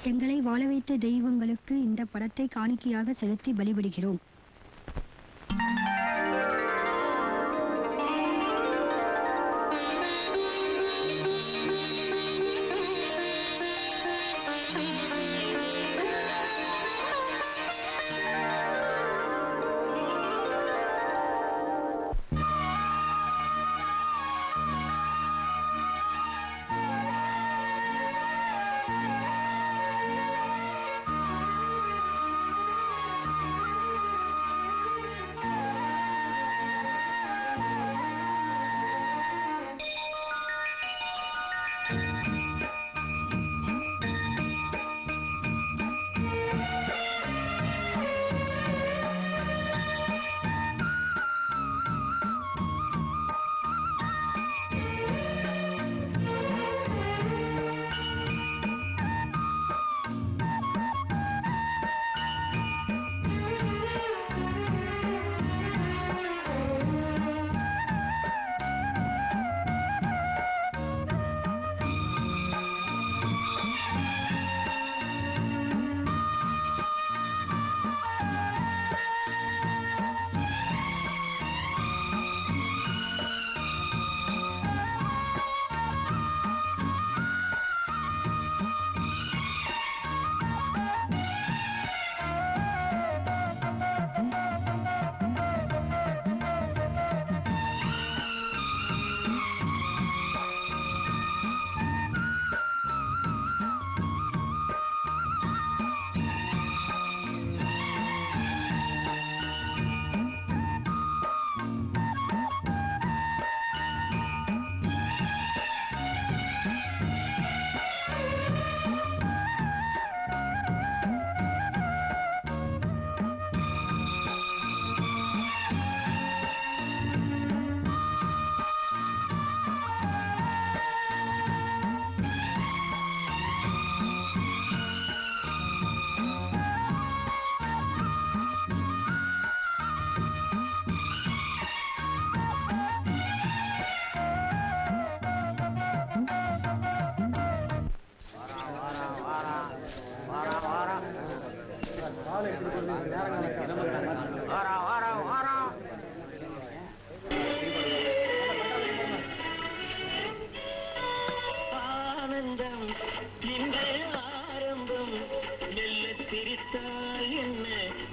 எங்களை வாழ வைத்த தெய்வங்களுக்கு இந்த படத்தை காணிக்கையாக செலுத்தி பலிபடுகிறோம்.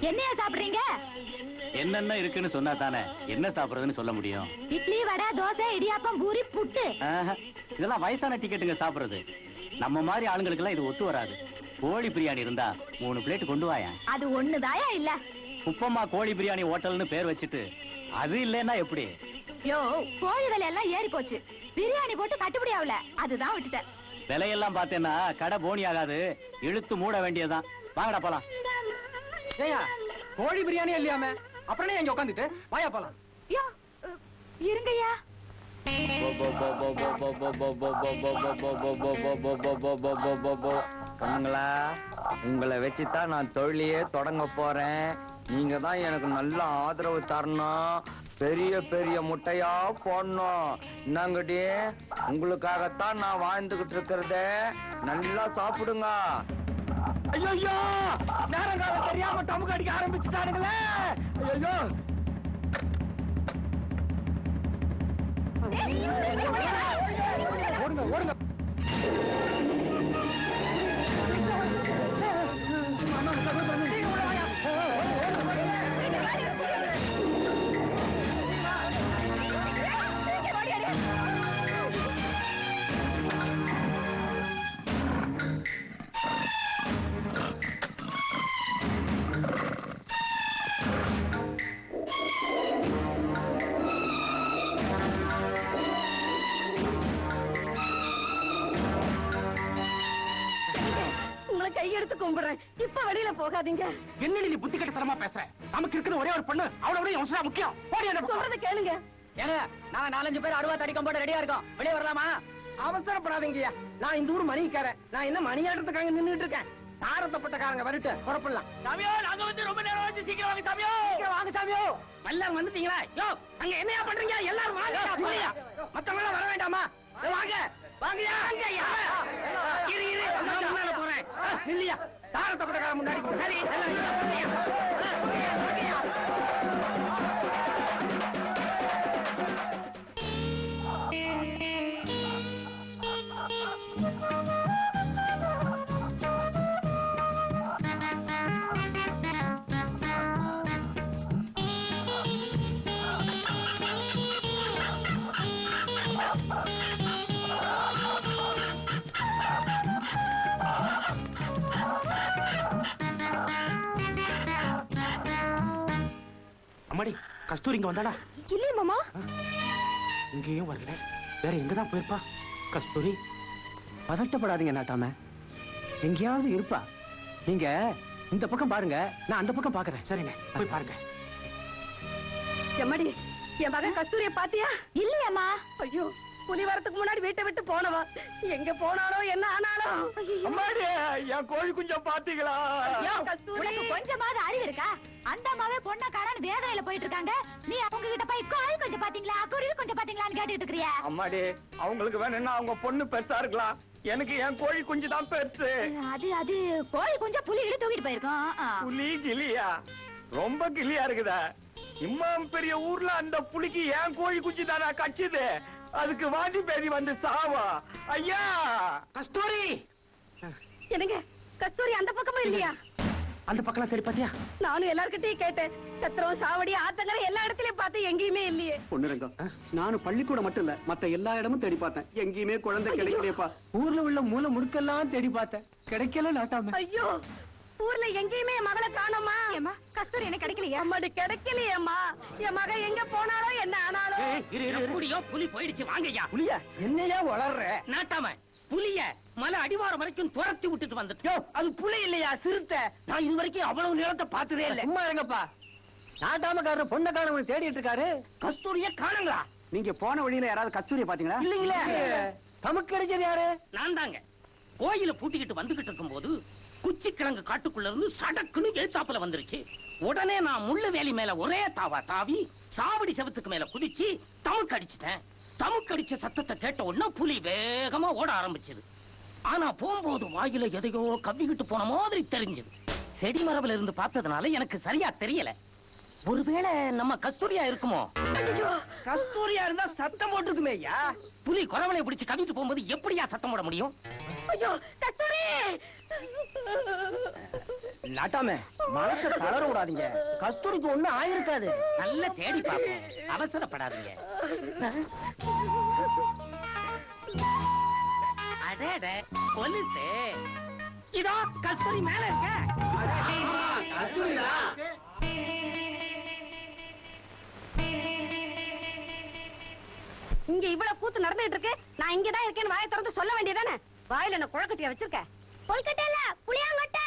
என்னையா சாப்பிடுறீங்க? என்னென்ன இருக்குன்னு சொன்னா தானே என்ன சாப்பிடுறதுன்னு சொல்ல முடியும். இட்லி, வடை, தோசை, இடியாப்பம், பூரி, புட்டு. இதெல்லாம் வயசான டிக்கெட்டுங்க சாப்பிடுறது. நம்ம மாதிரி ஆளுங்களுக்கு எல்லாம் இது ஒத்து வராது. கோழி பிரியாணி இருந்தா 3 பிளேட் கொண்டு வாயா. அது ஒண்ணுதாயா இல்ல. உப்பம்மா கோழி பிரியாணி ஹோட்டல்னு பேர் வச்சுட்டு அது இல்லன்னா எப்படி? யோ, கோழி விலை எல்லாம் ஏறி போச்சு. பிரியாணி போட்டு கட்டுப்படி ஆகல, அதுதான் விட்டுட்டேன். விலையெல்லாம் பார்த்தேன்னா கடை போனி ஆகாது, இழுத்து மூட வேண்டியதுதான். வாங்கடா போலாம். ஏயா கோழி பிரியாணி இல்லையாமே, அப்புறம் எங்க உட்காந்துட்டு வாயா போலாம். யோ இருங்கய்யா. பொண்ணுங்களா, உங்களை வச்சுதான் நான் தொழிலையே தொடங்க போறேன். நீங்க தான் எனக்கு நல்ல ஆதரவு தரணும், பெரிய பெரிய முட்டையா போடணும். என்னங்கடி, உங்களுக்காகத்தான் நான் வாழ்ந்துகிட்டு இருக்கிறத. நல்லா சாப்பிடுங்க. ஐயோ, நேரங்காலம் தெரியாம டமுக்கு அடிக்க ஆரம்பிச்சுட்டானுங்களே. ஐயோ, ஓடுங்க ஓடுங்க. கையெடுத்து கும்பிடுறேன், இப்ப வெளியில போகாதீங்க. என்ன நீ புத்தி கட்ட தரமா பேசுற? நமக்கு இருக்கிற ஒரே ஒரு பொண்ணு, அவளோட அவசர முக்கியம். சொல்றத கேளுங்க. ஏங்க, நாங்க 4-5 பேர் அருவா தடிக்கும் போட ரெடியா இருக்கோம். வெளியே வரலாமா? அவசரப்படாதீங்கய்யா, நான் இந்த ஊர் மணிக்காரன். நான் என்ன மணியாடுறதுக்காக நின்றுட்டு இருக்கேன். தாரத்தப்பட்டக்காரங்க வரட்டு புறப்படலாம். சாமியோ, நாங்க வந்து ரொம்ப நேரம் ஆச்சு. சீக்கிரம் வாங்க சாமியோ, சீக்கிரம் வாங்க சாமியோ. எல்லாரும் வந்துட்டீங்களா? யோ, அங்க என்னையா பண்றீங்க? எல்லாரும் வாங்க. மத்தவங்க வர வேண்டாமா? வாங்க வாங்கயா. இரு இரு, நான் முன்னால போறேன். இல்லையா தாரத்தப்பட்டக்காரன் முன்னாடி சரி எல்லாம் இல்லையா? இல்லையா? இல்லையா? இல்லையா? அம்மாடி கஸ்தூரி இங்க வந்தாடா? இல்லையே மாமா. இங்கேயும் வரல, வேற எங்கதான் போயிருப்பா? கஸ்தூரி பதட்டப்படாதீங்க நாட்டாம, எங்கேயாவது இருப்பா. நீங்க இந்த பக்கம் பாருங்க, நான் அந்த பக்கம் பாக்குறேன். சரிங்க, போய் பாருங்க. எம்மாடி, என் மகன் கஸ்தூரிய பாத்தியா? இல்லையம்மா. ஐயோ, புலி வரத்துக்கு முன்னாடி வீட்டை விட்டு போனவா, எங்க போனாலோ என்ன ஆனாலோ. அம்மாடி, என் கோழி குஞ்சம் பாத்தீங்களா? உனக்கு கொஞ்சமாவது அறிவு இருக்கா? அந்த அம்மாவே பொண்ண காணான்னு வேதனையில போயிட்டு இருக்காங்க. நீ அவங்க கிட்ட போய் கோழி கொஞ்சம் பாத்தீங்களா, குருவி கொஞ்சம் பாத்தீங்களான்னு கேட்டுட்டு இருக்கிறியா? அம்மாடி, அவங்களுக்கு வேணும்னா அவங்க பொண்ணு பெருசா இருக்கலாம், எனக்கு என் கோழி குஞ்சு தான் பெருசு. அது கோழி கொஞ்சம் புலிகளை தூக்கிட்டு போயிருக்கோம். புலி கிளியா? ரொம்ப கிளியா இருக்குதா? இம்மாம் பெரிய ஊர்ல அந்த புலிக்கு என் கோழி குஞ்சு தானா கச்சுது? அதுக்கு வாந்தி பேதி வந்து சாவா? ஐயா கஸ்தூரி! என்னங்க, கஸ்தூரி அந்த பக்கமும் இல்லையா? அந்த பக்கம் சரி பாத்தியா? நானும் எல்லார்கிட்டயும் கேட்டேன். சத்திரம், சாவடி, ஆத்தங்கரை எல்லா இடத்துலயும் பார்த்தேன், எங்கேயுமே இல்லையே. பொண்ணுரங்கம், நானும் பள்ளிக்கூடம் மட்டும் இல்ல, மத்த எல்லா இடமும் தேடி பார்த்தேன், எங்கேயுமே குழந்தை கிடைக்கலையப்பா. ஊர்ல உள்ள மூல முடுக்கெல்லாம் தேடி பார்த்தேன், கிடைக்கல நாட்டாம. ஐயோ, ஊர்ல எங்கேயுமே என் மகளை காணோமா? ஏமா, கஸ்தூரி என்ன கிடைக்கலையா? அம்மாடி கிடைக்கலையேம்மா. என் மக எங்க போனாலோ என்ன ஆனாலோ. எப்படியோ புலி போயிடுச்சு. வாங்கய்யா. புலியா என்னையா வளர்ற? நாட்டாம புலிய மலை அடிவாரம் வரைக்கும் துரத்தி விட்டுட்டு வந்துட்டு. அது புலி இல்லையா, சிறுத்தை. நான் இது வரைக்கும் அவ்வளவு நேரத்தை பார்த்ததே இல்ல. சும்மா இருங்கப்பா, நாட்டாமக்காரர் பொண்ணை காணவங்க தேடிட்டு இருக்காரு. கஸ்தூரிய காணுங்களா? நீங்க போன வழியில யாராவது கஸ்தூரியை பாத்தீங்களா? இல்லீங்களே. தமக்கு கிடைச்சது யாரு? நான் தாங்க. கோயில பூட்டிக்கிட்டு வந்துகிட்டு இருக்கும் போது குச்சி கிழங்கு காட்டுக்குள்ள இருந்து சடக்குன்னு எழுத்தாப்புல வந்துருச்சு. உடனே நான் முள்ளு வேலி மேல ஒரே தாவி சாவடி செவத்துக்கு மேல குதிச்சு தமுக்கு அடிச்சுட்டேன். தமுக்கு அடிச்ச சத்தத்தை கேட்ட உடனே புலி வேகமா ஓட ஆரம்பிச்சது. ஆனா போகும்போது வாயில எதையோ கவ்விக்கிட்டு போன மாதிரி தெரிஞ்சது. செடி மரபுல இருந்து பார்த்ததுனால எனக்கு சரியா தெரியல. ஒருவேளை நம்ம கஸ்தூரியா இருக்குமோ? கஸ்தூரியா இருந்தா சத்தம் போட்டுருக்குமே ஐயா. புலி குறவலை பிடிச்சு கவிட்டு போகும்போது எப்படியா சத்தம் போட முடியும்? ஐயோ, கஸ்தூரி! நாட்டாம மனச தளர விடாதீங்க, கஸ்தூரிக்கு ஒண்ணு ஆயிருக்காது. நல்ல தேடி பார்ப்போம், அவசரப்படாதீங்க. அடட, கொலுசு இதோ கஸ்தூரி மேல இருக்க. இங்க இவ்வளவு கூத்து நடந்துட்டு இருக்கு, நான் இங்கதான் இருக்கேன்னு வாயை திறந்து சொல்ல வேண்டியதானே? வாயில என்ன குழக்கட்டியா வச்சிருக்க? கொல்கட்டையில புளியாங்கொட்டை.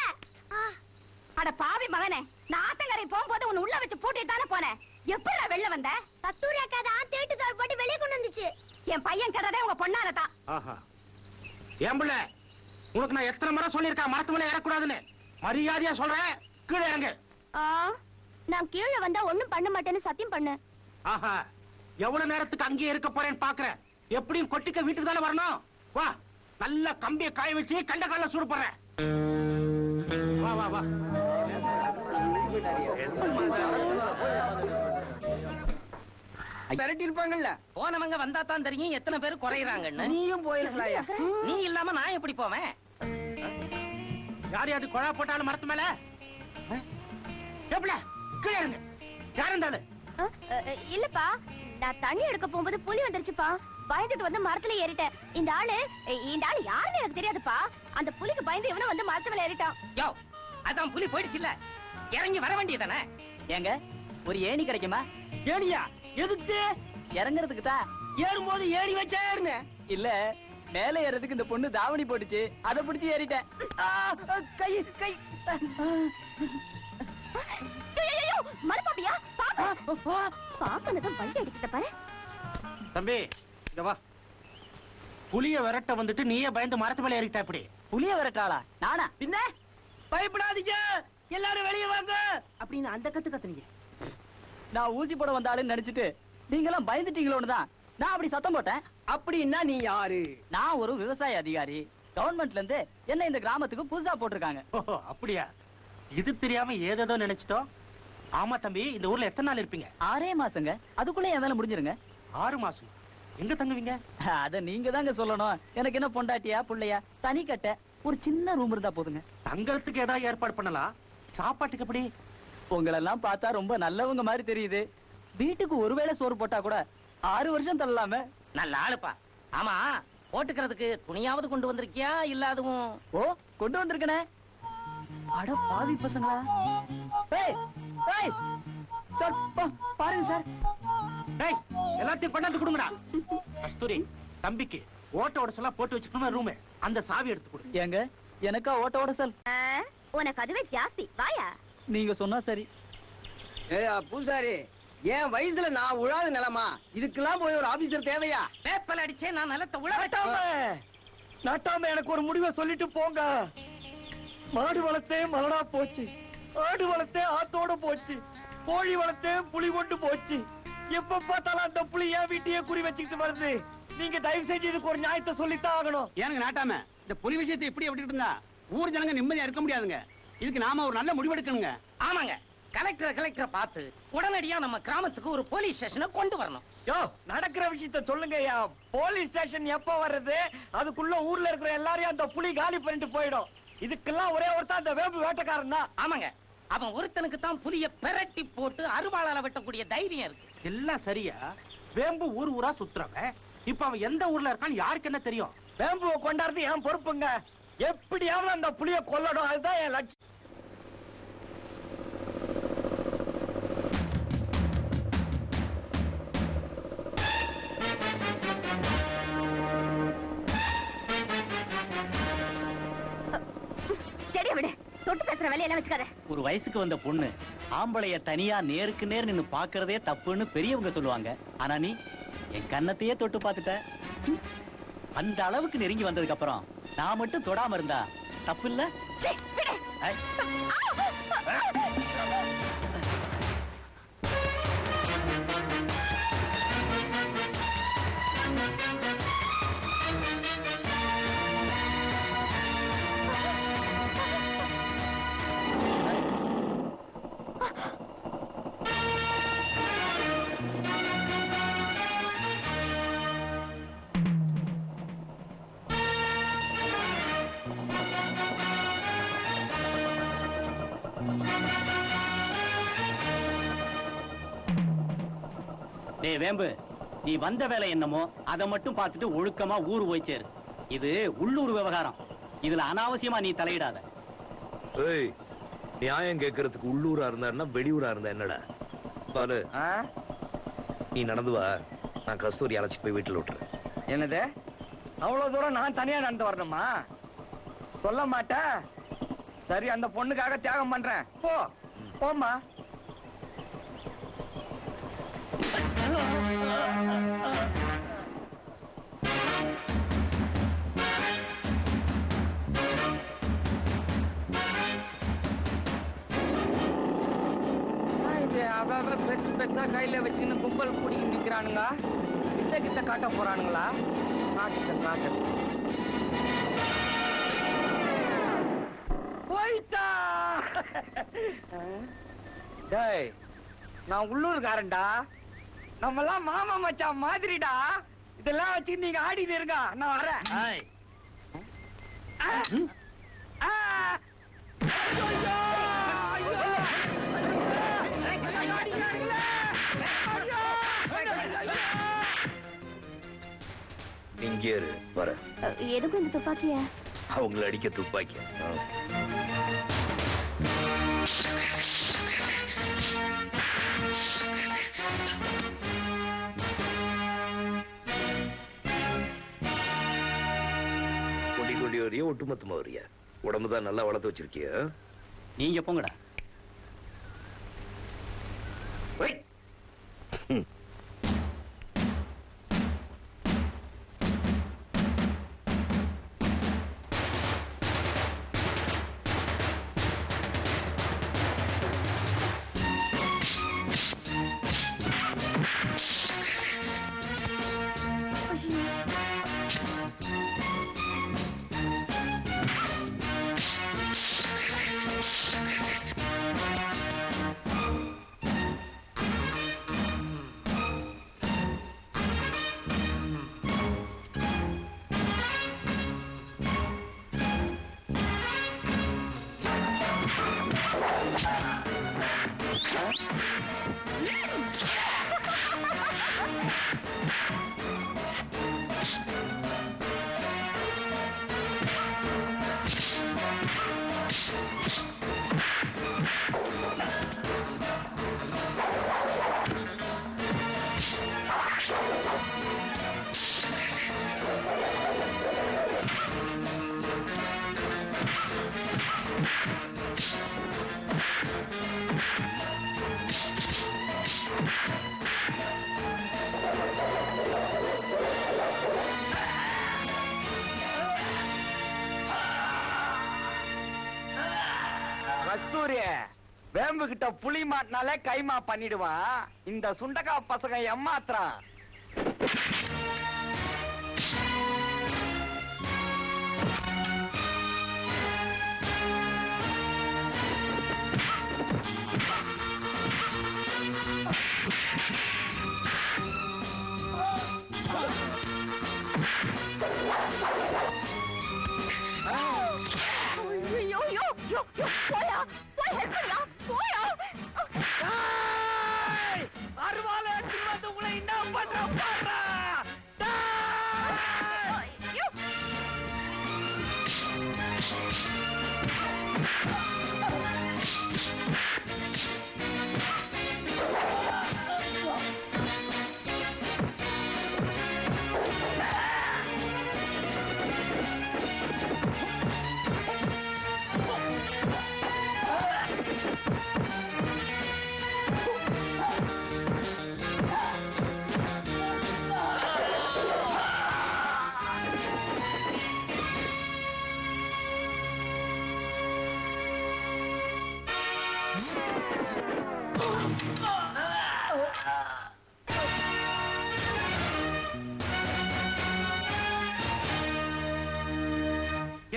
அட பாவி மகனே, நான் ஆத்தங்கரை போகும்போது உன்னை உள்ள வச்சு பூட்டிட்டு தானே போனேன். எப்படா வெளில வந்த? கஸ்தூரி அக்கா தான் தேட்டு தோர் போட்டு வெளியே கொண்டு வந்துச்சு. என் பையன் கறதே உங்க பொண்ணாலதான். ஏன் புள்ள, உனக்கு நான் எத்தனை முறை சொல்லியிருக்கேன் மரத்து மேல ஏறக்கூடாதுன்னு? மரியாதையா சொல்றேன், கீழே இறங்கு. நான் கீழே வந்தா ஒண்ணும் பண்ண மாட்டேன்னு சத்தியம் பண்ணு. ஆஹா, எவ்வளவு நேரத்துக்கு அங்கேயே இருக்க போறேன்னு பாக்குறேன். எப்படியும் கொட்டிக்க வீட்டுக்கு தானே வரணும். வா, நல்ல கம்பியை காய வச்சு கண்ட கால சூடு போடுறேன். வா வா வா. மிரட்டி இருப்பாங்கல்ல. போனவங்க வந்தா தான் தெரியும் எத்தனை பேர் குறையறாங்கன்னு. நீயும் போயிருக்கலாயா? நீ இல்லாம நான் எப்படி போவேன்? யார் யாரு குழா போட்டாலும் மரத்து மேல எப்பல கீழே இருங்க. யார் இருந்தாலும் இல்லப்பா, நான் தண்ணி எடுக்க போகும்போது புலி வந்துருச்சுப்பா. பயந்துட்டு வந்து மரத்துல ஏறிட்டேன். இந்த ஆளு யாருன்னு எனக்கு தெரியாதுப்பா. அந்த புலிக்கு பயந்து இவனும் வந்து மரத்து மேல ஏறிட்டான். யோ, அதான் புலி போயிடுச்சுல்ல, இறங்கி வர வேண்டியதானே? ஏங்க, ஒரு ஏணி கிடைக்குமா? ஏடியா எதுக்கு? இறங்குறதுக்கு தான். ஏறும்போது ஏறி வச்சா ஏறுன? இல்ல, மேல ஏறதுக்கு இந்த பொண்ணு தாவணி போட்டுச்சு, அதை பிடிச்சி ஏறிட்டேன். கை கை மறுபாப்பியா? பாப்பனதான் வண்டி அடிக்கிட்ட பாரு. தம்பி இங்க வா. புலிய விரட்ட வந்துட்டு நீயே பயந்து மரத்து மேல ஏறிட்டா இப்படி? புலிய விரட்டாளா? நானா? பின்ன பயப்படாதீங்க, எல்லாரும் வெளியே வாங்க அப்படின்னு அந்த கத்து கத்துனீங்க. நான் ஊசி போட வந்தாலும் நினைச்சிட்டு நீங்களாம் பயந்துட்டீங்களோன்னு தான் நான் அப்படி சத்தம் போட்டேன். அப்படின்னா நீ யாரு? நான் ஒரு விவசாய அதிகாரி. கவர்மெண்ட்ல இருந்து என்ன இந்த கிராமத்துக்கு புதுசா போட்டிருக்காங்க. ஓஹோ அப்படியா? இது தெரியாம ஏதேதோ நினைச்சிட்டோம். ஆமா தம்பி, இந்த ஊர்ல எத்தனை நாள் இருப்பீங்க? 6 மாசங்க. அதுக்குள்ள என் வேலை முடிஞ்சிருங்க. 6 மாசம். எங்க தங்குவீங்க? அத நீங்க தாங்க சொல்லணும். எனக்கு என்ன பொண்டாட்டியா புள்ளையா? தனி கட்ட ஒரு சின்ன ரூம் இருந்தா போதுங்க. தங்கறதுக்கு ஏதாவது ஏற்பாடு பண்ணலாம். சாப்பாட்டுக்கு எப்படி? உங்களெல்லாம் பார்த்தா ரொம்ப நல்லவங்க மாதிரி தெரியுது. வீட்டுக்கு ஒருவேளை சோறு போட்டா கூட 6 வருஷம் தள்ளலாமே. நல்ல ஆளுப்பா. ஆமா, போட்டுக்கிறதுக்கு துணியாவது கொண்டு வந்திருக்கியா? இல்ல அதுவும்? ஓ, கொண்டு வந்திருக்கனே. அட பாவி பசங்களா. ஏய் ஏய் சார், பாருங்க சார். டேய், எல்லாத்தையும் கொண்டாந்து கொடுங்கடா. கஸ்தூரி, தம்பிக்கு ஓட்ட உடசெல்லாம் போட்டு வச்சுக்கணும் ரூம். அந்த சாவி எடுத்து கொடு. ஏங்க, எனக்கா ஓட்ட உடசல்? உனக்கு அதுவே ஜாஸ்தி. வாயா. நீங்க சொன்னா சரி. ஏய் பூசாரி, என் வயசுல நான் உழாத நிலமா? இதுக்கெல்லாம் போய் ஒரு ஆபீசர் தேவையா? வேப்பல் அடிச்சே நான் நிலத்தை உழ நாட்டாம எனக்கு ஒரு முடிவை சொல்லிட்டு போங்க. மாடு வளர்த்தே மலடா போச்சு, ஆடு வளர்த்தே ஆத்தோட போச்சு, கோழி வளர்த்தே புலி கொண்டு போச்சு. எப்ப பார்த்தாலும் அந்த புலி என் வீட்டையே குறி வச்சுக்கிட்டு வருது. நீங்க தயவு செஞ்சு இதுக்கு ஒரு நியாயத்தை சொல்லித்தான் ஆகணும். ஏனுங்க நாட்டாம, இந்த புலி விஷயத்தை இப்படி விட்டுட்டு இருந்தா ஊர் ஜனங்க நிம்மதியா இருக்க முடியாதுங்க. இதுக்கு நாம ஒரு நல்ல முடிவெடுக்கணுங்க. ஆமாங்க, கலெக்டரை பார்த்து உடனடியா நம்ம கிராமத்துக்கு ஒரு போலீஸ் ஸ்டேஷனை கொண்டு வரணும். யோ, நடக்கிற விஷயத்த சொல்லுங்கய்யா. போலீஸ் ஸ்டேஷன் எப்ப வர்றது? அதுக்குள்ள ஊர்ல இருக்கிற எல்லாரையும் அந்த புலி காலி பண்ணிட்டு போயிடும். இதுக்கெல்லாம் ஒரே ஒருத்தன் அந்த வேம்பு வேட்டைக்காரன் தான். ஆமாங்க, அவன் ஒருத்தனுக்கு தான் புலிய பெரட்டி போட்டு அருவாளால வெட்டக்கூடிய தைரியம் இருக்கு. எல்லாம் சரியா? வேம்பு ஊர் ஊரா சுத்துறவன் இப்ப அவன் எந்த ஊர்ல இருக்கான்னு யாருக்கு என்ன தெரியும்? வேம்புவை கொண்டாடுறது என் பொறுப்புங்க. எப்படியாவது அந்த புலிய கொல்லணும், அதுதான் என் லட்சியம். செடியை விடு. தொட்டு பேசுற வேலையெல்லாம் வச்சுக்காத. ஒரு வயசுக்கு வந்த பொண்ணு ஆம்பளைய தனியா நேருக்கு நேர் நின்னு பாக்குறதே தப்புன்னு பெரியவங்க சொல்லுவாங்க. ஆனா நீ என் கன்னத்தையே தொட்டு பார்த்துட்ட. அந்த அளவுக்கு நெருங்கி வந்ததுக்கு அப்புறம் நான் மட்டும் தொடாம இருந்தா தப்பு இல்ல? சீ, விடு. ஐ. டேய் வேம்பு, நீ வந்த வேலை என்னமோ அதை மட்டும் பார்த்துட்டு ஒழுக்கமா ஊரு போய் சேரு. இது உள்ளூர் விவகாரம். இதுல அனாவசியமா நீ தலையிடாத. ஏய், நியாயம் கேட்கறதுக்கு உள்ளூரா இருந்தாருன்னா வெளியூரா இருந்தா என்னடா? பாலு, நீ நடந்து வா. நான் கஸ்தூரி அழைச்சி போய் வீட்டுல விட்டுறேன். என்னது? அவ்வளவு தூரம் நான் தனியா நடந்து வரணுமா? சொல்ல மாட்டேன். சரி, அந்த பொண்ணுக்காக தியாகம் பண்றேன். போ போமா. பெருசு பெருசா கையில வச்சுக்கின்னு கும்பல் கூடிக்கு நிக்கிறானுங்க. கிட்ட கிட்ட காட்ட போறானுங்களா? காட்டு போயிட்டா. டேய், நான் உள்ளூர்காரன்டா. நம்ம எல்லாம் மாமா மச்சான் மாதிரிடா. இதெல்லாம் வச்சு நீங்க ஆடிட்டு இருங்க, நான் வரேன். இங்கே இரு, வர. எதுக்கும் இந்த துப்பாக்கிய? அவங்களை அடிக்க துப்பாக்கி. கொண்டி வரியா ஒட்டுமொத்தமா வரியா? உடம்புதான் நல்லா வளர்த்து வச்சிருக்கிய. நீங்க போங்கடா. கஸ்தூரி வேம்பு கிட்ட புலி மாட்டினாலே கைமா பண்ணிடுவான். இந்த சுண்டக்கா பசங்க ஏமாத்துறான்.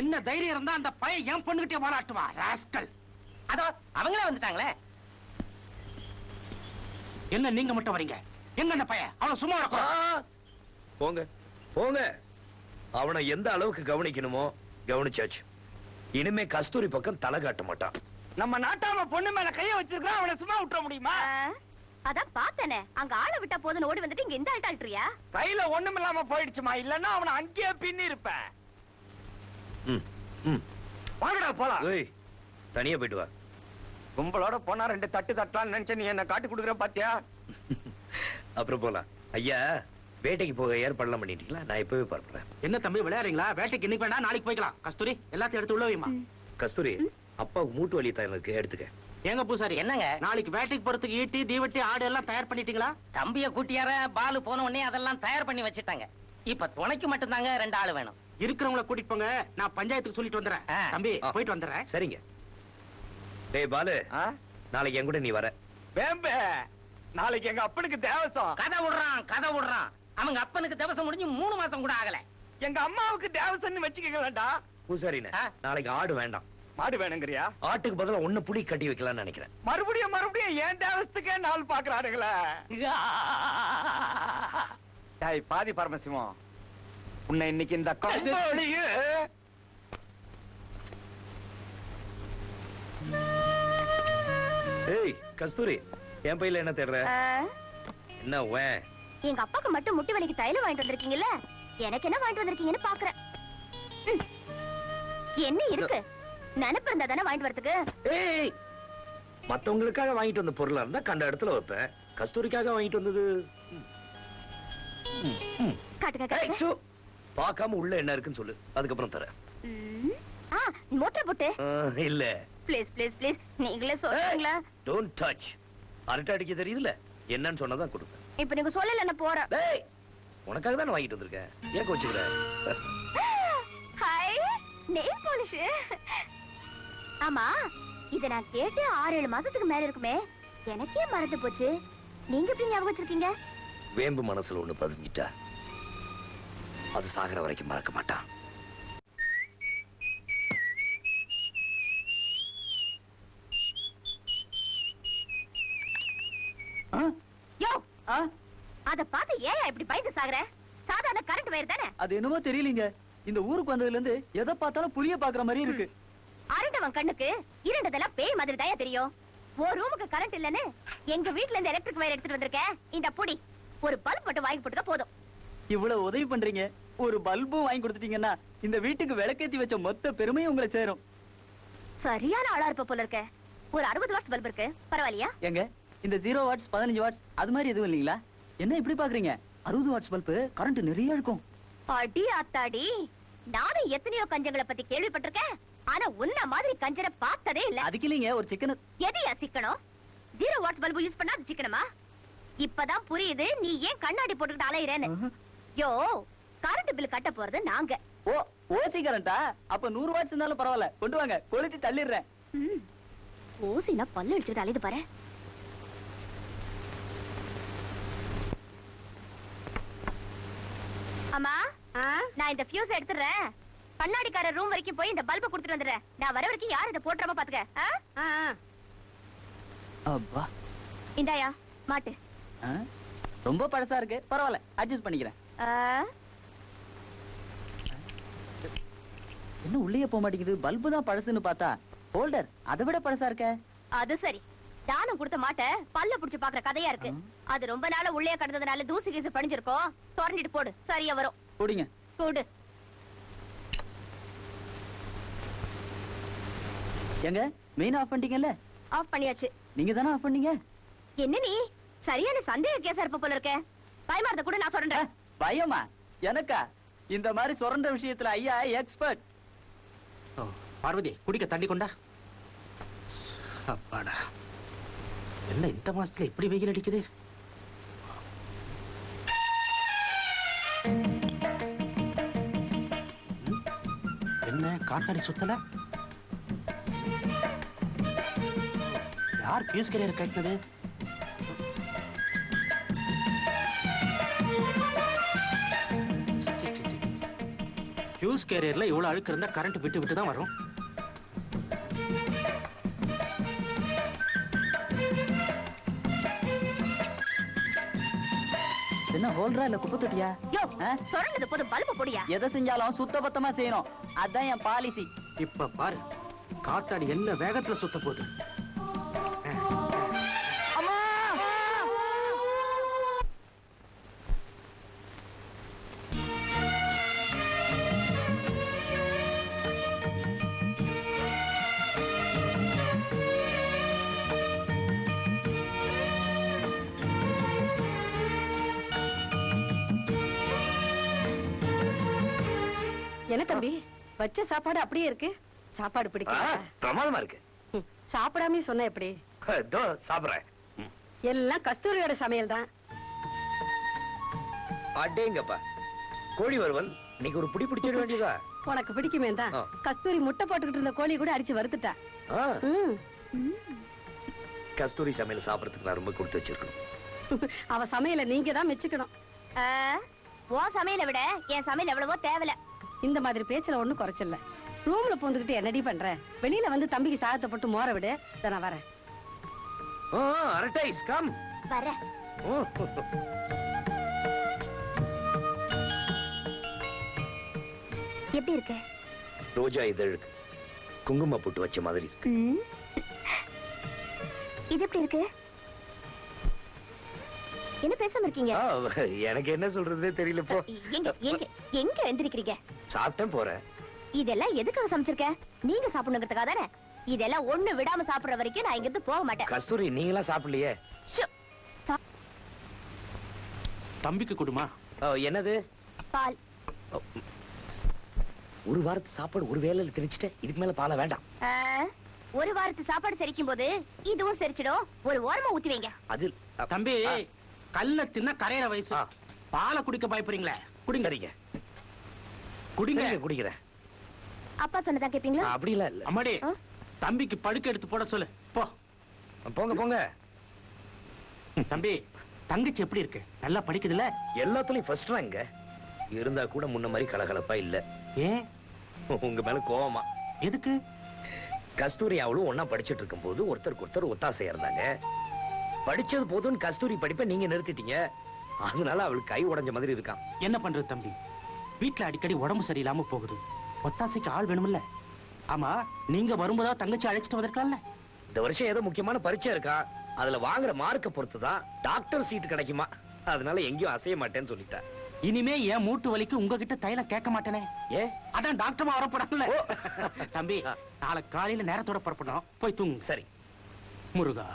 என்ன தைரியம் இருந்தா அந்த பையன் என் பொண்ணுகிட்டே வாழாட்டுவா ராஸ்கல். அதோ அவங்களே வந்துட்டாங்களே. என்ன நீங்க மட்டும் வரீங்க? எங்க அந்த பையன்? அவனை சும்மா வரக்கூடாது. போங்க போங்க. அவனை எந்த அளவுக்கு கவனிக்கணுமோ கவனிச்சாச்சு. இனிமே கஸ்தூரி பக்கம் தலை காட்ட மாட்டான். நம்ம நாட்டாம பொண்ணு மேல கைய வச்சிருக்கா, அவனை சும்மா விட்டுற முடியுமா? அதான் பார்த்தனே, அங்க ஆளை விட்டா போதுன்னு ஓடி வந்துட்டு இங்க இந்த ஆள்டாள்றியா? கையில ஒண்ணும் இல்லாம போயிடுச்சுமா, இல்லன்னா அவனை அங்கேயே பின்னி இருப்பேன். வாங்கடா போலாம். தனியா போயிட்டு வா. கும்பலோட போனா 2 தட்டு தட்டலாம்னு நினைச்ச, நீ என்ன காட்டி கொடுக்குற பாத்தியா? அப்புறம் போலாம். ஐயா வேட்டைக்கு போக ஏற்பாடுலாம் பண்ணிட்டீங்களா? நான் இப்பவே பார்ப்பேன். என்ன தம்பி விளையாடுறீங்களா? வேட்டைக்கு இன்னைக்கு வேண்டாம், நாளைக்கு போய்க்கலாம். கஸ்தூரி எல்லாத்தையும் எடுத்து உள்ள வைமா. கஸ்தூரி அப்பாவுக்கு மூட்டு வலி தான் இருக்கு, எடுத்துக்க. ஏங்க பூசாரி என்னங்க நாளைக்கு வேட்டைக்கு போறதுக்கு ஈட்டி தீவட்டி ஆடு எல்லாம் தயார் பண்ணிட்டீங்களா? தம்பிய கூட்டியார பாலு போன உடனே அதெல்லாம் தயார் பண்ணி வச்சுட்டாங்க. இப்ப துணைக்கு மட்டும் தாங்க 2 ஆளு வேணும். இருக்கிறவங்கள கூட்டிட்டு போங்க, நான் பஞ்சாயத்துக்கு சொல்லிட்டு வந்துறேன். தம்பி போயிட்டு வந்துறேன். சரிங்க. டேய் பாலு, நாளைக்கு என் கூட நீ வர. வேம்பே, நாளைக்கு எங்க அப்பனுக்கு தேவசம். கதை விடுறான். அவங்க அப்பனுக்கு தேவசம் முடிஞ்சு 3 மாசம் கூட ஆகல. எங்க அம்மாவுக்கு தேவசம்னு வச்சுக்கலடா. பூசாரினே, நாளைக்கு ஆடு வேண்டாம். மாடு வேணுங்கறியா? ஆட்டுக்கு பதிலா ஒண்ணு புலி கட்டி வைக்கலாம்னு நினைக்கிறேன். மறுபடியும் ஏன் தேவசத்துக்கே நாள் பாக்குறானுங்களே. டேய் பாதி பரமசிவம், உன்னை இன்னைக்கு இந்த ஏய் கஸ்தூரி, என் பையில என்ன தேடுற? என்ன வே? எங்க அப்பாக்கு மட்டும் முட்டி வலிக்கு தைலம் வாங்கிட்டு வந்திருக்கீங்கல்ல, எனக்கு என்ன வாங்கிட்டு வந்திருக்கீங்கன்னு பாக்குறேன். என்ன இருக்கு? நினைப்பு இருந்தா தானே வாங்கிட்டு வரதுக்கு. ஏய், மத்தவங்களுக்காக வாங்கிட்டு வந்த பொருளா இருந்தா கண்ட இடத்துல வைப்பேன். கஸ்தூரிக்காக வாங்கிட்டு வந்தது. காட்டுங்க. பார்க்காம உள்ள என்ன இருக்குன்னு சொல்லு, அதுக்கப்புறம் தரேன். மோட்டர் போட்டு இல்ல. ப்ளீஸ் நீங்களே சொல்றீங்களா? Don't touch. அரட்டை அடிக்க தெரியுதுல, என்னன்னு சொன்னதான் கொடுப்பேன். இப்ப நீங்க சொல்லல நான் போறேன். டேய், உனக்காக தான் வாங்கிட்டு வந்திருக்கேன். ஏன் கோச்சுக்கிற? Hi, nail polish. ஆமா, இத நான் கேட்டு 6-7 மாசத்துக்கு மேல இருக்குமே, எனக்கே மறந்து போச்சு. நீங்க எப்படி ஞாபகம் வச்சிருக்கீங்க? வேம்பு மனசுல ஒண்ணு பதிஞ்சிட்டா அது சாகர வரைக்கும் மறக்க மாட்டான். அத பார்த்து ஏன் இப்படி பயந்து சாகுற? சாதாரண கரண்ட் வயர் தானே. அது என்னமோ தெரியலீங்க, இந்த ஊருக்கு வந்ததுல இருந்து எதை பார்த்தாலும் புரிய பாக்குற மாதிரி இருக்கு. அரண்டவன் கண்ணுக்கு இரண்டதெல்லாம் பேய் மாதிரி தான் தெரியும். ஒரு ரூமுக்கு கரண்ட் இல்லன்னு எங்க வீட்ல இருந்து எலக்ட்ரிக் வயர் எடுத்துட்டு வந்திருக்கேன். இந்த புடி ஒரு பல்ப் மட்டும் வாங்கி போட்டுக்க போதும். இவ்வளவு உதவி பண்றீங்க, ஒரு பல்பும் வாங்கி கொடுத்துட்டீங்கன்னா இந்த வீட்டுக்கு விளக்கேத்தி வச்ச மொத்த பெருமையும் உங்களை சேரும். சரியான ஆளா இருப்ப போல இருக்க. ஒரு 60 வாட்ஸ் பல்ப் இருக்கு, பரவாயில்லையா? எங்க இந்த 0 வாட்ஸ் 15 வாட்ஸ் அது மாதிரி எதுவும் இல்லீங்களா? என்ன இப்படி பாக்குறீங்க? 60 வாட்ஸ் பல்பு கரண்ட் நிறைய இருக்கும். அடி ஆத்தாடி, நானும் எத்தனையோ கஞ்சங்களை பத்தி கேள்விப்பட்டிருக்கேன். ஆனா உன்ன மாதிரி கஞ்சரை பார்த்ததே இல்ல. அதுக்கு இல்லீங்க, ஒரு சிக்கன. எதையா சிக்கனம்? 0 வாட்ஸ் பல்பு யூஸ் பண்ணா அது சிக்கனமா? இப்பதான் புரியுது நீ ஏன் கண்ணாடி போட்டுக்கிட்டு அலையிறேன்னு. யோ, கரண்ட் பில் கட்ட போறது நாங்க. ஓ, ஓசி கரண்டா? அப்ப 100 வாட்ஸ் இருந்தாலும் பரவாயில்ல, கொண்டு வாங்க, கொளுத்தி தள்ளிடுறேன். ஓசினா பல்ல அடிச்சுட்டு அலையுது பாரு. அம்மா, நான் இந்த ஃபியூஸ் எடுத்துறேன். கண்ணாடிக்கார ரூம் வரைக்கும் போய் இந்த பல்ப கொடுத்துட்டு வந்துடுறேன். நான் வர வரைக்கும் யார் இதை போட்டுறாம பாத்துக்க. அப்பா இந்தாயா மாட்டு. ரொம்ப பழசா இருக்கு, பரவாயில்ல அட்ஜஸ்ட் பண்ணிக்கிறேன். இன்னும் உள்ளே போக மாட்டேங்குது. பல்பு தான் பழசுன்னு பார்த்தா ஹோல்டர் அதை விட பழசா இருக்க. அது சரி, தானம் கொடுத்த மாட்ட பல்ல புடிச்சு பாக்குற கதையா இருக்கு. அது ரொம்ப நாள உள்ளே கடந்ததுனால தூசி கீசு படிஞ்சிருக்கோம். திறந்துட்டு போடு, சரியா வரும். குடிங்க. கூடு. எங்க மெயின் ஆஃப் பண்ணிட்டீங்கல்ல? ஆஃப் பண்ணியாச்சு. நீங்க தானே ஆஃப் பண்ணீங்க? என்ன நீ சரியான சந்தேக கேஸா இருப்ப போல இருக்க. பயமா இருந்த கூட நான் சொல்றேன். பயமா? எனக்கா? இந்த மாதிரி சொரண்ட விஷயத்துல ஐயா எக்ஸ்பர்ட். பார்வதி, குடிக்க தண்ணி கொண்டா. அப்பாடா, என்ன இந்த மாசத்துல இப்படி வெயில் அடிக்குது? என்ன காத்தாடி சுத்தல? யார் பியூஸ் கேரியர் கட்டினது? பியூஸ் கேரியர்ல இவ்வளவு அழுக்கு இருந்தா கரண்ட் விட்டு விட்டு தான் வரும். என்ன ஹோல்டரா இல்ல குப்பை தொட்டியா? சொரண்டது போது பல்ப போடியா. எதை செஞ்சாலும் சுத்தபத்தமா செய்யணும், அதான் என் பாலிசி. இப்ப பாரு, காத்தாடி என்ன வேகத்துல சுத்த போகுது. என்ன தம்பி, வச்ச சாப்பாடு அப்படியே இருக்கு. சாப்பாடு பிடிக்கல? பிரமாதமா இருக்கு. சாப்பிடாம சொன்ன எப்படி? சாப்பிடுறேன். எல்லாம் கஸ்தூரியோட சமையல் தான். அடேங்கப்பா, கோழி வறுவல் இன்னைக்கு ஒரு பிடி பிடிச்சிட வேண்டியதா? உனக்கு பிடிக்குமே தான். கஸ்தூரி முட்டை போட்டுக்கிட்டு இருந்த கோழி கூட அடிச்சு வறுத்துட்டா. கஸ்தூரி சமையல் சாப்பிடறதுக்கு நான் ரொம்ப கொடுத்து வச்சிருக்கணும். அவ சமையல நீங்க தான் மெச்சுக்கணும். உன் சமையலை விட என் சமையல் எவ்வளவோ தேவல. இந்த மாதிரி பேச்சுல ஒண்ணும் குறைச்சல. ரூம்ல பூந்துக்கிட்டு என்னடி பண்ற? வெளியில வந்து தம்பிக்கு சாதத்தை போட்டு மோர விடு. நான் வரேன். அரட்டைஸ் கம். வரேன். எப்படி இருக்க? ரோஜா இதழுக்கு குங்கும போட்டு வச்ச மாதிரி இருக்கு. இது எப்படி இருக்கு? என்ன பேசாம இருக்கீங்க? எனக்கு என்ன சொல்றதே தெரியல. போ. எங்க எந்திரிக்கிறீங்க? சாப்பிட்டேன் போறேன். இதெல்லாம் எதுக்காக சமைச்சிருக்க? நீங்க சாப்பிடணுங்கிறதுக்காக தானே. இதெல்லாம் ஒண்ணு விடாம சாப்பிடுற வரைக்கும் நான் இங்கிருந்து போக மாட்டேன். கஸ்தூரி, நீங்களா சாப்பிடலையே? தம்பிக்கு கொடுமா. என்னது? பால். ஒரு வாரத்து சாப்பாடு ஒரு வேளையில திணிச்சிட்டேன். இதுக்கு மேல பாலை வேண்டாம். ஒரு வாரத்து சாப்பாடு செரிக்கும் போது இதுவும் செரிச்சிடும். ஒரு ஓரமா ஊத்தி வைங்க. அது தம்பி, கல்ல தின்ன கரையிற வயசு. பாலை குடிக்க பயப்படுறீங்களே? குடிங்க. குடிங்க. குடிக்கிறேன். அப்பா சொன்னதா கேப்பீங்களா? அப்படி இல்ல. அம்மாடி, தம்பிக்கு படுக்க எடுத்து போட சொல்லு. போ. போங்க போங்க. தம்பி, தங்கச்சி எப்படி இருக்கு? நல்லா படிக்குதுல்ல? எல்லாத்துலயும் ஃபர்ஸ்ட் ரேங்க். இருந்தா கூட முன்ன மாதிரி கலகலப்பா இல்ல. ஏன்? உங்க மேல கோவமா? எதுக்கு? கஸ்தூரி அவளும் ஒன்னா படிச்சுட்டு இருக்கும் போது ஒருத்தருக்கு ஒருத்தர் ஒத்தாசையா இருந்தாங்க. படிச்சது போதும் கஸ்தூரி படிப்பை நீங்க நிறுத்திட்டீங்க. அதனால அவளுக்கு கை உடைஞ்ச மாதிரி இருக்கான். என்ன பண்றது தம்பி? வீட்டுல அடிக்கடி உடம்பு சரியில்லாம போகுது. ஒத்தாசைக்கு ஆள் வேணும்ல. ஆமா, நீங்க வரும்போதா தங்கச்சி அழைச்சிட்டு வந்திருக்கலாம்ல? இந்த வருஷம் ஏதோ முக்கியமான பரீட்சை இருக்கா, அதுல வாங்குற மார்க்க பொறுத்துதான் டாக்டர் சீட் கிடைக்குமா. அதனால எங்கேயும் அசைய மாட்டேன்னு சொல்லிட்டா. இனிமே ஏன் மூட்டு வலிக்கு உங்ககிட்ட தைலம் கேட்க மாட்டேனே. ஏன்? அதான் டாக்டர் வரப்படாதுல்ல. தம்பி, நாளை காலையில நேரத்தோட புறப்படணும். போய் தூங்கு. சரி. முருகா.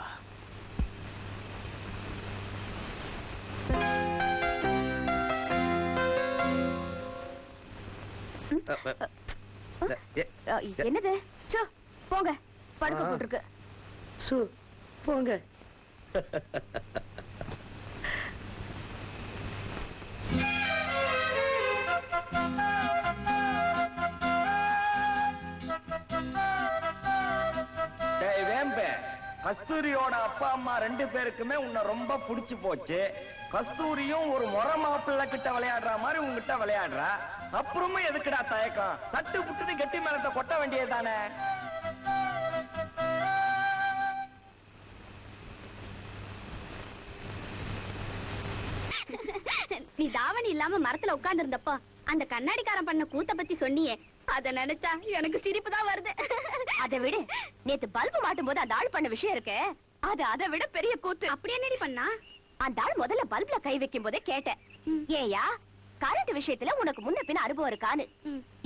என்னது? போங்க, படுக்க போட்டுருக்கு. போங்க. டேய் வேம்பே, கஸ்தூரியோட அப்பா அம்மா 2 பேருக்குமே உன்னை ரொம்ப பிடிச்சு போச்சு. கஸ்தூரியும் ஒரு முறை மாப்பிள்ளை கிட்ட விளையாடுற மாதிரி உங்ககிட்ட விளையாடுறா. அப்புறமும் எதுக்குடா தயக்கம்? தட்டு புட்டுன்னு கெட்டி மேலத்தை கொட்ட வேண்டியதுதானே? நீ தாவணி இல்லாம மரத்துல உட்கார்ந்து இருந்தப்போ அந்த கண்ணாடிக்காரன் பண்ண கூத்த பத்தி சொன்னியே, அத நினைச்சா எனக்கு சிரிப்பு தான் வருது. அதை விடு, நேத்து பல்பு மாட்டும் போது அந்த ஆள் பண்ண விஷயம் இருக்கு, அது அதை விட பெரிய கூத்து. அப்படி என்னடி பண்ணா? அந்த ஆள் முதல்ல பல்புல கை வைக்கும் போதே கேட்டேன், ஏயா கரண்ட் விஷயத்துல உனக்கு முன்ன பின்ன அனுபவம் இருக்கான்னு.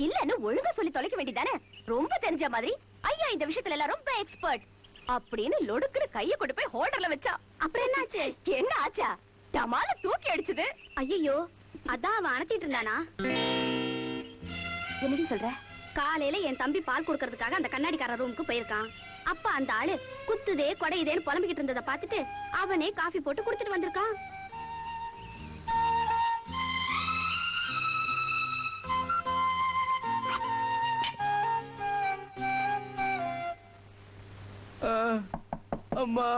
இல்லன்னு ஒழுங்கா சொல்லி தொலைக்க வேண்டியதானே? ரொம்ப தெரிஞ்ச மாதிரி ஐயா இந்த விஷயத்துல எல்லாம் ரொம்ப எக்ஸ்பர்ட் அப்படின்னு லொடுக்குற கைய கொண்டு போய் ஹோல்டர்ல வச்சா. அப்புறம் என்ன ஆச்சு? என்ன ஆச்சா? டமால தூக்கி அடிச்சது. ஐயோ, அதான் அவன் அணைச்சிட்டு இருந்தானா? என்னடி சொல்ற? காலையில என் தம்பி பால் கொடுக்கறதுக்காக அந்த கண்ணாடிக்கார ரூமுக்கு போயிருக்கான். அப்ப அந்த ஆளு குத்துதே கொடையுதேன்னு புலம்பிக்கிட்டு இருந்ததை பார்த்துட்டு அவனே காஃபி போட்டு குடிச்சிட்டு வந்திருக்கான். அம்மா,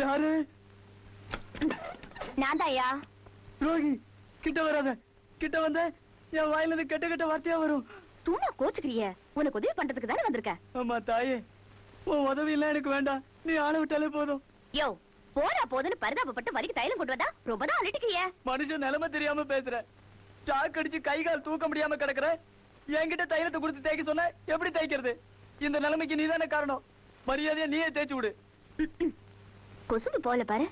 யாரு? நான் தாயா. ரோகி, கிட்ட வராத. கிட்ட வந்த என் வாயில இருந்து கெட்ட கெட்ட வார்த்தையா வரும். தூணா கோச்சுக்கிறிய? உனக்கு உதவி பண்றதுக்கு தானே வந்திருக்க. அம்மா தாயே, உன் உதவி எல்லாம் எனக்கு வேண்டாம். நீ ஆளை விட்டாலே போதும். யோ, போறா போதுன்னு பரிதாபப்பட்டு வலிக்கு தைலம் கொண்டு வந்தா ரொம்ப தான் அலட்டிக்கிறிய. மனுஷன் நிலைமை தெரியாம பேசுற. சாக்கு அடிச்சு கை கால் தூக்க முடியாம கிடக்குற. என்கிட்ட தைலத்தை கொடுத்து தேய்க்க சொன்ன, எப்படி தேய்க்கிறது? இந்த நிலைமைக்கு நீதானே காரணம். மரியாதையா நீயே தேய்ச்சு விடு. கொசும்பு போல பாரு.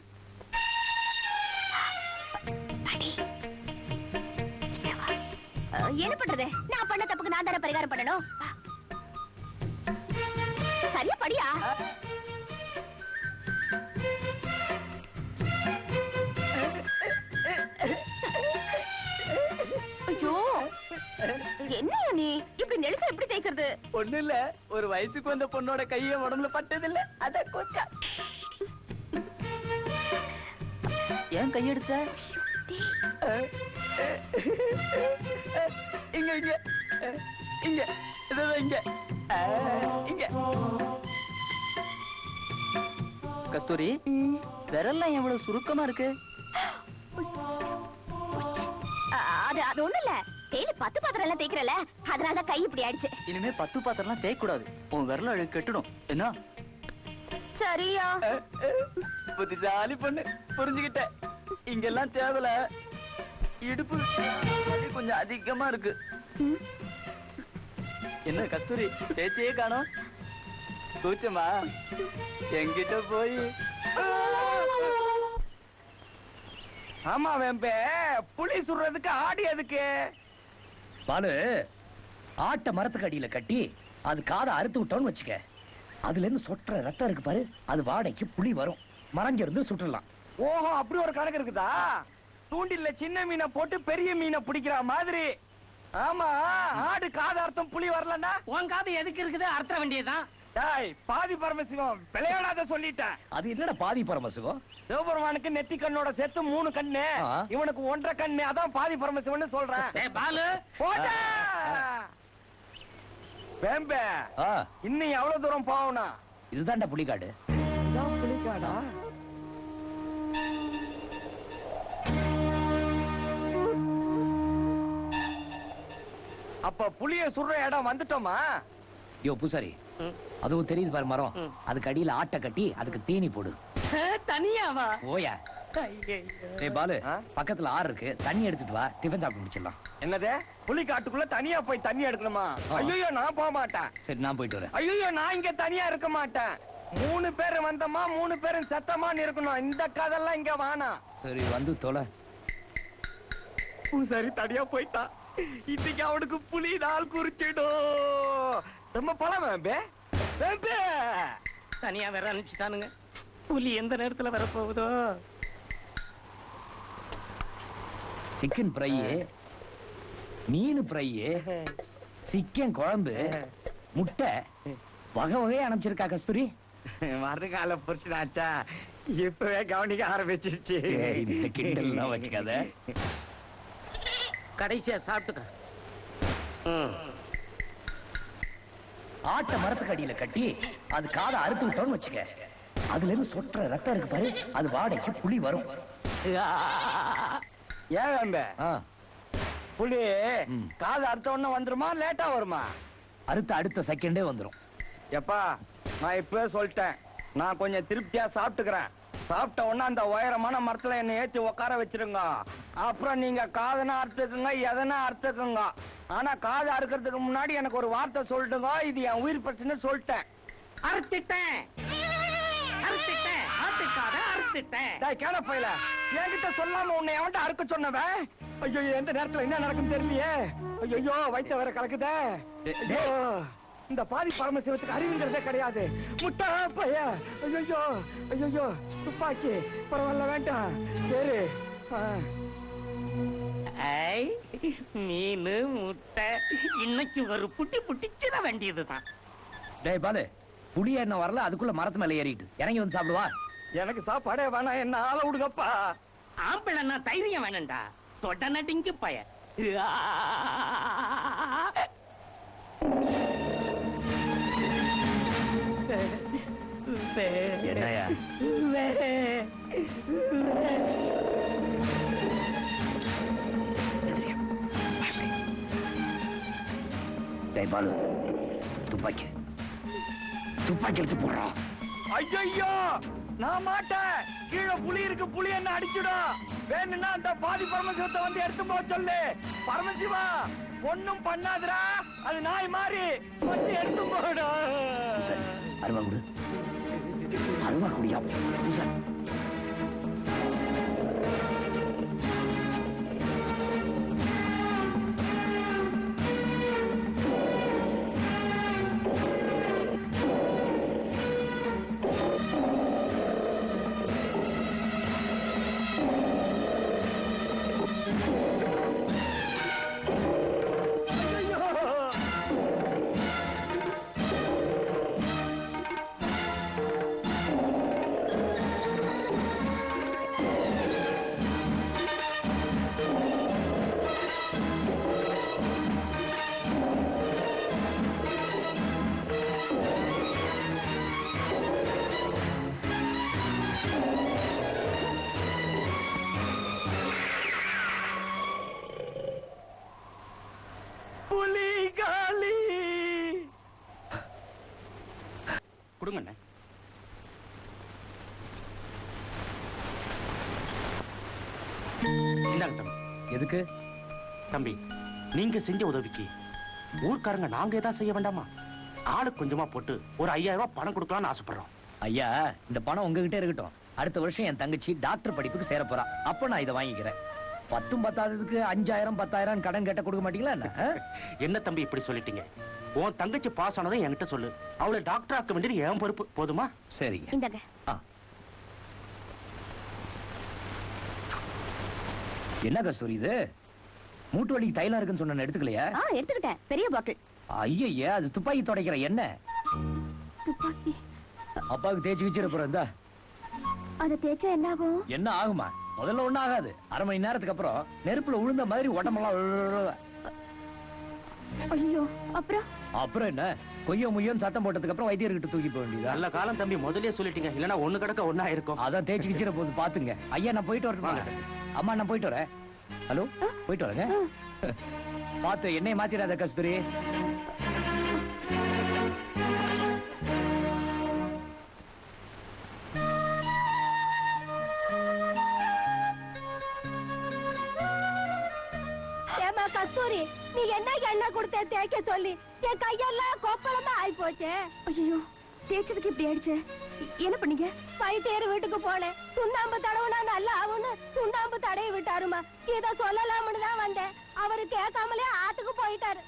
என்ன பண்றது? நான் பண்ண தப்புக்கு நான் தானே பரிகாரம் பண்ணணும். சரியா படியா? ஐயோ, என்னையா நீ இப்படி நெளிச்சு எப்படி தேய்க்கிறது? ஒண்ணு இல்ல, ஒரு வயசுக்கு வந்த பொண்ணோட கைய உடம்புல பட்டது இல்ல, அத கொஞ்சம். ஏன் கையெடுத்த? இங்க இங்க இங்க இங்க இங்க. கஸ்தூரி, விரல்லாம் எவ்வளவு சுருக்கமா இருக்கு? அது அது ஒண்ணு இல்ல, டெய்லி 10 பாத்திரம் எல்லாம் தேய்க்கிறல, அதனால கை இப்படி ஆயிடுச்சு. இனிமே 10 பாத்திரம் எல்லாம் தேய்க்க கூடாது. உன் விரல அழுக்கு கெட்டுடும். என்ன? சரியா? புத்திசாலி பொண்ணு, புரிஞ்சுக்கிட்ட. இங்கெல்லாம் தேவல. இடுப்பு கொஞ்சம் அதிகமா இருக்கு. என்ன கஸ்தூரி, பேச்சையே காணோம்? கூச்சமா? என்கிட்ட போய். ஆமா வேம்பே, புலி சுடுறதுக்கு ஆடி எதுக்கு? பாலு, ஆட்ட மரத்துக்கு அடியில கட்டி அது காதை அறுத்து விட்டோன்னு வச்சுக்க, அதுல இருந்து சொட்டுற ரத்தம் இருக்கு பாரு, அது வாடைக்கு புலி வரும், மறைஞ்சிருந்து சுட்டுடலாம். ஓஹோ, அப்படி ஒரு கணக்கு இருக்குதா? தூண்டில்ல சின்ன மீனை போட்டு பெரிய மீனை பிடிக்கிற மாதிரி. ஆமா, ஆடு காது அர்த்தம் புலி வரலன்னா உன் காது எதுக்கு இருக்குது? அறுத்த வேண்டியதுதான். டேய், பாதி பரமசிவம் விளையாடாத சொல்லிட்டேன். அது என்னடா பாதி பரமசிவம்? சிவபெருமானுக்கு நெத்தி கண்ணோட சேர்த்து 3 கண்ணு, இவனுக்கு 1.5 கண்ணு, அதான் பாதி பரமசிவன் சொல்றேன். டேய் பாலு, போடா வேம்பே. இன்னும் எவ்வளவு தூரம் போகணும்? இதுதான்டா புலிகாடு. புலிகாடா? அப்ப புலிய சுடுற இடம் வந்துட்டோமா? யோ பூசாரி, அதுவும் தெரியுது பாரு மரம், அதுக்கு அடியில ஆட்டை கட்டி அதுக்கு தீனி போடு. தனியாவா? ஓயா. டேய் பாலு, பக்கத்துல ஆறு இருக்கு, தண்ணி எடுத்துட்டு வா, டிஃபன் சாப்பிட்டு முடிச்சிடலாம். என்னது? புலி காட்டுக்குள்ள தனியா போய் தண்ணி எடுக்கணுமா? ஐயோ, நான் போக மாட்டேன். சரி, நான் போயிட்டு வரேன். ஐயோ, நான் இங்க தனியா இருக்க மாட்டேன். 3 பேர் வந்தோமா, 3 பேரும் சத்தமான்னு இருக்கணும். இந்த கதெல்லாம் இங்க வேணாம். சரி, வந்து தொலை. சரி, தனியா போயிட்டா. இன்னைக்கு அவனுக்கு புலி நாள் குறிச்சிடும். ரொம்ப பழம் வேம்பே. வேம்பே, தனியா வேற அனுப்பிச்சுட்டானுங்க. புலி எந்த நேரத்துல வரப்போகுதோ? சிக்கன் ஃப்ரை, மீன் ஃப்ரை, சிக்கன் குழம்பு, முட்டை, வகை வகையா அனுப்பிச்சிருக்கா கஸ்தூரி. மறுகால புரிச்சுனாச்சா, இப்பவே கவனிக்க ஆரம்பிச்சிருச்சு. இந்த கிண்டல்லாம் வச்சுக்காத. கடைசியா சாப்பிட்டுக்க. ஆட்ட மரத்துக்கு அடியில கட்டி அது காதை அறுத்து விட்டோம்னு வச்சுக்க, அதுல இருந்து சொட்டுற ரத்தம் இருக்கு பாரு, அது வாடைக்கு புலி வரும். ஏன் புலி காது அறுத்த உடனே வந்துருமா லேட்டா வருமா? அடுத்த செகண்டே வந்துரும். எப்பா நான் இப்பவே சொல்லிட்டேன், நான் கொஞ்சம் திருப்தியா சாப்பிட்டுக்கிறேன். சாப்பிட்ட உடனே அந்த உயரமான மரத்துல என்ன ஏற்றி உட்கார வச்சிருங்க. அப்புறம் நீங்க காதனா அறுத்துக்குங்க, எதனா அறுத்துக்குங்க. ஆனா காது அறுக்கிறதுக்கு முன்னாடி எனக்கு ஒரு வார்த்தை சொல்லிட்டுங்க, இது என் உயிர் பிரச்சனை சொல்லிட்டேன். அறுத்துட்டேன் கேட போயில என்கிட்ட சொல்லாம உன்னை எவன்ட்ட அறுக்க சொன்னவன்? ஐயோ எந்த நேரத்துல என்ன நடக்கும் தெரியலையே. ஐயோ வயிற்ற வேற கலக்குதே. இந்த பாதி பரமசிவத்துக்கு அறிவுங்கிறதே கிடையாது. முட்டா பைய. ஐயோ ஐயோ துப்பாக்கி பரவாயில்ல வேண்டாம். சரி மீனு முட்டை இன்னைக்கு ஒரு புட்டிச்சிட வேண்டியதுதான். டேய் பாலு, புளி என்ன வரல, அதுக்குள்ள மரத்து மேல ஏறிட்டு இறங்கி வந்து சாப்பிடுவா. எனக்கு சாப்பாடே வேணாம், என்ன ஆள விடுங்கப்பா. ஆம்பிளன்னா தைரியம் வேணண்டா, தொட நடிங்கு பய. என்னையா டேய் பாலு, துப்பாக்கி எடுத்து போடுறான். ஐயோ நான் மாட்டேன். கீழே புலி இருக்கு, புலி என்ன அடிச்சுடும். வேணும்னா அந்த பாதி பரமசிவத்தை வந்து எடுத்து போக சொல்லு. பரமசிவா ஒண்ணும் பண்ணாதுடா, அது நாய் மாறி வந்து எடுத்து போடா. அருவா குடு, அருவா குடியா. கொடுங்க. இந்தாங்க தம்பி. எதுக்கு தம்பி, நீங்க செஞ்ச உதவிக்கு ஊர்க்காரங்க நாங்க ஏதாவது செய்ய வேண்டாமா? ஆளுக்கு கொஞ்சமா போட்டு ஒரு 5000 ரூபாய் பணம் கொடுக்கலாம்னு ஆசைப்படுறோம். ஐயா, இந்த பணம் உங்ககிட்ட இருக்கட்டும். அடுத்த வருஷம் என் தங்கச்சி டாக்டர் படிப்புக்கு சேர போறா. அப்ப நான் இதை வாங்கிக்கிறேன். 10 பத்தாததுக்கு 5000 10,000 கடன் கேட்ட கொடுக்க மாட்டீங்களா என்ன? என்ன தம்பி இப்படி சொல்லிட்டீங்க? உன் தங்கச்சி பாஸ் ஆனதை என்கிட்ட சொல்லு. அவளை டாக்டர் ஆக்க வேண்டியது என் பொறுப்பு. போதுமா? சரிங்க. இந்தாங்க. என்ன கஸ்தூரி இது? மூட்டு வலிக்கு தைலம் இருக்குன்னு சொன்ன எடுத்துக்கலையா? எடுத்துக்கிட்டேன், பெரிய பாட்டில். ஐயய்யா, அது துப்பாக்கி துடைக்கிற என்ன? துப்பாக்கி அப்பாவுக்கு தேய்ச்சி வச்சிட போற. இந்த அதை தேய்ச்சா என்ன ஆகும்? என்ன ஆகுமா? முதல்ல ஒண்ணும் ஆகாது. அரை மணி நேரத்துக்கு அப்புறம் நெருப்புல உளுந்த மாதிரி உடம்பெல்லாம். ஐயோ, அப்புறம் என்ன? கொய்யோ முய்யோன்னு சத்தம் போட்டதுக்கு அப்புறம் வைத்தியர்கிட்ட தூக்கி போக வேண்டியது. நல்ல காலம் தம்பி, முதலே சொல்லிட்டீங்க. இல்லன்னா ஒண்ணு கிடக்க ஒண்ணா இருக்கும். அதான் தேய்ச்சி வச்சிட போது பாத்துங்க. ஐயா நான் போயிட்டு வரேன். அம்மா நான் போயிட்டு வரேன். ஹலோ, போயிட்டு வரேங்க. பாத்து என்னைய மாத்திராத கஸ்தூரி. கஸ்தூரி, நீ என்ன எண்ணெய் கொடுத்த தேய்க்க சொல்லி என் கையெல்லாம் கொப்பளமா ஆயி போச்சு. ஐயோ, தேய்ச்சதுக்கு இப்படி ஆயிடுச்சு. என்ன பண்ணீங்க? வைத்தியர் வீட்டுக்கு போனேன். சுண்ணாம்பு தடவுனா நல்லா ஆகும்னு சுண்ணாம்பு தடவி விட்டாருமா. இத சொல்லலாம்னு தான் வந்தேன். அவரு கேட்காமலே ஆத்துக்கு போயிட்டாரு.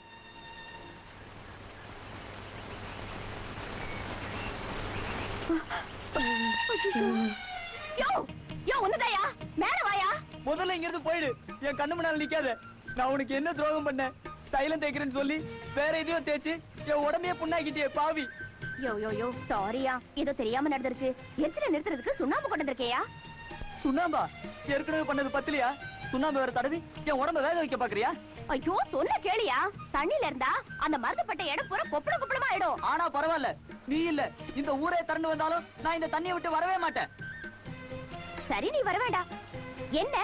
ஒண்ணுதாயா? மேல வாயா. முதல்ல இங்க இருந்து போயிடு. என் கண்ணு முன்னால நிக்காத. நான் உனக்கு என்ன துரோகம் பண்ணேன்? தைலம் தேய்க்கிறேன்னு சொல்லி வேற எதையோ தேய்ச்சு என் உடம்பையே புண்ணாக்கிட்டே பாவி. யோ சாரியா, ஏதோ தெரியாம நடந்துருச்சு. எரிச்சல நிறுத்துறதுக்கு சுண்ணாம்பு கொண்டு வந்திருக்கேயா? சுண்ணாம்பா? ஏற்கனவே பண்ணது பத்திலையா? சுண்ணாம்பு வேற தடவி என் உடம்ப வேக வைக்க பாக்குறியா? ஐயோ சொன்ன கேளியா, தண்ணில இருந்தா அந்த மருந்துப்பட்ட இடம் பூரா கொப்பளம் கொப்பளமா ஆயிடும். ஆனா பரவாயில்ல, நீ இல்ல இந்த ஊரே திறந்து வந்தாலும் நான் இந்த தண்ணியை விட்டு வரவே மாட்டேன். சரி நீ வர வேண்டாம். என்ன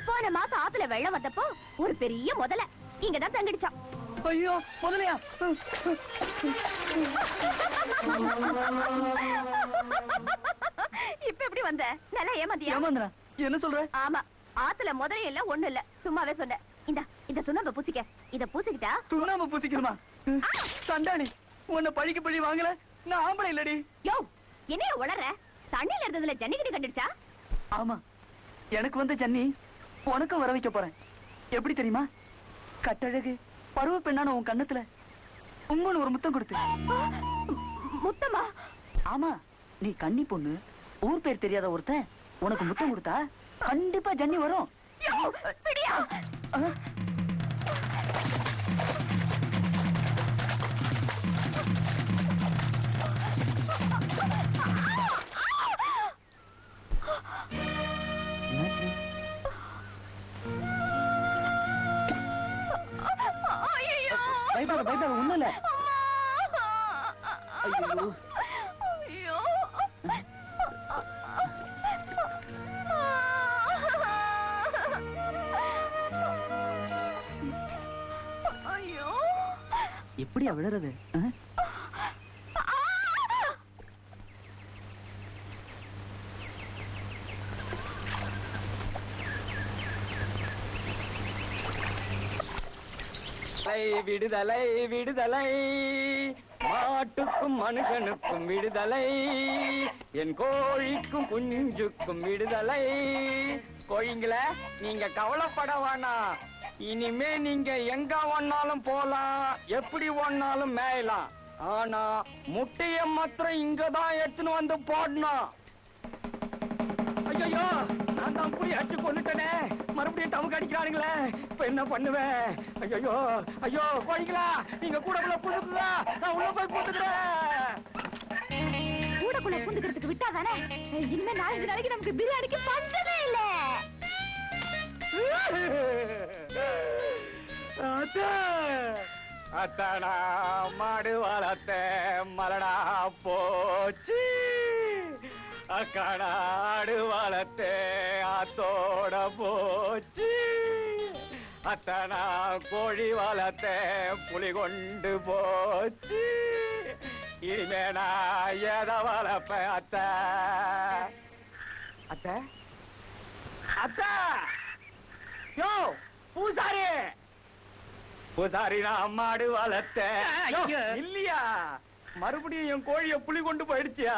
போன மாசம் ஆத்துல வெள்ளம் வந்தப்போ ஒரு பெரிய முதல இங்கதான் தங்கிடுச்சான். ஐயோ முதலையா? இப்ப எப்படி வந்த? நல்லா ஏமாந்தியா? ஏமாந்தா என்ன சொல்ற? ஆமா, ஆத்துல முதல்ல இல்ல ஒண்ணு இல்ல, சும்மாவே சொன்னேன். இந்த சுண்ணாம்பு பூசிக்க. இத பூசிக்கிட்டா சுண்ணாம்பு பூசிக்கணுமா? சண்டாளி, உன்னை பழிக்கு பழி வாங்கல, நான் ஆம்பளை இல்லடி. யோ என்னைய உளற? தண்ணியில இருந்ததுல ஜன்னிக்கிட்டு கண்டுடுச்சா? ஆமா, எனக்கு வந்த ஜன்னி உனக்கும் வர வைக்க போறேன். எப்படி தெரியுமா? கட்டழகு பருவ பெண்ணான உன் கண்ணத்துல உம்முன்னு ஒரு முத்தம் கொடுத்து. முத்தமா? ஆமா, நீ கன்னி பொண்ணு, ஊர் பேர் தெரியாத ஒருத்தன் உனக்கு முத்தம் கொடுத்தா கண்டிப்பா ஜன்னி வரும். யோ பிடியா? பயப்படாத பயப்படாத, ஒண்ணும் இல்ல. ஐயோ ஐயோ ஐயோ எப்படியா விழுறது? விடுதலை விடுதலை, மாட்டுக்கும் மனுஷனுக்கும் விடுதலை, என் கோழிக்கும் குஞ்சுக்கும் விடுதலை. கோழிங்கள நீங்க கவலைப்பட வேணாம். இனிமே நீங்க எங்க ஒன்னாலும் போலாம், எப்படி ஒன்னாலும் மேயலாம். ஆனா முட்டைய மாத்திரம் இங்கதான் எடுத்துன்னு வந்து போடணும். ஐயோ, நான் தான் புடி அடிச்சு கொண்டுட்டனே, மறுபடியும் டமுக்கு அடிக்கிறானுங்களே, இப்ப என்ன பண்ணுவேன்? ஐயோ ஐயோ, கோழிங்களா நீங்க கூடக்குள்ள புதுக்குதா, நான் உள்ள போய் புதுக்குறேன். கூடக்குள்ள புந்துக்கிறதுக்கு விட்டா தானே, இனிமே 4 நாளைக்கு நமக்கு பிரியாணிக்கு பஞ்சமே இல்ல. அத்தனா மாடு வளர்த்த மலடா போச்சு, அக்கடாடு வளர்த்த ஆத்தோட போச்சு, அத்தனா கோழி வளர்த்த புலி கொண்டு போச்சு, இனிமே நான் எதை வளர்ப்பேன்? அத்தை அத்தை அத்தை, யோ பூசாரி பூசாரி, நான் மாடு வளர்த்தேன் இல்லையா, மறுபடியும் என் கோழிய புலி கொண்டு போயிடுச்சியா?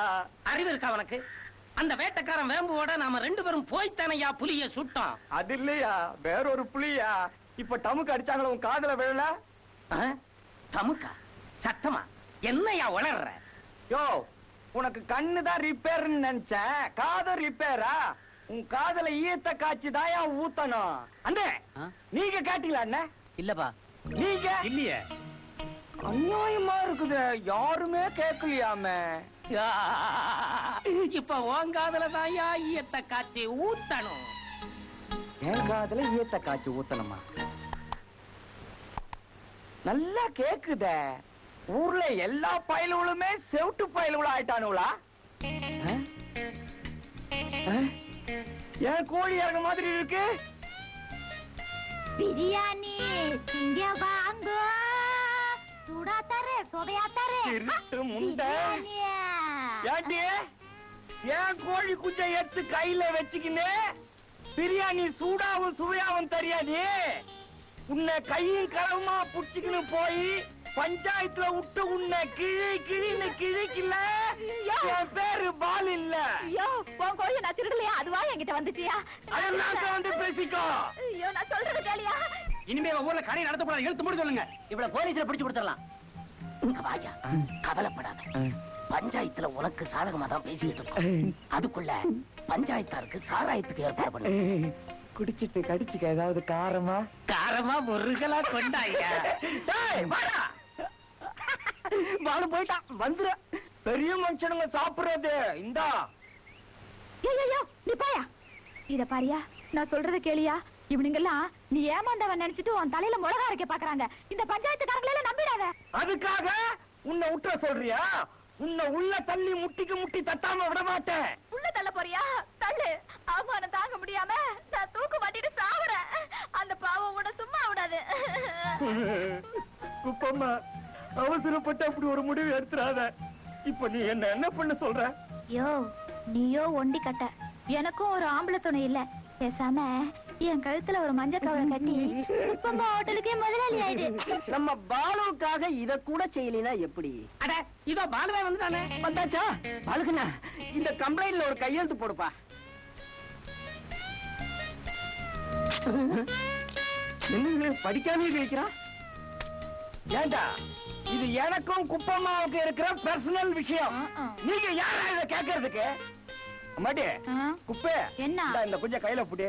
அறிவு இருக்கா உனக்கு? அந்த வேட்டைக்காரன் வேம்புவோட நாம 2 பேரும் போய்த்தானையா புலிய சுட்டோம். அது இல்லையா, வேறொரு புலியா. இப்ப டமுக்கு அடிச்சாங்களா, உன் காதுல விழல? தமுக்கா சத்தமா என்னையா வளர்ற? யோ, உனக்கு கண்ணுதான் ரிப்பேர்னு நினைச்சேன், காது ரிப்பேரா? உன் காதுல ஈயத்த காய்ச்சி தாயா ஊத்தணும். அண்ணே நீங்க கேட்டீங்களா? அண்ணே இல்லப்பா. நீங்க இல்லையே. அநியாயமா இருக்குது, யாருமே கேட்கலையாமே. இப்ப உன் காதுல தாயா ஈயத்த காய்ச்சி ஊத்தணும். என் காதுல ஈயத்த காய்ச்சி ஊத்தணுமா? நல்லா கேக்குதே. ஊர்ல எல்லா பயலுகளுமே செவுட்டு பயலுகளா ஆயிட்டானுங்களா? ஏன் கோழி இறங்க மாதிரி இருக்கு? பிரியாணி இங்க வாங்க, சூடா தரே சோதையா தரே. திருட்டு முண்டை. ஏண்டி ஏன் கோழி குஞ்சை எடுத்து கையில வச்சுக்கின்னு பிரியாணி சூடாவும் சுவையாவும் தெரியாது? உன்னை கையும் களவுமா புடிச்சுக்கின்னு போய் பஞ்சாயத்துல விட்டு உன்னை கிழி கிழின்னு கிழிக்கல. என் பேரு பால் இல்ல. ஐயோ உன் கோழிய நான் திருடலையா, அதுவா என்கிட்ட வந்துட்டியா? அதெல்லாம் வந்து பேசிக்கோ. ஐயோ நான் சொல்றது கேளியா? இனிமே ஊர்ல கடை நடத்தக்கூடாது, எழுத்து மூடி சொல்லுங்க. இவ்வளவு போலீஸ்ல பிடிச்சு கொடுத்துடலாம். வாயா, கவலைப்படாத. பஞ்சாயத்துல உனக்கு சாதகமா தான் பேசிக்கிட்டு இருக்கோம். அதுக்குள்ள பஞ்சாயத்தாருக்கு சாராயத்துக்கு ஏற்பாடு பண்ணு. குடிச்சிட்டு கடிச்சுக்க ஏதாவது காரமா? காரமா முருகலா கொண்டாயா? வாழ போயிட்டான் வந்துரு. பெரிய மனுஷனுங்க சாப்பிடுறது இந்தா. ஐயோ நீ பாயா, இத பாரியா, நான் சொல்றத கேளியா? இவனுங்கெல்லாம் நீ ஏமாந்தவன் நினைச்சிட்டு உன் தலையில மிளகா அரைக்க பாக்குறாங்க. இந்த பஞ்சாயத்துக்காரங்களெல்லாம் நம்பிடாத. அதுக்காக உன்னை உற்ற சொல்றியா? உன்னை உள்ள தள்ளி முட்டிக்கு முட்டி தட்டாம விட மாட்டேன். உள்ள தள்ள போறியா? தள்ளு. அவமானம் தாங்க முடியாம நான் தூக்கு மாட்டிட்டு சாவுறேன். அந்த பாவம் உன்னை சும்மா விடாது. குப்பம்மா, அவசரப்பட்டு அப்படி ஒரு முடிவு எடுத்துறாத. இப்ப நீ என்ன பண்ண சொல்ற? யோ, நீயோ ஒண்டி கட்ட, எனக்கும் ஒரு ஆம்பளை துணை இல்ல. பேசாம என் கழுத்துல ஒரு மஞ்சள் கவரை கட்டி குப்பம்மா ஹோட்டலுக்கே முதலாளி ஆயிடு. நம்ம பாலுவுக்காக இத கூட செய்யலினா எப்படி? அட இதோ பாலுவே வந்துட்டானே. வந்தாச்சா? பாலுக்குண்ணா, இந்த கம்ப்ளைண்ட்ல ஒரு கையெழுத்து போடுப்பா. என்ன படிக்காம இருக்கிறான்? ஏண்டா, இது எனக்கும் குப்பம்மாவுக்கு இருக்கிற பர்சனல் விஷயம். நீங்க யாரா இத கேட்கறதுக்கு? அம்மாடி, குப்பே என்ன? இந்த கொஞ்சம் கையில புடி.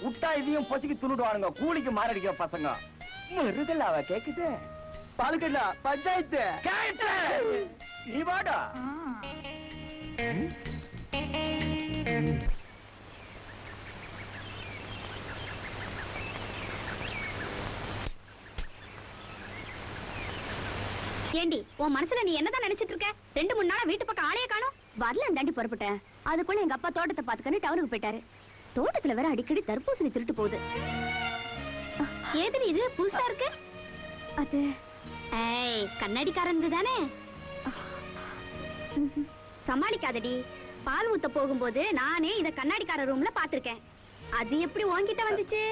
விட்டா இதையும் பொசிக்கு துணுடுவானுங்க. கூலிக்கு மாரடிக்கிற பசங்க. மறுதல் அவ கேக்குது. பாலுக்கண்ணா, பஞ்சாயத்து கேட்டு நீ வாடா. ஏண்டி, உன் மனசுல நீ என்னதான் நினைச்சிட்டு இருக்க? 2-3 நாளா வீட்டு பக்கம் ஆளைய காணோம். வரல தாண்டி புறப்பட்டேன். அதுக்குள்ள எங்க அப்பா தோட்டத்தை பாத்துக்கன்னு டவுனுக்கு போயிட்டாரு. தோட்டத்துல வேற அடிக்கடி தர்பூசணி திருட்டு போகுது. ஏது இது புதுசா இருக்கு? அது கண்ணாடிக்காரன் தானே? சமாளிக்காதடி. பால் ஊத்த போகும்போது நானே இத கண்ணாடிக்கார ரூம்ல பாத்திருக்கேன். அது எப்படி உன்கிட்ட வந்துச்சு?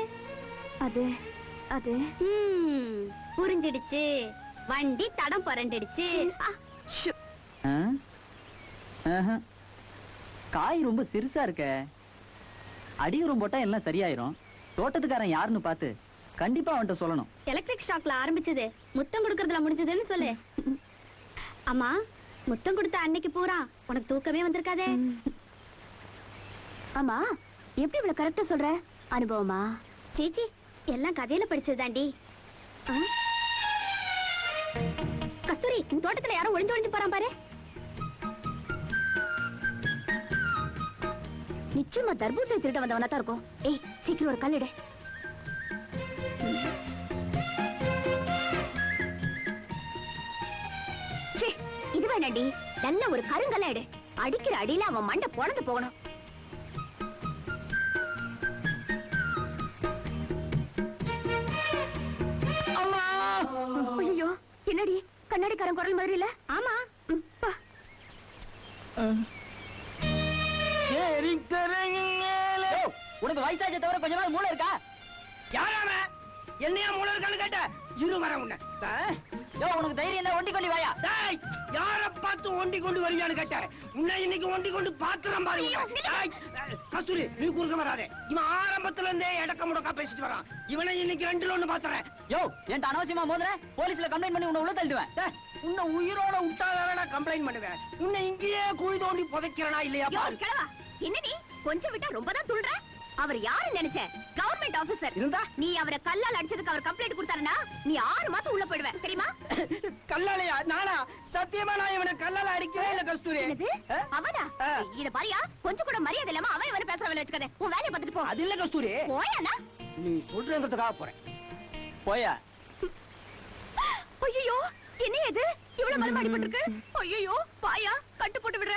அது அது புரிஞ்சிடுச்சு. வண்டி தடம் புரண்டிடுச்சு. காய் ரொம்ப சிறுசா இருக்க. அடியுரம் போட்டா எல்லாம் சரியாயிரும். தோட்டத்துக்காரன் யாருன்னு பார்த்து கண்டிப்பா அவன்கிட்ட சொல்லணும். எலக்ட்ரிக் ஷாக்ல ஆரம்பிச்சது முத்தம் கொடுக்கறதுல முடிஞ்சதுன்னு சொல்லு. அம்மா, முத்தம் கொடுத்த அன்னைக்கு பூரா உனக்கு தூக்கமே வந்திருக்காதே. ஆமா, எப்படி இவ்வளவு கரெக்டா சொல்ற? அனுபவமா? சீச்சி, எல்லாம் கதையில படிச்சதுதாண்டி. கஸ்தூரி, இந்த தோட்டத்துல யாரும் ஒளிஞ்சு ஒளிஞ்சு போறான் பாரு. நிச்சயமா தர்பூசணி திருட வந்தவனா தான் இருக்கும். ஏய், சீக்கிரம் ஒரு கல்லிடு. இது வேணாண்டி, நல்ல ஒரு கருங்கல்ல எடு. அடிக்கிற அடியில அவன் மண்டை பொழந்து போகணும். ஐயோ, என்னடி கண்ணாடிக்காரன் குரல் மாதிரி இல்ல? ஆமா. உனக்கு வயசாச்ச தவிர கொஞ்சமாவது மூளை இருக்கா? யாராம என்னையா மூளை இருக்கான்னு கேட்ட? இரு வர உன்ன. உனக்கு தைரியம் என்ன? ஒண்டி கொண்டு வாயா. யார பார்த்து ஒண்டி கொண்டு வருவியான்னு கேட்ட? உன்னை இன்னைக்கு ஒண்டி கொண்டு பாத்துறான் பாரு. கஸ்தூரி, நீ குறுக்க வராதே. இவன் ஆரம்பத்துல இருந்தே எடக்க முடக்கா பேசிட்டு வரான். இவனை இன்னைக்கு 2ல 1 பாத்துறேன். யோ, என்கிட்ட அனாவசியமா மோதுற, போலீஸ்ல கம்ப்ளைண்ட் பண்ணி உன்னை உள்ள தள்ளிடுவேன். உன்னை உயிரோட விட்டாதான் நான் கம்ப்ளைண்ட் பண்ணுவேன். உன்னை இங்கேயே குழி தோண்டி புதைக்கிறனா இல்லையா? என்னடி கொஞ்சம் விட்டா ரொம்ப தான் துள்ற. அவர் யாரு நினைச்ச? கவர்மெண்ட் ஆபீசர் இருந்தா நீ அவரை கல்லால் அடிச்சதுக்கு அவர் கம்ப்ளைண்ட் கொடுத்தாருன்னா நீ 6 மாசம் உள்ள போயிடுவ, தெரியுமா? கல்லாலையா? நானா? சத்தியமா நான் இவனை கல்லால அடிக்கவே இல்ல கஸ்தூரி. அவனா? இத பாரியா, கொஞ்சம் கூட மரியாதை இல்லாம அவன் இவரை பேசுறவள வச்சுக்கதே. உன் வேலையை பார்த்துட்டு போ. அது இல்ல கஸ்தூரி. போயானா? நீ சொல்றதுக்காக போறேன். போயா. ஐயோ, என்ன இது இவ்வளவு மரம் அடிபட்டிருக்கு? ஐயோ, பாயா கட்டு போட்டு விடுற.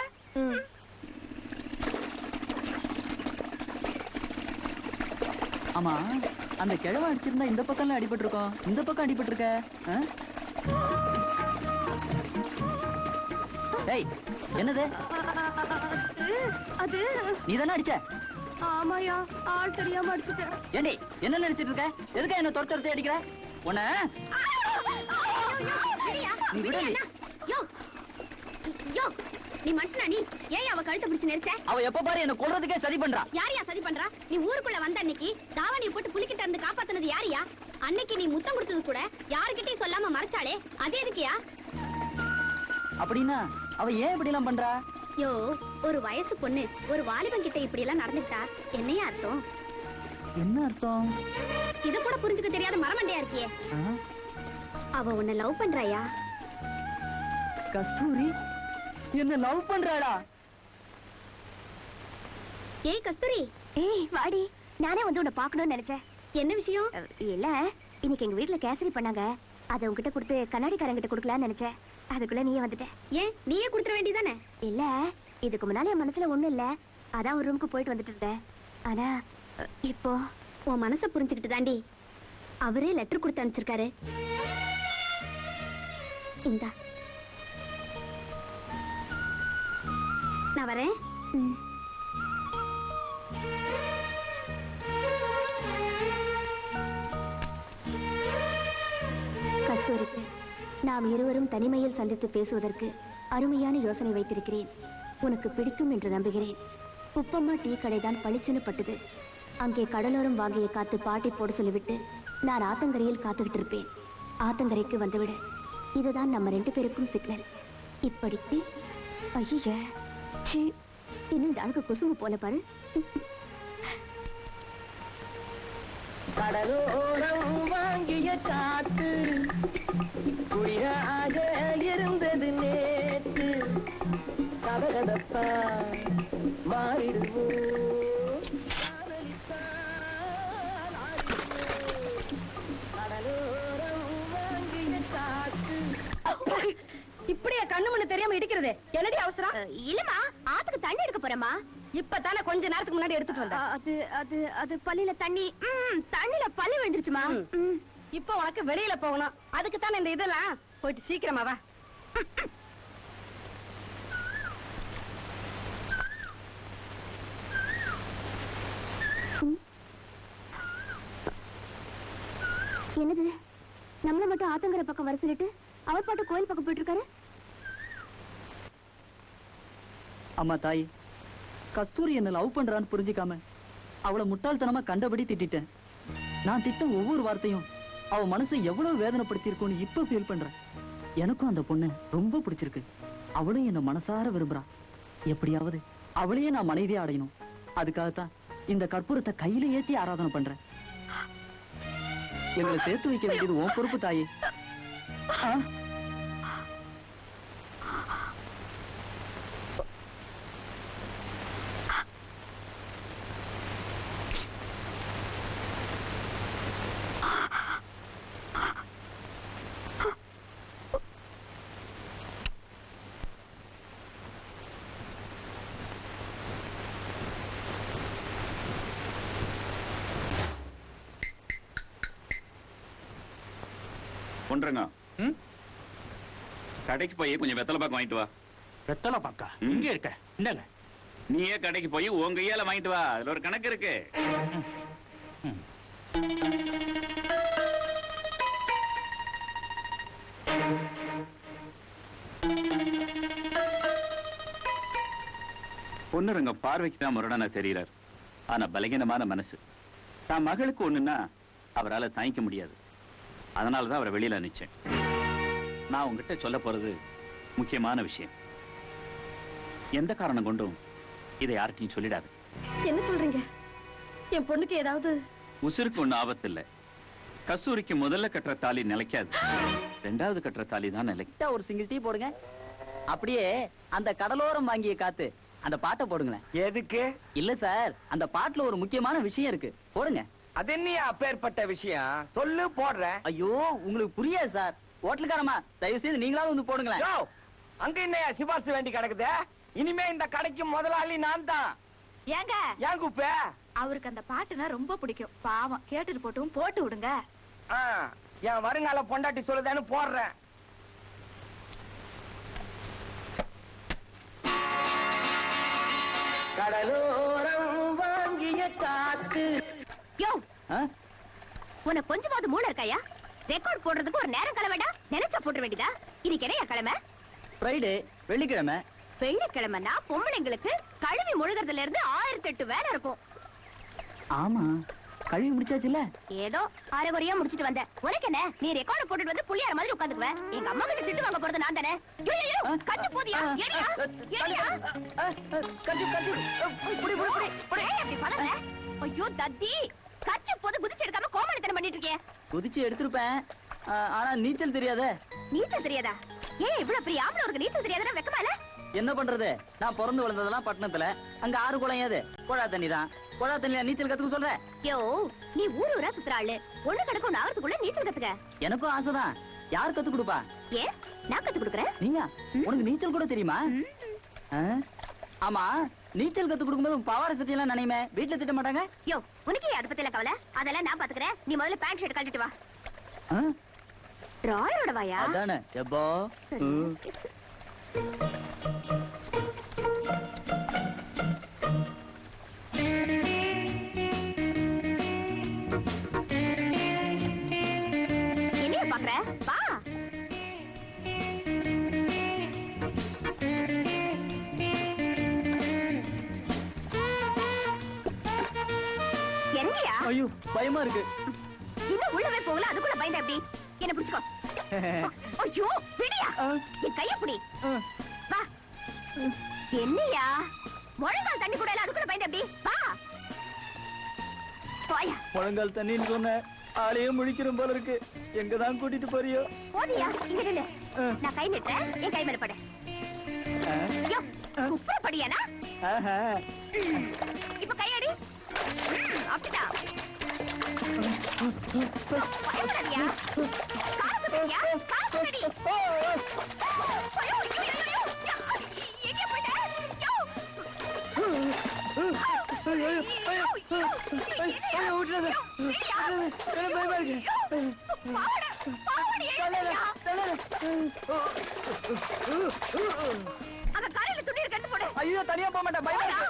ஆமா, அந்த கிழவன் அடிச்சிருந்தா இந்த பக்கம்ல அடிபட்டு இருக்கோம். இந்த பக்கம் அடிபட்டு இருக்க. ஏய், என்னது? அது நீதானே அடிச்ச? ஆமாயா, ஆள் தெரியாம அடிச்சிட்டேன். ஏண்டி, என்ன நினைச்சிட்டு இருக்க? எதுக்கு என்ன தொடுத்து அடிக்கிற? உன்ன நீ விடலி. யோ யோ, நீ மனுஷனா? நீ ஏன் அவ கழுத்தை பிடிச்சு நெரிச்ச? அவ எப்ப பாரு என்ன கொல்றதுக்கே சதி பண்றா. யாரையா சதி பண்றா? நீ ஊருக்குள்ள வந்த அன்னைக்கு தாவணியை போட்டு புலிக்கிட்ட இருந்து காப்பாத்துனது யாரையா? அன்னைக்கு நீ முத்தம் கொடுத்தது கூட யாருக்கிட்டையும் சொல்லாம மறைச்சாலே, அது எதுக்கியா? அப்படின்னா அவ ஏன் இப்படி எல்லாம் பண்றா? யோ, ஒரு வயசு பொண்ணு ஒரு வாலிபன் கிட்ட இப்படி எல்லாம் நடந்துட்டா என்னையா அர்த்தம்? என்ன அர்த்தம்? இத கூட புரிஞ்சுக்க தெரியாத மரமண்டையா இருக்கியே. அவ உன்னை லவ் பண்றாயா? கஸ்தூரி என்ன லவ் பண்றாளா? ஏய் கஸ்தூரி, ஏய் வாடி. நானே வந்து உன்னை பார்க்கணும்னு நினைச்சேன். என்ன விஷயம்? இல்ல, இன்னைக்கு எங்க வீட்டுல கேசரி பண்ணாங்க. அதை உங்ககிட்ட கொடுத்து கண்ணாடிக்காரங்கிட்ட கொடுக்கலாம்னு நினைச்சேன். அதுக்குள்ள நீயே வந்துட்ட. ஏன் நீயே கொடுத்துட வேண்டியதானே? இல்ல, இதுக்கு முன்னால என் மனசுல ஒண்ணும் இல்ல. அதான் ஒரு ரூமுக்கு போயிட்டு வந்துட்டு இருந்தேன். ஆனா இப்போ உன் மனசை புரிஞ்சுக்கிட்டு தாண்டி அவரே லெட்டர் கொடுத்து அனுப்பிச்சிருக்காரு. இந்தா, நான் வரேன். கஸ்தூரிக்கு நாம் இருவரும் தனிமையில் சந்தித்து பேசுவதற்கு அருமையான யோசனை வைத்திருக்கிறேன். உனக்கு பிடிக்கும் என்று நம்புகிறேன். உப்பம்மா டீ கடைதான் பளிச்சுன்னு பட்டது. அங்கே கடலோரம் வாங்கிய காத்து பாட்டி போட சொல்லிவிட்டு நான் ஆத்தங்கரையில் காத்துக்கிட்டு இருப்பேன். ஆத்தங்கரைக்கு வந்துவிட. இதுதான் நம்ம 2 பேருக்கும் சிக்னல். இப்படிக்கு ஐய இன்னும் இந்த அழகு குசும்பு போல பாரு. கடலோரம் வாங்கிய காத்து குளிராக இருந்தது நேற்று. கதகதப்பா மாறிடுவோம். கடலோரம் வாங்கிய காத்து. இப்படியா கண்ணு மண்ணு தெரியாம இடிக்கிறது? என்னடி அவசரம்? இல்லம்மா, ஆத்துக்கு தண்ணி எடுக்க போறேம்மா. இப்பதானே கொஞ்ச நேரத்துக்கு முன்னாடி எடுத்துட்டு வந்தேன். அது அது அது பள்ளியில தண்ணி தண்ணில பள்ளி விழுந்துருச்சுமா. இப்ப உனக்கு வெளியில போகணும். அதுக்கு தானே இந்த இதெல்லாம். போயிட்டு சீக்கிரமா வா. என்னது, நம்மள மட்டும் ஆத்தங்கரை பக்கம் வர சொல்லிட்டு அவர் பாட்டு கோயில் பக்கம் போயிட்டு இருக்காரு. அம்மா தாய், கஸ்தூரி என்ன லவ் பண்றான்னு புரிஞ்சுக்காம அவளை முட்டாள்தனமா கண்டபடி திட்டேன். நான் திட்டம் ஒவ்வொரு வார்த்தையும் அவ மனசை எவ்வளவு வேதனைப்படுத்தி இருக்கும்னு இப்ப ஃபீல் பண்றேன். எனக்கும் அந்த பொண்ணு ரொம்ப பிடிச்சிருக்கு. அவளும் என்ன மனசார விரும்புறா. எப்படியாவது அவளையே நான் மனைவியா அடையணும். அதுக்காகத்தான் இந்த கற்பூரத்தை கையில ஏத்தி ஆராதனை பண்றேன். எங்களை சேர்த்து வைக்க வேண்டியது உன் பொறுப்பு தாயே. ஒன்றுங்க, கடைக்கு போய் கொஞ்சம் வெத்தலை பாக்கு வாங்கிட்டு வா. வெத்தலை பாக்கா இங்க இருக்க? இந்தாங்க. நீயே கடைக்கு போய் உங்க கையால வாங்கிட்டு வா. அதுல ஒரு கணக்கு இருக்கு. பொண்ணுங்க பார்வைக்கு தான் முரடான தெரியறார். ஆனா பலகீனமான மனசு. தான் மகளுக்கு ஒண்ணுன்னா அவரால் தாங்கிக்க முடியாது. அதனாலதான் அவரை வெளியில அனுப்பிச்சேன். நான் உங்ககிட்ட சொல்ல போறது முக்கியமான விஷயம். எந்த காரணம் கொண்டும் இதை யார்கிட்டையும் சொல்லிடாது. என்ன சொல்றீங்க? என் பொண்ணுக்கு ஏதாவது? உசுருக்கு ஒண்ணு ஆபத்து இல்ல. கஸ்தூரிக்கு முதல்ல கட்டுற தாலி நிலைக்காது. 2வது கட்டுற தாலி தான் நிலைக்க. ஒரு சிங்கிள் டீ போடுங்க. அப்படியே அந்த கடலோரம் வாங்கிய காத்து அந்த பாட்டை போடுங்களேன். எதுக்கு? இல்ல சார், அந்த பாட்டுல ஒரு முக்கியமான விஷயம் இருக்கு. போடுங்க. அது என்ன அப்பேற்பட்ட விஷயம்? சொல்லு, போடுறேன். ஐயோ, உங்களுக்கு புரியாது சார். ஹோட்டலுக்காரமா, தயவு செய்து நீங்களாவது வந்து போடுங்களேன். அங்க என்னையா சிபாரிசு வேண்டி கிடக்குது? இனிமே இந்த கடைக்கு முதலாளி நான் தான். ஏங்க, ஏன் கூப்ப? அவருக்கு அந்த பாட்டுனா ரொம்ப பிடிக்கும். பாவம், கேட்டுட்டு போட்டும், போட்டு விடுங்க. என் வருங்கால பொண்டாட்டி சொல்லுதான்னு போடுறேன். கடலோரம் வாங்கிய காத்து. யோ, உனக்கு கொஞ்சமாவது மூளை இருக்காயா? ரெக்கார்ட் போடுறதுக்கு ஒரு நேரம் கிளம்ப வேண்டாம். நினைச்சா போட்டுற வேண்டியதா? இன்னைக்கு என்ன கிழமை? ஃப்ரைடே, வெள்ளிக்கிழமை. வெள்ளிக்கிழமைனா பொம்பளைங்களுக்கு கழுவி முழுகிறதுல இருந்து 1008 வேலை இருக்கும். ஆமா, கழுவி முடிச்சாச்சுல்ல? ஏதோ அரைகுறையா முடிச்சிட்டு வந்தேன். உனக்கு என்ன? நீ ரெக்கார்ட் போட்டுட்டு வந்து புள்ளியார மாதிரி உட்காந்துக்குவ. எங்க அம்மா கிட்ட திட்டு வாங்க போறது நான் தானே. கச்சு போதியா? ஏடியா ஏடியா கச்சு கச்சு புடி புடி புடி புடி. அப்படி பண்ணல. ஐயோ தத்தி, கச்சு போது குதிச்சு எடுக்காம கோமாளித்தனம் பண்ணிட்டு இருக்கே. குதிச்சு எடுத்துருப்பேன். ஆனா நீச்சல் தெரியாதே. நீச்சல் தெரியாதா? ஏன் இவ்வளவு பெரிய ஆம்பளை ஒரு நீச்சல் தெரியாதுன்னா வெக்கமா இல்ல? என்ன பண்றது? நான் பிறந்து வளர்ந்ததெல்லாம் பட்டணத்துல. அங்க ஆறு குளம் ஏது? குழா தண்ணி தான். போடா தண்ணியா நீச்சல் கத்துக்க சொல்றேன். யோ நீ ஊர் ஊரா சுத்துற ஆளு, ஒண்ணு கிடக்கும் நகரத்துக்குள்ள நீச்சல் கத்துக்க. எனக்கும் ஆசைதான். யார் கத்து கொடுப்பா? ஏன் நான் கத்து கொடுக்குறேன். நீயா? உனக்கு நீச்சல் கூட தெரியுமா? ஆமா, நீச்சல் கத்து கொடுக்கும்போது பவார சத்தியெல்லாம் நினைமே வீட்டுல திட்ட மாட்டாங்க? யோ உனக்கு அதை பத்தி கவலை, அதெல்லாம் நான் பாத்துக்கிறேன். நீ முதல்ல பேண்ட் ஷர்ட் கழட்டிட்டு வா. ராயோட வாயா? அதானே எப்போ என்னைய பாக்குற? வா. என்னையா? ஐயோ பயமா இருக்கு. இன்னும் உள்ளவே போகல, அதுக்குள்ள பயந்த எப்படி? என்ன பிடிச்சுக்கோ. ஐயோ விடியா, என் கைய பிடி. வா. என்னையா முழங்கால் தண்ணி கூட இல்ல, அதுக்குள்ள பயந்த எப்படி? வா போயா. முழங்கால் தண்ணின்னு சொன்ன ஆளையே முழிக்கிறோம் போல இருக்கு. எங்கதான் கூட்டிட்டு போறியோ? போதியா, இங்க நில்லு. நான் கை நிட்டுறேன், என் கை மேல படு. ஐயோ குப்புற படியானா? இப்ப கையடி. அப்படிதான். பயப்படாதியா? காசு படியா? காசு படி. எங்க போயிட்ட? அங்க காலையில துணி இருக்கு போடு. ஐயோ தனியா போக மாட்டேன், பயமா இருக்கு.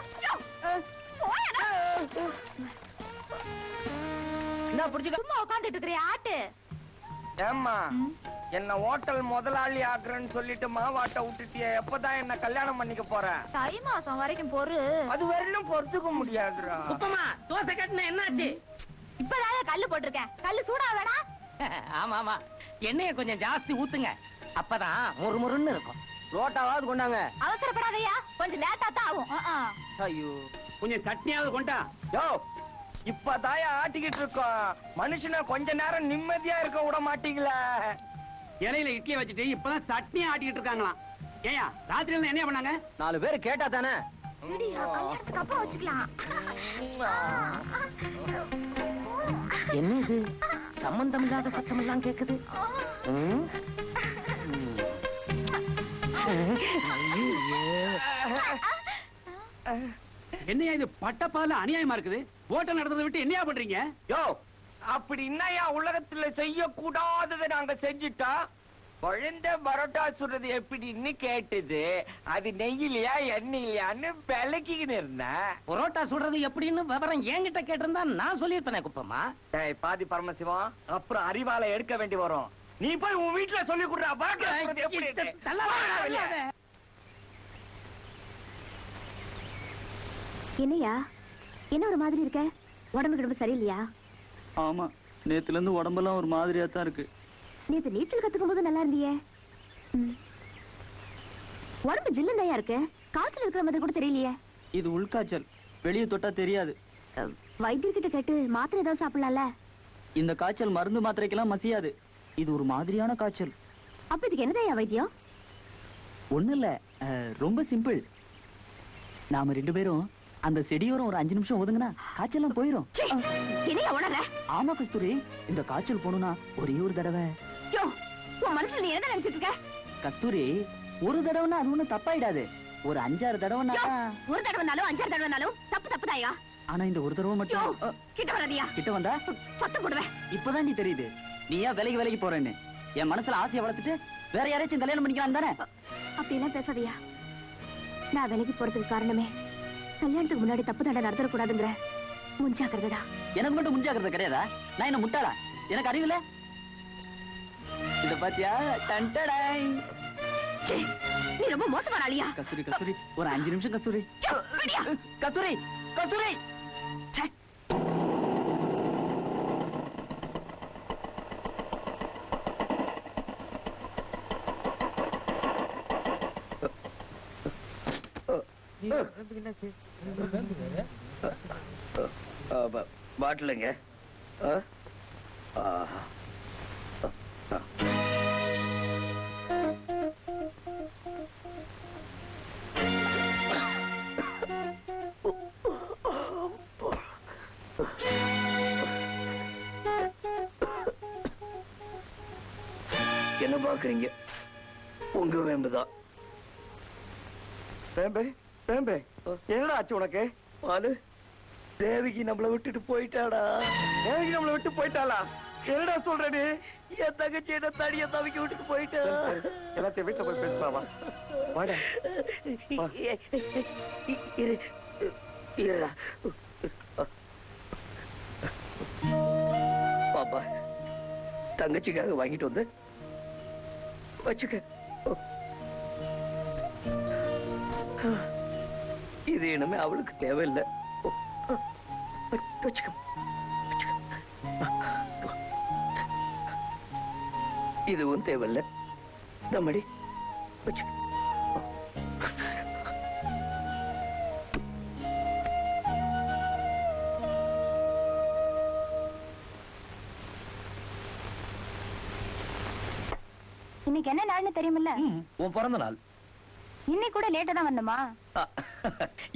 என்ன புடிச்சுக்க? சும்மா உட்கார்ந்துட்டு இருக்கறியா? ஆட்டு. ஏம்மா என்ன ஹோட்டல் முதலாளி ஆக்குறேன்னு சொல்லிட்டு மாவாட்ட விட்டுட்டிய, எப்பதான் என்ன கல்யாணம் பண்ணிக்க போற? தை மாசம் வரைக்கும் பொறு. அது வரையிலும் பொறுத்துக்க முடியாதுடா. உப்பமா தோசை கட்டின என்னாச்சு? இப்பதான் கல்லு போட்டிருக்கேன். கல்லு சூடா வேணா? ஆமா ஆமா, எண்ணெய கொஞ்சம் ஜாஸ்தி ஊத்துங்க, அப்பதான் முறுமுறுன்னு இருக்கும். ரோட்டாவாவது கொண்டாங்க. அவசரப்படாதயா, கொஞ்சம் லேட்டா தான் ஆகும். ஐயோ கொஞ்சம் சட்னியாவது கொண்டா. யோ இப்பதான் ஆட்டிக்கிட்டு இருக்கோம், மனுஷனை கொஞ்ச நேரம் நிம்மதியா இருக்க விட மாட்டீங்களா? இலையில இட்லியை வச்சுட்டு இப்பதான் சட்னி ஆட்டிக்கிட்டு இருக்காங்களாம். ஏயா ராத்திரியில என்ன பண்ணாங்க? 4 பேர் கேட்டா தானே. விடியா, கல்யாணத்துக்கு அப்புறம் வச்சுக்கலாம். என்ன இது சம்பந்தம் இல்லாத சத்தம் எல்லாம் கேக்குது? என்னையா இது பட்டப்பால அநியாயமா இருக்குது? ஹோட்டல் நடந்ததை விட்டு என்னையா பண்றீங்க? யோ அப்படி என்னையா உலகத்துல செய்யக்கூடாததை நாங்க செஞ்சுட்டா? குழந்தை பரோட்டா சுடுறது எப்படின்னு கேட்டது, அது நெய்யிலையா எண்ணெயிலையான்னு விளக்கின்னு இருந்தேன். பரோட்டா சுடுறது எப்படின்னு விவரம் என்கிட்ட கேட்டிருந்தா நான் சொல்லியிருப்பேனே குப்பம்மா. பாதி பரமசிவம், அப்புறம் அறிவால எடுக்க வேண்டி வரும். நீ போய் உன் வீட்டுல சொல்லி கொடுறா பரோட்டா சுடுறது எப்படின்னு. என்னையா என்ன ஒரு மாதிரி இருக்க? உடம்பு கிடம்பு சரியில்லையா? ஆமா, நேத்துல இருந்து உடம்பெல்லாம் ஒரு மாதிரியா தான் இருக்கு. நேத்து நீச்சல் கத்துக்கும் போது நல்லா இருந்தியே. உடம்பு ஜில்லுந்தையா இருக்கு, காய்ச்சல் இருக்கிற மாதிரி கூட தெரியலையே. இது உள்காய்ச்சல், வெளியே தொட்டா தெரியாது. வைத்தியர்கிட்ட கேட்டு மாத்திரை ஏதாவது சாப்பிடலாம்ல? இந்த காய்ச்சல் மருந்து மாத்திரைக்கெல்லாம் மசியாது. இது ஒரு மாதிரியான காய்ச்சல். அப்ப இதுக்கு என்னதையா வைத்தியம்? ஒண்ணு இல்ல, ரொம்ப சிம்பிள். நாம 2 பேரும் அந்த செடியோரம் ஒரு 5 நிமிஷம் ஒதுங்கினா காய்ச்சல்லாம் போயிரும். என்னையா உணர? ஆமா கஸ்தூரி, இந்த காய்ச்சல் போகணும்னா ஒரே ஒரு தடவை. யோ உன் மனசுல நீ என்ன நினைச்சிட்டு இருக்க? கஸ்தூரி, ஒரு தடவைனா அது ஒண்ணும் தப்பாயிடாது. ஒரு 5-6 தடவைனா. ஒரு தடவைனாலும் 5 தடவைனாலும் தப்பு தப்புதாயா. ஆனா இந்த ஒரு தடவை மட்டும். கிட்ட வராதியா? கிட்ட வந்தா சத்தம் போடுவேன். இப்பதான் நீ தெரியுது நீ ஏன் விலைக்கு போறேன்னு. என் மனசுல ஆசையை வளர்த்துட்டு வேற யாராச்சும் கல்யாணம் பண்ணிக்கலாம் தானே? அப்படி எல்லாம் பேசாதியா. நான் விலைக்கு போறதுக்கு காரணமே கல்யாணத்துக்கு முன்னாடி தப்பு தண்டை நடத்தக்கூடாதுங்கிற முன்ஜாக்கிரதா. எனக்கு மட்டும் முன்ஜாக்கிரதை கிடையாதா? நான் என்ன முட்டாளா? எனக்கு அறிவில்ல. இத பாத்தியா? டண்டடாய். நீ ரொம்ப மோசமான ஆளியா. கஸ்தூரி கஸ்தூரி, ஒரு 5 நிமிஷம் கஸ்தூரி. கஸ்தூரி கஸ்தூரி. பாட்டிலுங்க. என்ன பாக்குறீங்க? உங்க வேம்புதான். வேம்பே வேம்பே, என்னடா ஆச்சு உனக்கு? பாலு, தேவிக்கு நம்மளை விட்டுட்டு போயிட்டாடா. தேவிக்கு நம்மளை விட்டு போயிட்டாளா? என்னடா சொல்ற நீ? என் தங்கச்சி என்ன தனியா தவிக்க விட்டுட்டு போயிட்டா. எல்லாத்தையும் வீட்டுல போய் பேசலாமா? பாப்பா, தங்கச்சிக்காக வாங்கிட்டு வந்து வச்சுக்க. இது இனிமே அவளுக்கு தேவையில்லை. வச்சுக்க. இதுவும் தேவையில்லை. தம்மடி வச்சுக்க. இன்னைக்கு என்ன நாள்னு தெரியுமில்ல? உன் பிறந்த நாள். இன்னைக்கு கூட லேட்டா தான் வந்தமா?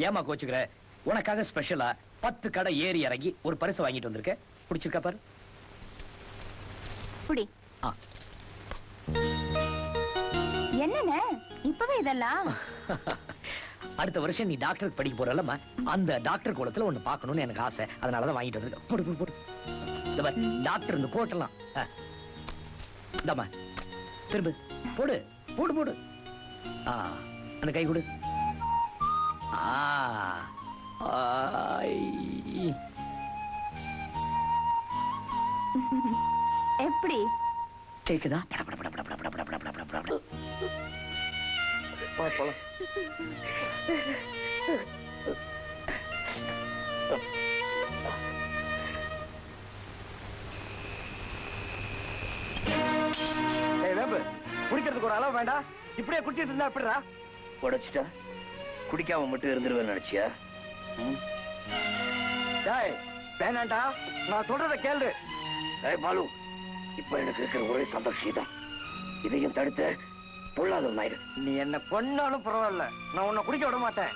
ஏமா கோச்சுக்கிற? உனக்காக ஸ்பெஷலா 10 கடை ஏறி இறங்கி ஒரு பரிசு வாங்கிட்டு வந்திருக்க. பிடிச்சிருக்கா பாரு. புடி. என்னன்னு இப்பவே இதெல்லாம்? அடுத்த வருஷம் நீ டாக்டருக்கு படிக்க போறல்லம்மா, அந்த டாக்டர் கோலத்துல ஒண்ணு பார்க்கணும்னு எனக்கு ஆசை. அதனாலதான் வாங்கிட்டு வந்திருக்கேன். போடு போடு போடு. இந்த பாரு, டாக்டர் இந்த கோட்டெல்லாம். இந்தம்மா திரும்ப போடு போடு போடு. அந்த கை கொடு. எப்படி கேக்குதா? பட பட பட பட பட பட பட பட பட பட. போலாம். குடிக்கிறதுக்கு ஒரு அளவு வேண்டாம். இப்படியே குடிச்சிட்டு இருந்தா எப்படிடா? உடைச்சிட்டா குடிக்காம மட்டும் இருந்துருவேன் நினைச்சியா? வேணாண்டா, நான் சொல்றத கேளு. பாலு, இப்ப எனக்கு இருக்கிற ஒரே சந்தோஷம் தான். இதையும் தடுத்து பொல்லாத நாயிடு. நீ என்ன கொன்னாலும் பரவாயில்ல, நான் உன்னை குடிக்க விட மாட்டேன்.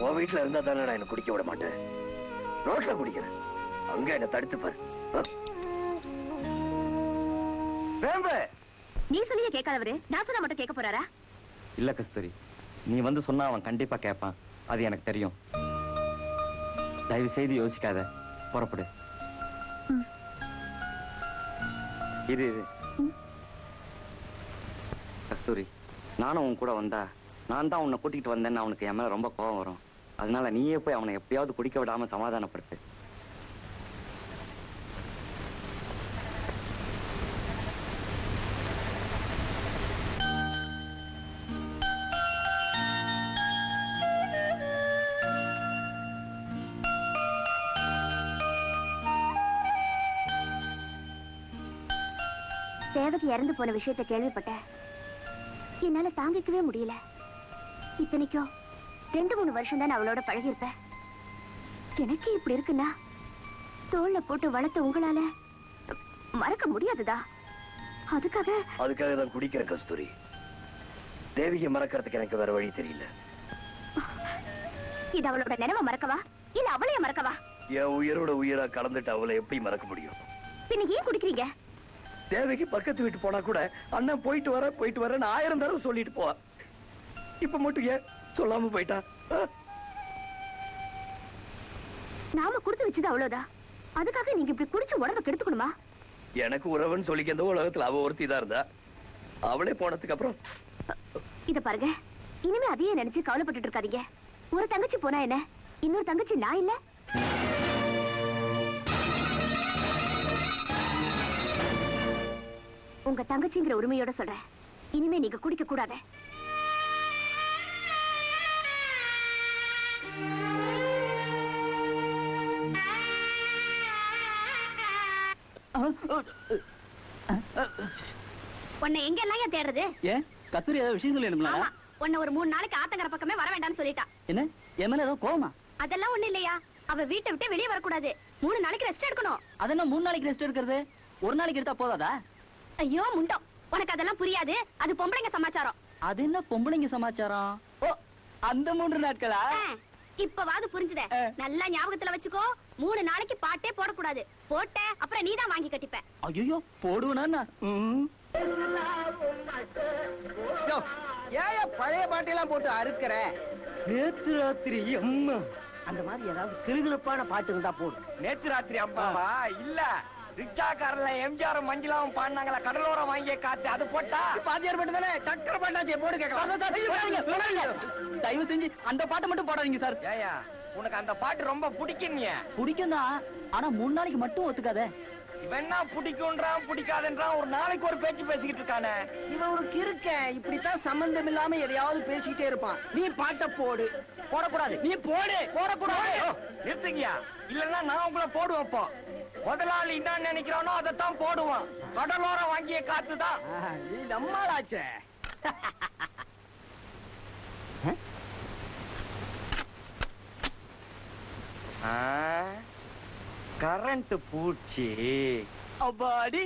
உன் வீட்டுல இருந்தா தானே நான் என்ன குடிக்க விட மாட்டேன். ரோட்ல குடிக்கிறேன், அங்க என்ன தடுத்து பாரு. நீ சொல்லியே கேட்காதவரு நான் சொன்னா மட்டும் கேட்க போறாரா? இல்ல கஸ்தூரி, நீ வந்து சொன்னா அவன் கண்டிப்பா கேட்பான். அது எனக்கு தெரியும். தயவு செய்து யோசிக்காத, புறப்படு. இரு இரு கஸ்தூரி, நானும் உன் கூட வந்தா நான் தான் உன்னை கூட்டிகிட்டு வந்தேன்னு அவனுக்கு என் மேல ரொம்ப கோபம் வரும். அதனால நீயே போய் அவனை எப்படியாவது குடிக்க விடாம சமாதானப்படுத்து. தேவகி இறந்து போன விஷயத்தை கேள்விப்பட்டேன். என்னால தாங்கிக்கவே முடியல. இத்தனைக்கும் 2-3 வருஷம் தான் அவளோட பழகி இருப்பேன். எனக்கு இப்படி இருக்குன்னா தோல்ல போட்டு வளர்த்த உங்களால மறக்க முடியாதுதா. அதுக்காக தான் குடிக்கிறேன் கஸ்தூரி. தேவியை மறக்கிறதுக்கு எனக்கு வேற வழி தெரியல. இது அவளோட நினைவை மறக்கவா இல்ல அவளைய மறக்கவா? என் உயிரோட உயிரா கலந்துட்டு அவளை எப்படி மறக்க முடியும்? பின்ன ஏன் குடிக்கிறீங்க? தேவைக்கு பக்கத்து வீட்டு போனா கூட அண்ணன் போயிட்டு வரேன்னு 1000 தடவை சொல்லிட்டு போவா. இப்ப மட்டும் ஏன் சொல்லாம போயிட்டா? நாம கொடுத்து வச்சது அவ்வளவுதான். அதுக்காக நீங்க இப்படி குடிச்சு உடம்ப கெடுத்துக்கணுமா? எனக்கு உறவுன்னு சொல்லிக்க இந்த உலகத்துல அவ ஒருத்தி தான் இருந்தா. அவளே போனதுக்கு அப்புறம் இத பாருங்க, இனிமே அதையே நினைச்சு கவலைப்பட்டு இருக்காதீங்க. ஒரு தங்கச்சி போனா என்ன, இன்னொரு தங்கச்சி நான் இல்ல. உங்க தங்கச்சிங்கிற உரிமையோட சொல்றேன், இனிமே நீங்க குடிக்க கூடாது. உன்னை எங்க எல்லாம் தேடுறது? ஏன் கஸ்தூரி ஏதாவது விஷயம் சொல்லணும்ல? உன்னை ஒரு 3 நாளைக்கு ஆத்தங்கர பக்கமே வர வேண்டாம்னு சொல்லிட்டா. என்ன என் மேல ஏதோ கோவமா? அதெல்லாம் ஒண்ணு இல்லையா, அவ வீட்டை விட்டு வெளியே வரக்கூடாது. 3 நாளைக்கு ரெஸ்ட் எடுக்கணும். அதென்ன 3 நாளைக்கு ரெஸ்ட் எடுக்கிறது? ஒரு நாளைக்கு எடுத்தா போதாதா? ஐயோ முண்டம், உனக்கு அதெல்லாம் புரியாது. அது பொம்பளைங்க சமாச்சாரம். அது என்ன பொம்பளைங்க சமாச்சாரம்? ஓ, அந்த 3 நாட்களா? இப்பவாது புரிஞ்சுதே. நல்லா ஞாபகத்துல வச்சுக்கோ. 3 நாளைக்கு பாட்டே போடக்கூடாது. போட்ட அப்புறம் நீதான் வாங்கி கட்டிப்ப. ஐயோ போடுவனா? ஏயா பழைய பாட்டெல்லாம் போட்டு அறுக்கிற? நேத்து ராத்திரி அம்மா அந்த மாதிரி ஏதாவது கிளுகிழப்பான பாட்டு இருந்தா போடு. நேத்து ராத்திரி அம்மாவா? இல்ல, ரிக்ஷாக்காரல எம்ஜிஆர் மஞ்சளாவும் பாடினாங்களா, கடலோரம் வாங்கிய காத்து, அது போட்டா? பாத்தியார் பாட்டு தானே, டக்கர பாட்டாச்சே, போடு கேட்கலாம். தயவு செஞ்சு அந்த பாட்டை மட்டும் போடாதீங்க சார். ஏயா உனக்கு அந்த பாட்டு ரொம்ப பிடிக்கும்? பிடிக்கும் தான், ஆனா 3 நாளைக்கு மட்டும் ஒத்துக்காத. இவன்னா பிடிக்கும்ன்றான் பிடிக்காதுன்றான், ஒரு நாளைக்கு ஒரு பேச்சு பேசிக்கிட்டு இருக்கானே. இவன் ஒரு கிறுக்க, இப்படித்தான் சம்பந்தம் இல்லாம எதையாவது பேசிக்கிட்டே இருப்பான். நீ பாட்டை போடு. போடக்கூடாது. நீ போடு. போடக்கூடாது. நிறுத்துங்கயா, இல்லன்னா நான் உங்களை போடுவேன். இப்போ முதலாளி என்ன நினைக்கிறானோ அதைத்தான் போடுவான். கடலோரம் வாங்கிய காத்துதான். நீ நம்மளாச்சே. கரண்ட் பூச்சி. அப்பாடி.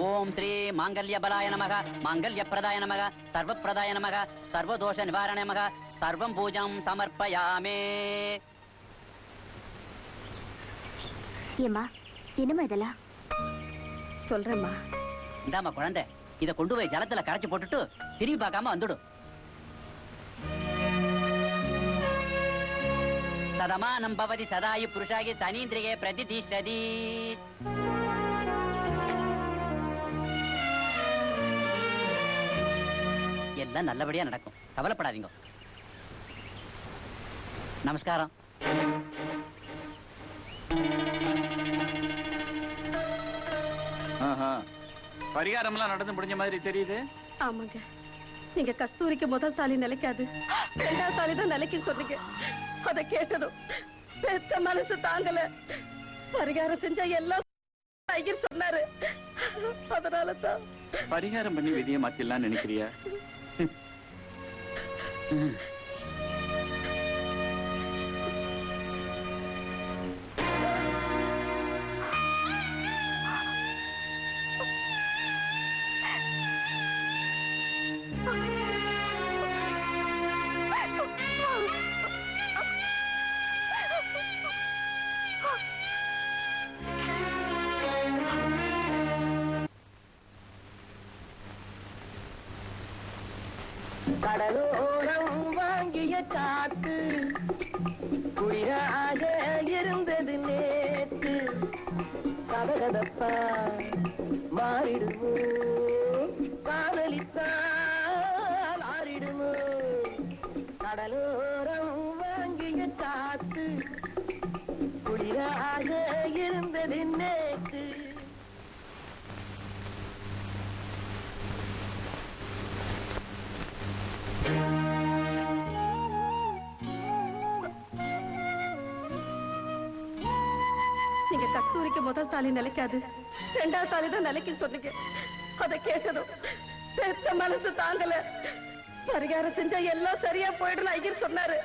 ஓம் ஸ்ரீ மாங்கல்ய பலாய நமக, மாங்கல்ய பிரதாய நமக, சர்வ பிரதாய நமக, சர்வதோஷ நிவாரண நமக, சர்வம் பூஜம் சமர்ப்பயாமே. ஏம்மா என்னம்மா இதெல்லாம்? சொல்றேம்மா. இந்தாம்மா குழந்தை, இத கொண்டு போய் ஜலத்துல கரைச்சு போட்டுட்டு திரும்பி பார்க்காம வந்துடும். சதமானம் பவதி சதாயு புருஷாகி தனீந்திரியே பிரதிதிஷ்டதி. எல்லாம் நல்லபடியா நடக்கும், கவலைப்படாதீங்க. நமஸ்காரம். பரிகாரம் எல்லாம் நடந்து முடிஞ்ச மாதிரி தெரியுது. ஆமாங்க, நீங்க கஸ்தூரிக்கு முதல் தாலி நிலைக்காது, 2ஆவது தாலி தான் நிலைக்கும் சொன்னீங்க. அத கேட்டதும் பெத்த மனசு தாங்கல. பரிகாரம் செஞ்சா எல்லாம் ஐயர் சொன்னாரு. அதனாலதான் பரிகாரம் பண்ணி விதியை மாத்திடலாம் நினைக்கிறியா? கடலோரம் வாங்கிய காத்து குளிராக இருந்தது நேற்று. கதகதப்பா மாறிடுமோ, காதலித்தால் ஆறிடுமோ. கடலோரம் வாங்கிய காத்து குளிராக இருந்தது நேற்று. நீங்க கஸ்தூரிக்கு முதல் தாலி நிலைக்காது, 2ஆவது தாலி தான் நிலைக்கும் சொன்னீங்க. அத கேட்டதும் பெத்த மனசு தாங்கல. பரிகாரம் செஞ்சா எல்லாம் சரியா போயிடும் ஐயர் சொன்னாரு.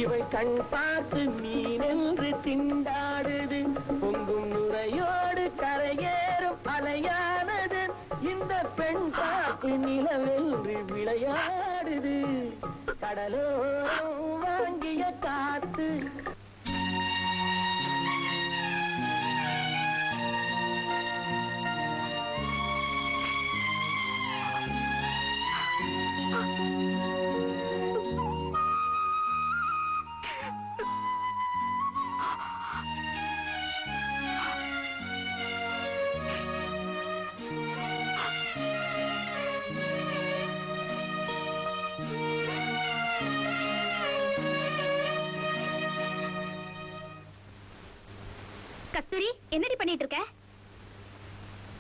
இவை கண் பார்த்து மீனென்று திண்டாடுது, பொங்கும் நுரையோடு கரையேறும் அலையானது. இந்த பெண் பார்த்து நிலவென்று விளையாடுது. கடலோரம் வாங்கிய காத்து கஸ்தூரி, என்னடி பண்ணிட்டு இருக்க?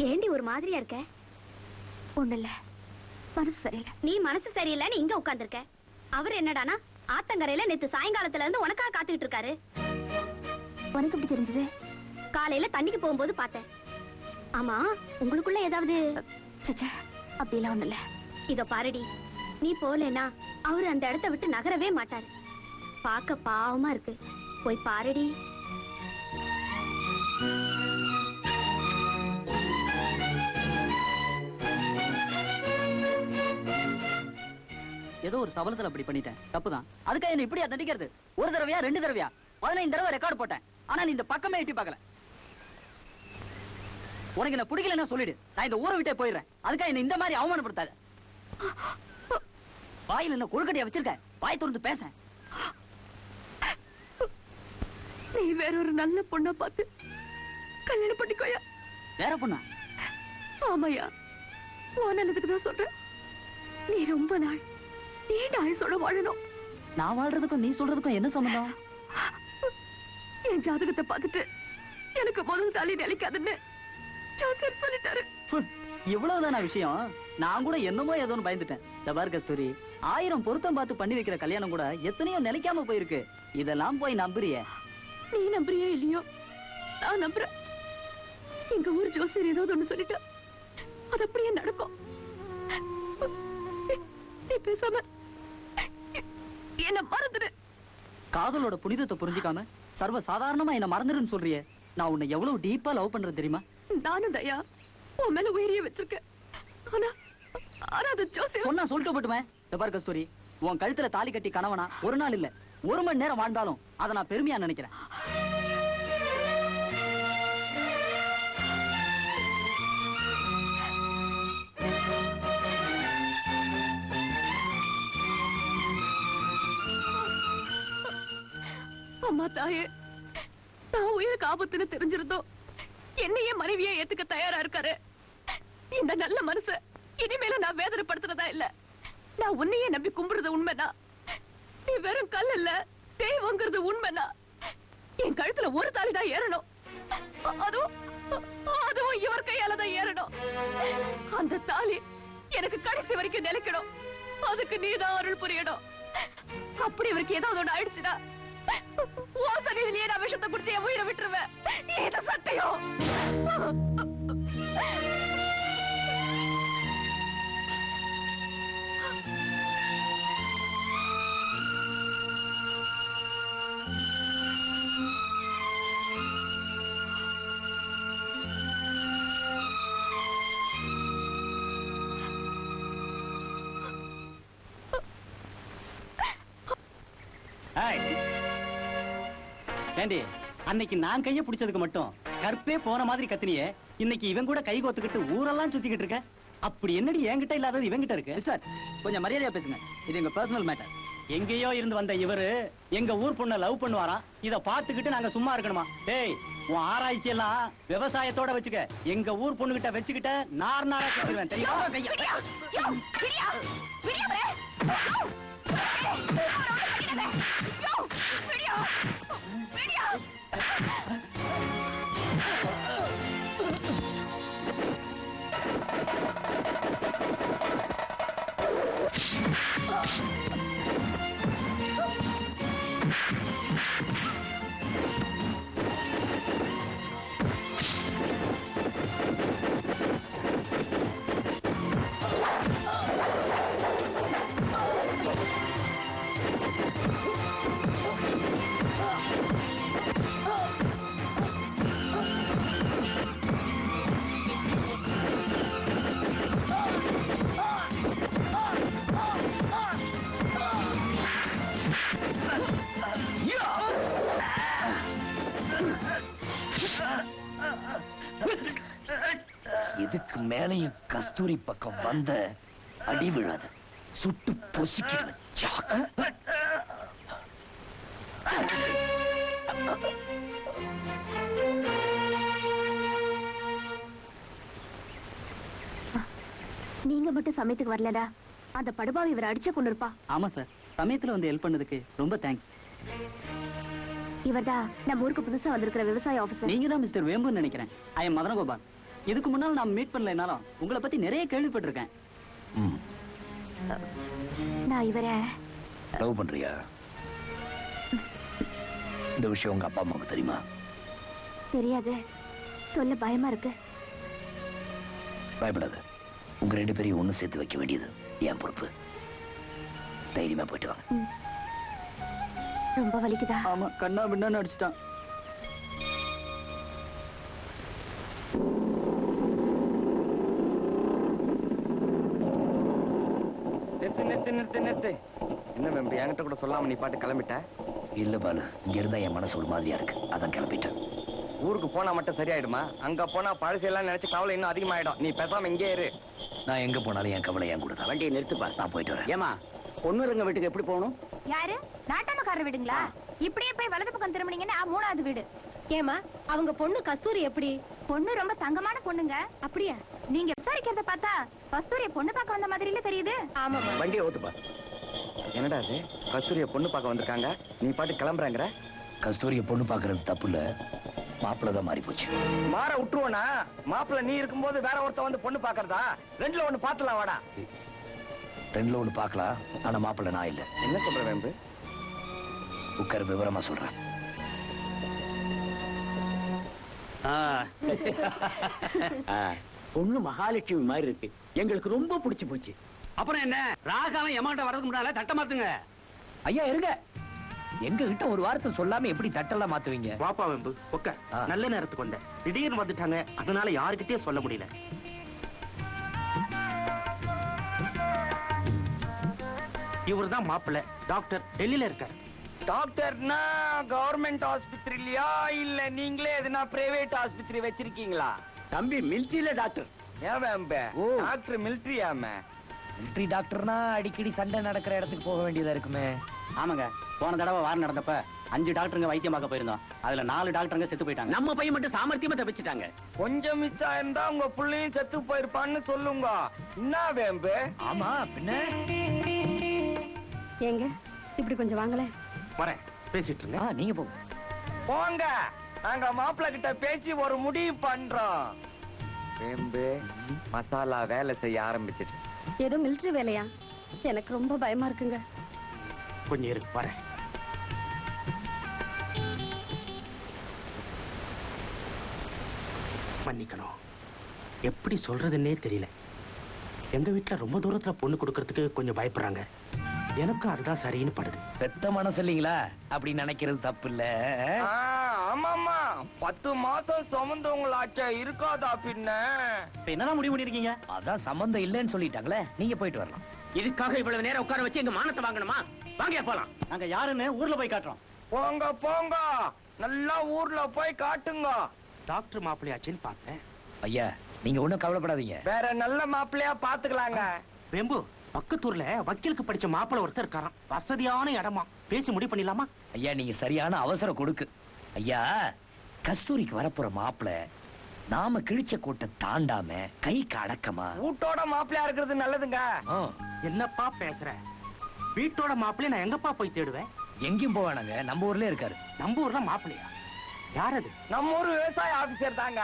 ஏண்டி ஒரு மாதிரியா இருக்க? ஒண்ணு இல்ல, மனசு சரியில்லை. நீ மனசு சரியில்லைன்னு இங்க உட்கார்ந்திருக்க. அவர் என்னடானா ஆத்தங்கரையில நேத்து சாயங்காலத்துல இருந்து உனக்காக காத்துக்கிட்டு இருக்காரு. உனக்கு எப்படி தெரிஞ்சது? காலையில தண்ணிக்கு போகும்போது பார்த்தேன். ஆமா உங்களுக்குள்ள ஏதாவது அப்படிலாம் ஒண்ணு இல்ல. இத பாருடி, நீ போலேனா அவரு அந்த இடத்தை விட்டு நகரவே மாட்டாரு. பார்க்க பாவமா இருக்கு, போய் பாருடி. ஏதோ ஒரு சபலத்துல அப்படி பண்ணிட்டேன், தப்புதான். அதுக்காக என்ன இப்படியா தண்டிக்கிறது? ஒரு தடவையா 2 தடவையா 15 தடவை ரெக்கார்டு போட்டேன். ஆனா நீ இந்த பக்கமே எட்டி பார்க்கல. உனக்கு என்ன பிடிக்கலன்னா சொல்லிடு, நான் இந்த ஊரை விட்டே போயிடுறேன். அதுக்காக என்ன இந்த மாதிரி அவமானப்படுத்தாத. வாயில் என்ன கொழுக்கட்டையா வச்சிருக்க? வாய் திறந்து பேச. நீ வேற ஒரு நல்ல பொண்ணா பார்த்து கல்யாணம் பண்ணிக்கோயா. வேற பொண்ணா? ஆமாயா, உன் நல்லதுக்கு தான் சொல்றேன். நீ ரொம்ப நாள் நீண்ட ஆயுசோட வாழணும். நான் வாழ்றதுக்கும் நீ சொல்றதுக்கும் என்ன சம்பந்தம்? என் ஜாதகத்தை பார்த்துட்டு எனக்கு முதல் தாலி நிலைக்காதுன்னு ஜோசியர் சொல்லிட்டாரு. இவ்வளவுதானா விஷயம்? நான் கூட என்னமோ ஏதோன்னு பயந்துட்டேன். தபார் கஸ்தூரி, 1000 பொருத்தம் பார்த்து பண்ணி வைக்கிற கல்யாணம் கூட எத்தனையோ நிலைக்காம போயிருக்கு. இதெல்லாம் போய் நம்புறிய? நீ நம்புறியோ இல்லையோ, நான் நம்புறேன். எங்க ஊர் ஜோசியர் ஏதாவது ஒண்ணு சொல்லிட்டா அது அப்படியே நடக்கும். நீ பேசாம என்ன மறந்துடு. காதலோட புனிதத்தை புரிஞ்சுக்காம சர்வ சாதாரணமா என்ன மறந்துடுன்னு சொல்றியே. நான் உன்னை எவ்வளவு டீப்பா லவ் பண்றது தெரியுமா? நானும் தயா உன் மேல உயிரிய வச்சிருக்கேன். ஆனா அது ஜோசியர் சொன்னா சொல்லிட்டு போட்டுமே. தபார் கஸ்தூரி, உன் கழுத்துல தாலி கட்டி கணவனா ஒரு நாள் இல்ல 1 மணி நேரம் வாழ்ந்தாலும் அதை நான் பெருமையா நினைக்கிறேன். அம்மா தாயே, நான் உயிருக்கு ஆபத்துன்னு தெரிஞ்சிருந்தோம் என்னையே மனைவியை ஏத்துக்க தயாரா இருக்காரு. இந்த நல்ல மனச இனிமேல நான் வேதனைப்படுத்துறதா இல்ல. நான் உன்னையே நம்பி கும்பிடுறது உண்மைனா, நீ வெறும் கல் இல்ல தெய்வங்கிறது உண்மைனா, என் கழுத்துல ஒரு தாலி தான் ஏறணும். அதுவும் இவர் கையால தான் ஏறணும். அந்த தாலி எனக்கு கடைசி வரைக்கும் நிலைக்கணும். அதுக்கு நீதான் அருள் புரியணும். அப்படி இவருக்கு ஏதாவது ஒண்ணு ஆயிடுச்சுன்னா சனியிலேயே நான் விஷத்தை குடிச்சு என் உயிரை விட்டுருவேன். இது சத்தியம். ஏண்டி, அன்னைக்கு நான் கைய பிடிச்சதுக்கு மட்டும் கற்பே போன மாதிரி கத்தினியே, இன்னைக்கு இவன் கூட கை கோத்துக்கிட்டு ஊரெல்லாம் சுத்திக்கிட்டு இருக்க. அப்படி என்னடி என்கிட்ட இல்லாதது இவங்கிட்ட இருக்கு? சார், கொஞ்சம் மரியாதையா பேசுங்க. இது எங்க பர்சனல் மேட்டர். எங்கேயோ இருந்து வந்த இவரு எங்க ஊர் பொண்ண லவ் பண்ணுவாராம். இத பாத்துக்கிட்டு நாங்க சும்மா இருக்கணுமா? டேய், உன் ஆராய்ச்சி எல்லாம் விவசாயத்தோட வச்சுக்க. எங்க ஊர் பொண்ணு கிட்ட வச்சுக்கிட்ட நார் நாரா கட்டிடுவேன் தெரியுமா? இதுக்கு மேலையும் கஸ்தூரி பக்கம் வந்த அடி விழாது, சுட்டு பொசுக்கிடுவேன். நீங்க மட்டும் சமயத்துக்கு வரலடா, அந்த படுபாவி இவரை அடிச்ச கொண்டு இருப்பா. ஆமா சார், சமயத்துல வந்து ஹெல்ப் பண்ணதுக்கு ரொம்ப தேங்க்ஸ். இவர்தான் நம்ம ஊருக்கு புதுசா வந்திருக்கிற விவசாய ஆபீசர். நீங்க தான் மிஸ்டர் வேம்புன்னு நினைக்கிறேன். I am Madanagopal. இதுக்கு முன்னால் நான் மீட் பண்ணலைனாலும் உங்களை பத்தி நிறைய கேள்விப்பட்டிருக்கேன். நான் இவரை லவ் பண்றியா? இந்த விஷயம் உங்க அப்பா அம்மாவுக்கு தெரியுமா? தெரியாது, சொல்ல பயமா இருக்கு. பயப்படாத. உங்க 2 பேரையும் ஒண்ணு சேர்த்து வைக்க வேண்டியது என் பொறுப்பு. தைரியமா போயிட்டு வாங்க. ரொம்ப வலிக்குதா? ஆமா, கண்ணா பின்னான்னு அடிச்சிட்டான். நிறுத்து. என்ன வெம்பு, என்கிட்ட கூட சொல்லாம நீ பாட்டு கிளம்பிட்ட? இல்ல பாலு, இங்க இருந்தா என் மனசு ஒரு மாதிரியா இருக்கு, அதான் கிளம்பிட்டேன். ஊருக்கு போனா மட்டும் சரியாயிடுமா? அங்க போனா பழசெல்லாம் நினைச்சு கவலை இன்னும் அதிகமாயிடும். நீ பேசாம இங்கே இரு. நான் எங்க போனாலும் என் கவலை என் கூட தான். வண்டியை நிறுத்துப்பா. நான் போயிட்டு வரேன். ஏமா பொண்ணுங்க வீட்டுக்கு எப்படி போகணும்? யாரு? நாட்டாமக்காரர் வீடுங்களா? இப்படியே போய் வலது பக்கம் திரும்பினீங்கன்னா 3வது வீடு. ஏமா, அவங்க பொண்ணு கஸ்தூரி எப்படி? பொண்ணு ரொம்ப தங்கமான பொண்ணுங்க. அப்படியா? நீங்க விசாரிக்கிறத பார்த்தா கஸ்தூரிய பொண்ணு பார்க்க வந்த மாதிரில தெரியுது. ஆமா. வண்டியை ஓட்டுப்பா. என்னடா அது, கஸ்தூரிய பொண்ணு பார்க்க வந்திருக்காங்க, நீ பாட்டு கிளம்புறாங்கிற? கஸ்தூரிய பொண்ணு பாக்குறது தப்பு இல்ல, மாப்பிள்ள தான் மாறி போச்சு. மாற விட்டுருவோனா? மாப்பிள்ள நீ இருக்கும்போது வேற ஒருத்த வந்து பொண்ணு பாக்குறதா? 2ல 1 பாத்துலாம் வாடா. 2ல 1 பாக்கலாம், ஆனா மாப்பிள்ள நான் இல்ல. என்ன சொல்ற வேம்பு? உட்கார், விவரமா சொல்றேன். பொண்ணு மகாலட்சுமி மாதிரி இருக்கு, எங்களுக்கு ரொம்ப பிடிச்சு போச்சு. அப்புறம் என்ன, ராகாலம் எமாண்ட வரதுக்கு முன்னால தட்ட மாத்துங்க. ஐயா இருங்க, எங்க கிட்ட ஒரு வார்த்தை சொல்லாம எப்படி தட்டெல்லாம் மாத்துவீங்க? வாப்பா வெம்பு, உட்கார். நல்ல நேரத்துக்கு வந்த, திடீர்னு வந்துட்டாங்க, அதனால யாருக்கிட்டே சொல்ல முடியல. இவர்தான் மாப்பிள்ளை, டாக்டர், டெல்லியில இருக்கார். டாக்டர்னா கவர்மெண்ட் ஆஸ்பத்திரியா இல்ல நீங்களே எதுனா பிரைவேட் ஆஸ்பத்திரி வச்சிருக்கீங்களா? தம்பி மிலிட்டரியில டாக்டர். ஏன் வேம்பு, டாக்டர் மிலிட்டரியாம? மிலிட்டரி டாக்டர்னா அடிக்கடி சண்டை நடக்கிற இடத்துக்கு போக வேண்டியதா இருக்குமே. ஆமாங்க, போன தடவை வாரம் நடந்தப்ப 5 டாக்டருங்க வைத்தியம் பார்க்க போயிருந்தோம். அதுல 4 டாக்டருங்க செத்து போயிட்டாங்க. நம்ம பையன் மட்டும் சாமர்த்தியமா தப்பிச்சிட்டாங்க. கொஞ்சம் மிச்சம் இருந்தா உங்க புள்ளையும் செத்து போயிருப்பான்னு சொல்லுங்க. என்ன வேம்பு? ஆமா, பின்ன ஏங்க இப்படி கொஞ்சம் வாங்களே. வரேன், பேசிட்டு இருங்க. நீங்க போங்க. போங்க, நாங்க மாப்பிள்ள கிட்ட பேசி ஒரு முடிவு பண்றோம். வேம்பு மசாலா வேலை செய்ய ஆரம்பிச்சிட்டு. ஏதோ மிலிட்டரி வேலையா? எனக்கு ரொம்ப பயமா இருக்குங்க. கொஞ்சம் இருக்கு, வரேன். மன்னிக்கணும், எப்படி சொல்றதுன்னே தெரியல. எங்க வீட்டுல ரொம்ப தூரத்துல பொண்ணு கொடுக்கறதுக்கு கொஞ்சம் பயப்படுறாங்க. எனக்கும் அதுதான் சரின்னு படுது. பெத்த மனசு இல்லீங்களா, அப்படி நினைக்கிறது தப்பு இல்ல. ஆமாமா, 10 மாசம் சுமந்தவங்களாச்சா இருக்காதா பின்ன? இப்ப என்னதான் முடிவு பண்ணிருக்கீங்க? அதான் சம்பந்தம் இல்லைன்னு சொல்லிட்டாங்களே, நீங்க போயிட்டு வரலாம். இதுக்காக இவ்வளவு நேரம் உட்கார வச்சு எங்க மானத்தை வாங்கணுமா? வாங்க போலாம். நாங்க யாருன்னு ஊர்ல போய் காட்டுறோம். போங்க போங்க, நல்லா ஊர்ல போய் காட்டுங்க. டாக்டர் மாப்பிள்ளையாச்சின்னு பார்த்தேன். ஐயா, நீங்க ஒண்ணும் கவலைப்படாதீங்க, வேற நல்ல மாப்பிள்ளையா பாத்துக்கலாங்க. வேம்பு, பக்கத்தூர்ல வக்கீலுக்கு படிச்ச மாப்பிள்ளை ஒருத்தர் இருக்காராம், வசதியான இடமா, பேசி முடிவு பண்ணிடலாமா? ஐயா, நீங்க சரியான அவசரம் கொடுக்கு. ஐயா, கஸ்தூரிக்கு வரப்போற மாப்பிள்ளை நாம கிழிச்ச கோட்டை தாண்டாம கைக்கு அடக்கமா வீட்டோட மாப்பிள்ளையா இருக்கிறது நல்லதுங்க. என்னப்பா பேசுற? வீட்டோட மாப்பிள்ளைய நான் எங்கப்பா போய் தேடுவேன்? எங்கேயும் போவானாங்க, நம்ம ஊர்லயே இருக்காரு. நம்ம ஊர்ல மாப்பிள்ளையா? யார் அது? நம்ம ஊர் விவசாய ஆபீசர் தாங்க.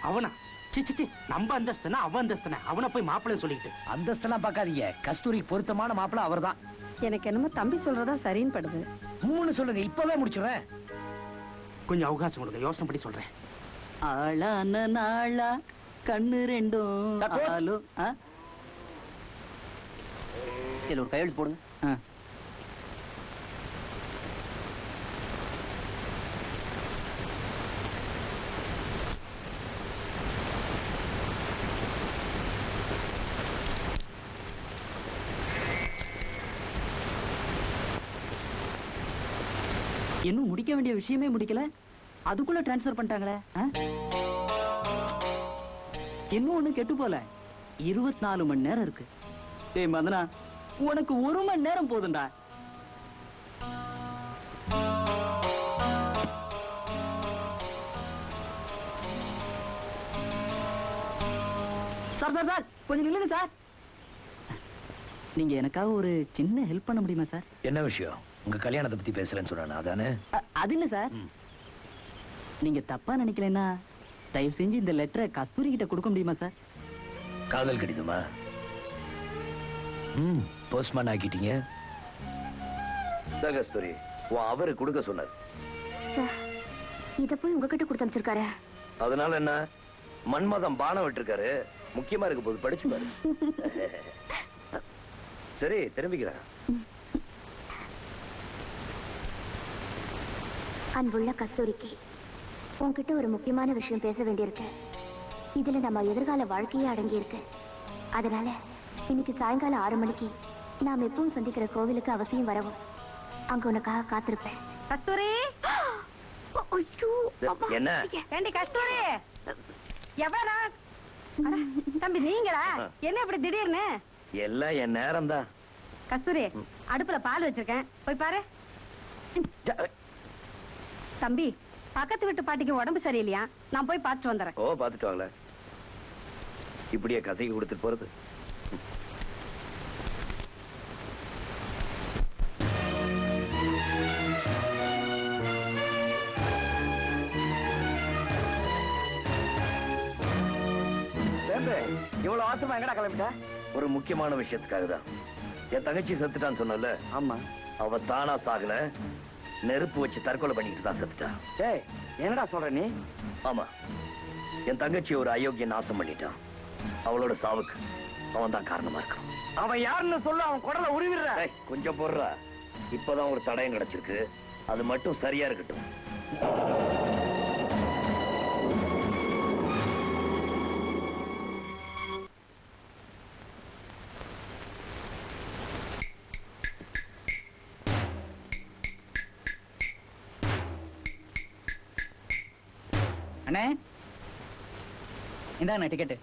அவனா? சிச்சி, நம்ம அந்தஸ்துனா அவன் அந்தஸ்துனா, அவனை போய் மாப்பிள்ளைன்னு சொல்லிட்டு. அந்தஸ்தெல்லாம் பார்க்காதீங்க, கஸ்தூரிக்கு பொருத்தமான மாப்பிள்ளை அவர்தான். எனக்கு என்னமோ தம்பி சொல்றதா சரின்னு படுது. 3 சொல்லுங்க, இப்பவே முடிச்சுடுறேன். கொஞ்சம் அவகாசம் கொடுங்க, யோசனை பண்ணி சொல்றேன். ஆளான நாளா கண்ணு ரெண்டும் ஆளும். இதுல ஒரு கையெழுத்து போடுங்க. இன்னும் முடிக்க வேண்டிய விஷயமே முடிக்கல, அதுக்குள்ள டிரான்ஸ்ஃபர் பண்ணிட்டாங்களே. இன்னும் ஒண்ணு கெட்டு போல. 24 மணி நேரம் இருக்கு. டேய் மதனா, உனக்கு 1 மணி நேரம் போதும்டா. சார் சார் சார், கொஞ்சம் நில்லுங்க சார். நீங்க எனக்காக ஒரு சின்ன ஹெல்ப் பண்ண முடியுமா சார்? என்ன விஷயம்? உங்க கல்யாணத்தை பத்தி பேசுறேன்னு சொன்னானே, அதானே? அது இல்ல சார், நீங்க தப்பா நினைக்கலன்னா தயவு செஞ்சு இந்த லெட்டரை கஸ்தூரி கிட்ட கொடுக்க முடியுமா சார்? காதல் கடிதமா? போஸ்ட்மேன் ஆக்கிட்டீங்க. கஸ்தூரி, அவரு கொடுக்க சொன்னார். இத போய் உங்ககிட்ட கொடுத்து அனுப்பிச்சிருக்காரு. அதனால என்ன? மன்மதம் பானம் விட்டுருக்காரு, முக்கியமா இருக்க போது படிச்சு பாரு. சரி திரும்பிக்கிறேன். அன்புள்ள கஸ்தூரிக்கு உன்கிட்ட ஒரு முக்கியமான விஷயம் பேச வேண்டியிருக்கு. இதுல நம்ம எதிர்கால வாழ்க்கையே அடங்கி இருக்கு. அதனால இன்னைக்கு சாயங்காலம் 6 மணிக்கு நாம் எப்பவும் சந்திக்கிற கோவிலுக்கு அவசியம் வரவும். அங்க உனக்காக காத்திருப்பேன். கஸ்தூரி, என்ன ஏண்டி கஸ்தூரி, எவ்வளவு தம்பி நீங்களா? என்ன இப்படி திடீர்னு? எல்லாம் என் நேரம் தான். கஸ்தூரி, அடுப்புல பால் வச்சிருக்கேன், போய் பாரு. தம்பி, பக்கத்து வீட்டு பாட்டிக்கு உடம்பு சரியில்லையா, நான் போய் பார்த்துட்டு வந்துடுறேன். ஓ, பார்த்துட்டு வாங்களே. இப்படியே கசைக்கு கொடுத்துட்டு போறது? இவ்வளவு ஆசமா எங்கடா கிளம்பிட்ட? ஒரு முக்கியமான விஷயத்துக்காக தான். என் தங்கச்சி செத்துட்டான்னு சொன்னல. ஆமா. அவ தானா சாகல, நெருப்பு வச்சு தற்கொலை பண்ணிட்டு தான் செத்துட்டா. ஏய், என்னடா சொல்ற நீ? ஆமா, என் தங்கச்சி ஒரு அயோக்கிய நாசம் பண்ணிட்டான். அவளோட சாவுக்கு அவன் தான் காரணமா இருக்கான். அவன் யாருன்னு சொல்ல, அவன் குடலை உருவிடுற. கொஞ்சம் போடுறா. இப்பதான் ஒரு தடயம் கிடைச்சிருக்கு, அது மட்டும் சரியா இருக்கட்டும். அண்ணே, இந்தாண்ணே டிக்கெட்டு.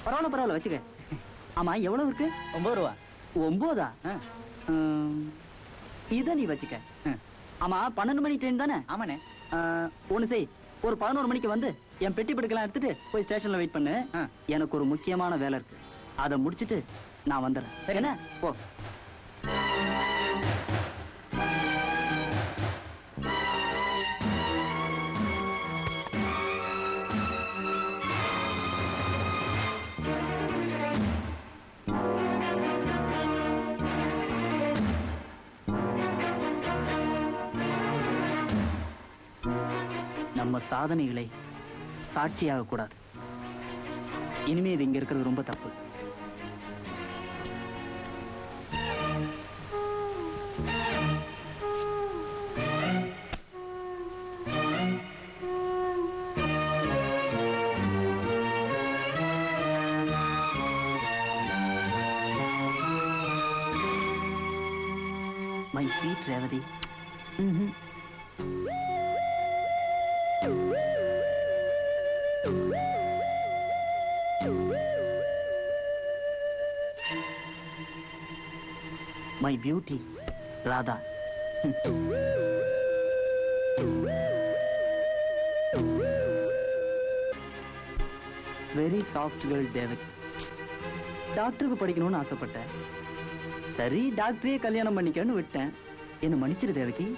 பரவாயில்ல வச்சுக்க. ஆமா, எவ்வளவு இருக்கு? 9 ரூபா. 9? இத நீ வச்சுக்க. ஆமா, 12 மணி ட்ரெயின் தானே? ஆமாண்ணே. ஒண்ணு செய், ஒரு 11 மணிக்கு வந்து என் பெட்டி படுக்கலாம் எடுத்துட்டு போய் ஸ்டேஷன்ல வெயிட் பண்ணு. எனக்கு ஒரு முக்கியமான வேலை இருக்கு, அதை முடிச்சிட்டு நான் வந்துடுறேன். சரி என்ன? போ. நம்ம சாதனைகளை சாட்சியாக கூடாது. இனிமே இது இங்க இருக்கிறது ரொம்ப தப்பு. My sweet Revathi. My beauty, Radha. Very soft girl, David. டாக்டருக்கு படிக்கணும்னு ஆசைப்பட்டேன். சரி, டாக்டரையே கல்யாணம் பண்ணிக்கன்னு விட்டேன். என்ன மன்னிச்சிரு தேவகி.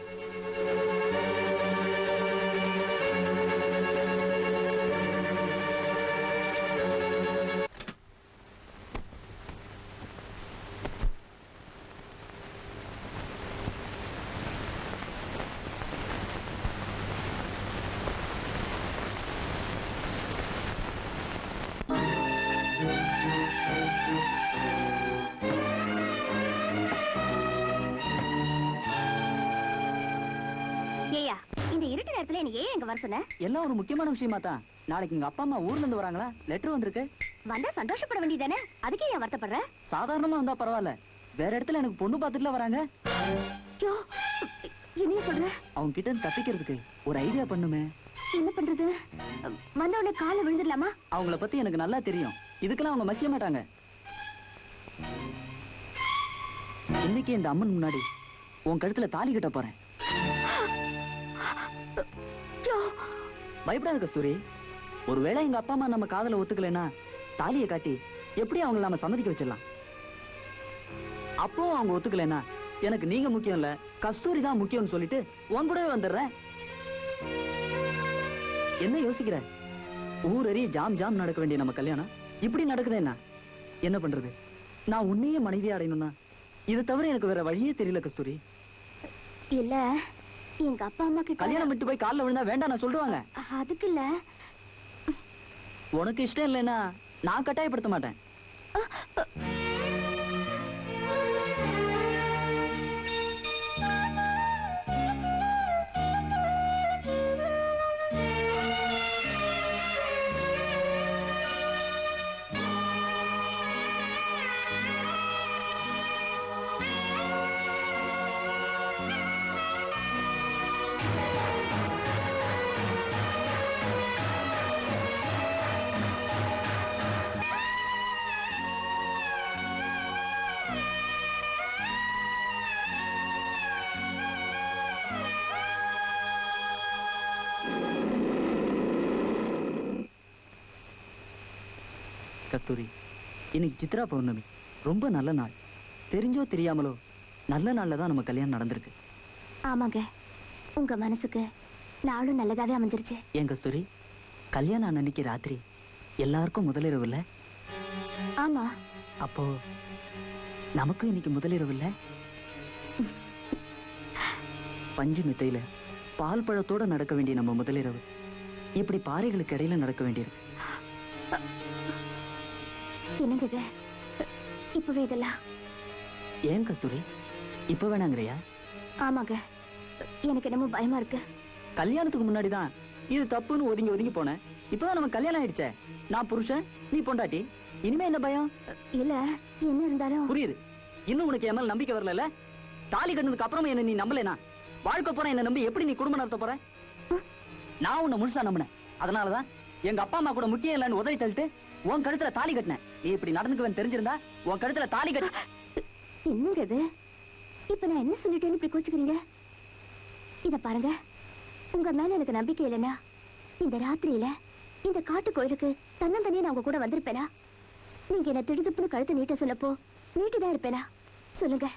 எல்லாம் ஒரு முக்கியமான விஷயமா தான். நாளைக்கு எங்க அப்பா அம்மா ஊர்ல இருந்து வராங்களா? லெட்டர் வந்திருக்கு. வந்தா சந்தோஷப்பட வேண்டியதானே, அதுக்கே ஏன் வருத்தப்படுற? சாதாரணமா வந்தா பரவாயில்ல, வேற இடத்துல எனக்கு பொண்ணு பார்த்துட்டுல வராங்க. என்ன சொல்ற? அவங்க கிட்ட தப்பிக்கிறதுக்கு ஒரு ஐடியா பண்ணுமே. என்ன பண்றது? வந்தவன கால விழுந்துடலாமா? அவங்கள பத்தி எனக்கு நல்லா தெரியும், இதுக்கெல்லாம் அவங்க மசிய மாட்டாங்க. இன்னைக்கு இந்த அம்மன் முன்னாடி உன் கழுத்துல தாலி கட்ட போறேன். பயப்படாத கஸ்தூரி. ஒருவேளை எங்க அப்பா அம்மா நம்ம காதல ஒத்துக்கலைன்னா தாலியை காட்டி எப்படி அவங்களை நாம சம்மதிக்க வச்சிடலாம். அப்போ அவங்க ஒத்துக்கலைன்னா எனக்கு நீங்க முக்கியம் இல்ல, கஸ்தூரி தான் முக்கியம்னு சொல்லிட்டு உன் கூடவே வந்துடுறேன். என்ன யோசிக்கிற? ஊரறிய ஜாம் ஜாம் நடக்க வேண்டிய நம்ம கல்யாணம் இப்படி நடக்குது. என்ன பண்றது? நான் உன்னையே மனைவியா அடையணும்னா இது தவிர எனக்கு வேற வழியே தெரியல கஸ்தூரி. இல்ல, எங்க அப்பா அம்மா கிட்ட கல்யாணம் விட்டு போய் கால்ல விழுந்தா வேண்டாம் நான் சொல்லுவாங்க. அதுக்கு இல்ல, உனக்கு இஷ்டம் இல்லைன்னா நான் கட்டாயப்படுத்த மாட்டேன். கஸ்தூரி, இன்னைக்கு சித்ரா பௌர்ணமி, ரொம்ப நல்ல நாள். தெரிஞ்சோ தெரியாமலோ நல்ல நாள்ல தான் நம்ம கல்யாணம் நடந்திருக்கு. ஆமாங்க, உங்க மனசுக்கு நாளும் நல்லதாவே அமைஞ்சிருச்சு. ஏன் கஸ்தூரி, கல்யாணம் அன்னைக்கு ராத்திரி எல்லாருக்கும் முதலிரவு இல்ல? ஆமா. அப்போ நமக்கும் இன்னைக்கு முதலிரவு இல்ல? பஞ்சு மெத்தையில பால் பழத்தோட நடக்க வேண்டிய நம்ம முதலிரவு இப்படி பாறைகளுக்கு இடையில நடக்க வேண்டியிருக்கு. என்னங்க இது? இப்பவே இதெல்லாம்? ஏன் கஸ்தூரி, இப்ப வேணாங்கிறியா? ஆமாங்க, எனக்கு என்னமோ பயமா இருக்கு. கல்யாணத்துக்கு முன்னாடிதான் இது தப்புன்னு ஒதுங்கி ஒதுங்கி போனேன். இப்பதான் நம்ம கல்யாணம் ஆயிடுச்சே. நான் புருஷன், நீ பொண்டாட்டி. இனிமே என்ன பயம்? இல்ல, என்ன இருந்தாலும் புரியுது. இன்னும் உனக்கு என் மேல நம்பிக்கை வரல? தாலி கட்டினதுக்கு அப்புறமா என்ன நீ நம்பலனா வாழ்க்கை போற என்ன நம்பி எப்படி நீ குடும்பம் நடத்த போற? நான் உன்னை முழுசா நம்பினேன். அதனாலதான் எங்க அப்பா அம்மா கூட முக்கியம் இல்லைன்னு உதறி தள்ளிட்டு உன் கழுத்துல தாலி கட்டினேன். நீ இப்படி நடந்துக்குவேன் தெரிஞ்சிருந்தா உன் கழுத்துல தாலி கட்ட. என்னங்க இது? இப்ப நான் என்ன சொல்லிட்டேன்னு இப்படி கோச்சுக்கிறீங்க? இத பாருங்க, உங்க மேல எனக்கு நம்பிக்கை இல்லைன்னா இந்த ராத்திரியில இந்த காட்டு கோயிலுக்கு தன்னந்தனியே நான் உங்க கூட வந்திருப்பேனா? நீங்க என்ன திடுதுப்புன்னு கழுத்தை நீட்ட சொல்லப்போ நீட்டிதான் இருப்பேனா? சொல்லுங்க.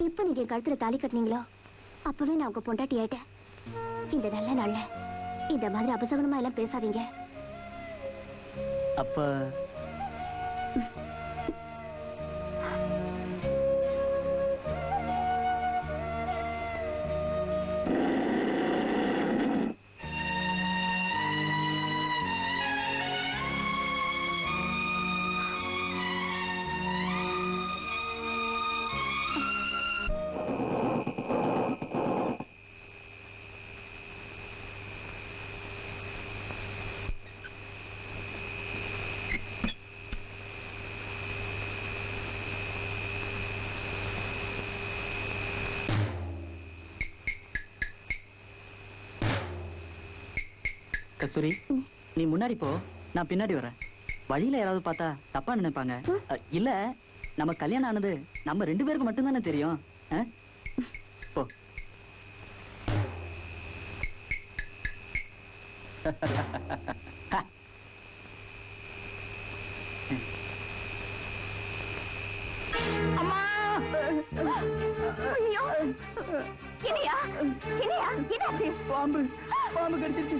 இப்ப நீங்க என் கழுத்துல தாலி கட்டினீங்களோ அப்பவே நான் உங்க பொண்டாட்டி ஆயிட்டேன். இந்த நல்ல நாள்ல இந்த மாதிரி அபசகனமா எல்லாம் பேசாதீங்க. அப்ப கஸ்தூரி, நீ முன்னாடி போ, நான் பின்னாடி வரேன். வழியில யாராவது பார்த்தா தப்பா நினைப்பாங்க. இல்ல, நம்ம கல்யாணம் ஆனது நம்ம 2 பேருக்கு மட்டும் தானே தெரியும். போ. அம்மா! ஐயோ! என்னையா? என்னையா? என்னாச்சு? பாம்பு கடிச்சிருச்சு.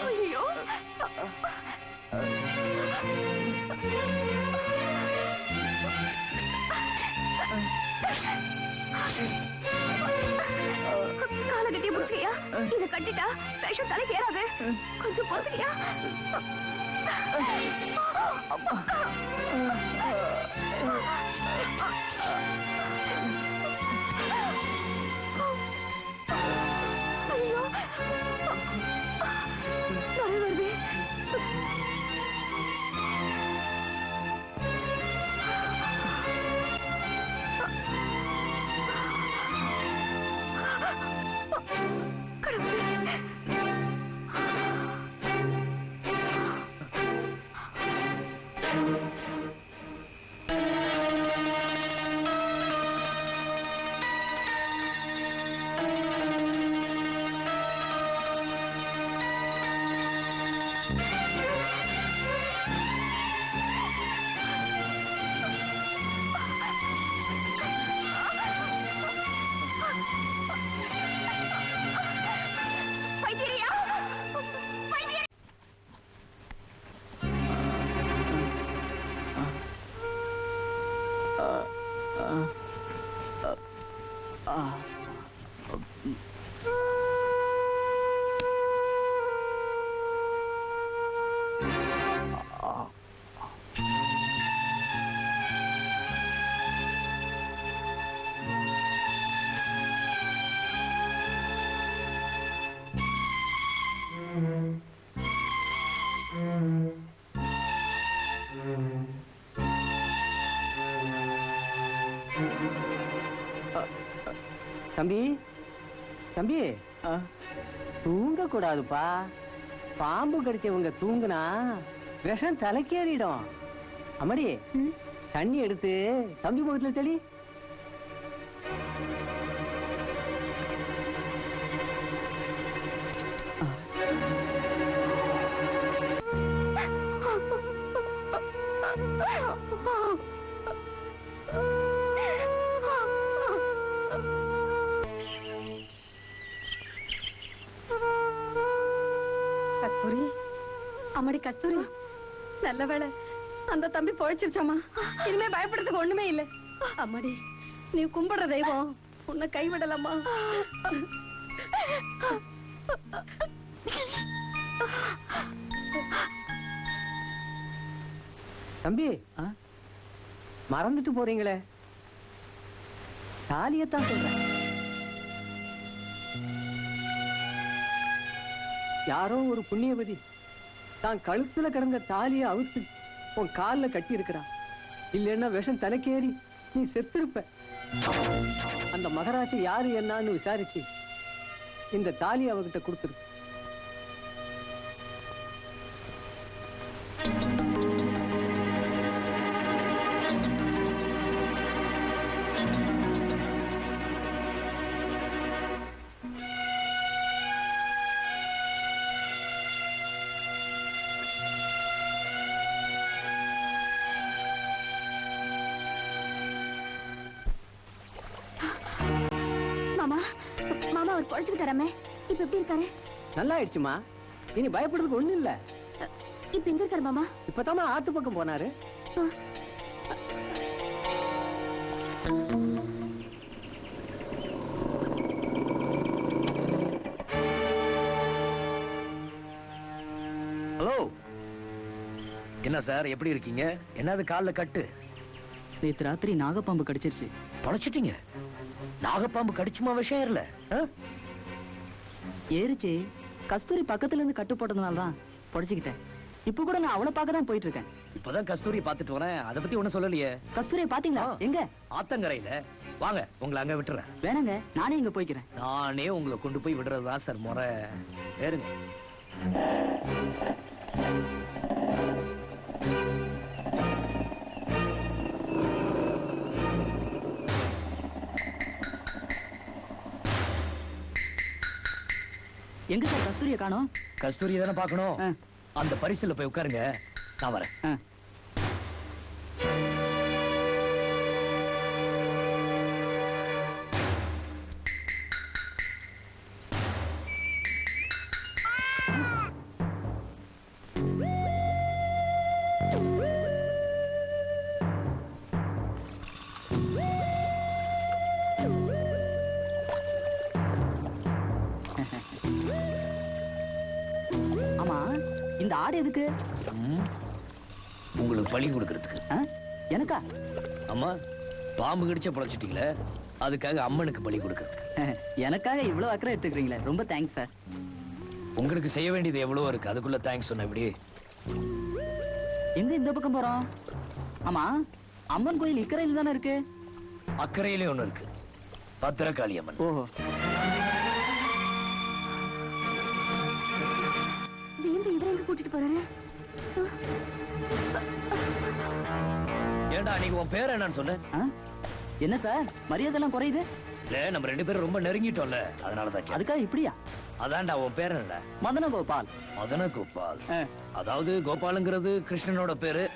ஐயோ! காலை கட்டி முடிச்சியா? இதை கட்டிட்டா விஷம் தலைக்கு ஏறாது. கொஞ்சம் பொறுமையா? ஐயோ! நுரை வருது. தம்பி தம்பி தூங்க கூடாதுப்பா. பாம்பு கடிச்சவங்க தூங்குனா விஷம் தலைக்கேறிடும். அம்மாடி தண்ணி எடுத்து தம்பி முகத்துல தெளி. கஸ்தூரி, அம்மாடி கஸ்தூரி, நல்ல வேளை அந்த தம்பி பொழைச்சிருச்சம்மா. இனிமே பயப்படுறதுக்கு ஒண்ணுமே இல்ல. அம்மாடி, நீ கும்பிடுற தெய்வம் உன்னை கைவிடலம்மா. தம்பி மறந்துட்டு போறீங்களே, தாலியத்தான் சொல்றேன். யாரோ ஒரு புண்ணியவதி தான் கழுத்துல கிடந்த தாலியை அவுத்து உன் கால்ல கட்டி இருக்கிறா. இல்லைன்னா விஷம் தலைக்கேறி நீ செத்திருப்ப. அந்த மகராசி யாரு என்னன்னு விசாரிச்சு இந்த தாலி அவகிட்ட கொடுத்துரு. மாமா அவர் பொழைச்சுக்கிட்டாராமே, இப்ப எப்படி இருக்காரு? நல்லா ஆயிடுச்சுமா, இனி பயப்படுறதுக்கு ஒண்ணு இல்ல. இப்ப எங்க இருக்காரு மாமா? இப்பதாமா ஆத்து பக்கம் போனாரு. ஹலோ, என்ன சார் எப்படி இருக்கீங்க? என்னது கால்ல கட்டு? நேத்து ராத்திரி நாகப்பாம்பு கடிச்சிருச்சு. தொலைச்சிட்டீங்க? நாகப்பாம்பு கடிச்சுமா விஷயம் இல்ல? ஏறிச்சு. கஸ்தூரி பக்கத்துல இருந்து கட்டு போட்டதுனாலதான் பொழைச்சுக்கிட்டேன். இப்ப கூட நான் அவளை பார்க்க தான் போயிட்டு இருக்கேன். இப்பதான் கஸ்தூரி பாத்துட்டு வரேன். அதை பத்தி ஒண்ணும் சொல்லலையே. கஸ்தூரியை பாத்தீங்களா? எங்க? ஆத்தங்கரையில. வாங்க, உங்களை அங்க விட்டுறேன். வேணாங்க, நானே இங்க போய்க்கிறேன். நானே உங்களை கொண்டு போய் விடுறதுதான் சார் முறை. ஏறுங்க. எங்க சார் கஸ்தூரியை காணோம்? கஸ்தூரி தானே பாக்கணும். அந்த பரிசுல போய் உட்காருங்க, நான் வரேன். இந்த ஆடு எதுக்கு? உங்களுக்கு பழி கொடுக்கறதுக்கு. எனக்கா? அம்மா, பாம்பு கடிச்ச பொழைச்சிட்டீங்களே, அதுக்காக அம்மனுக்கு பழி கொடுக்கறதுக்கு. எனக்காக இவ்வளவு அக்கறை எடுத்துக்கிறீங்களே, ரொம்ப தேங்க்ஸ் சார். உங்களுக்கு செய்ய வேண்டியது எவ்வளவு இருக்கு, அதுக்குள்ள தேங்க்ஸ் சொன்ன இப்படி. எங்க இந்த பக்கம் போறோம்? ஆமா, அம்மன் கோயில் இக்கரையில் தானே இருக்கு. அக்கறையிலே ஒண்ணு இருக்கு, பத்திரகாளி அம்மன். ஓஹோ. கூட்டிட்டு போறாரு. ஏண்டா, நீங்க உன் பேர் என்னன்னு சொல்லு. என்ன சார் மரியாதை எல்லாம் குறையுது? இல்ல, நம்ம ரெண்டு பேரும் ரொம்ப நெருங்கிட்டோம்ல, அதனாலதான். அதுக்காக இப்படியா? அதான்டா, உன் பேர் என்ன? மதன கோபால். மதன கோபால். அதாவது கோபாலுங்கிறது கிருஷ்ணனோட பேரு.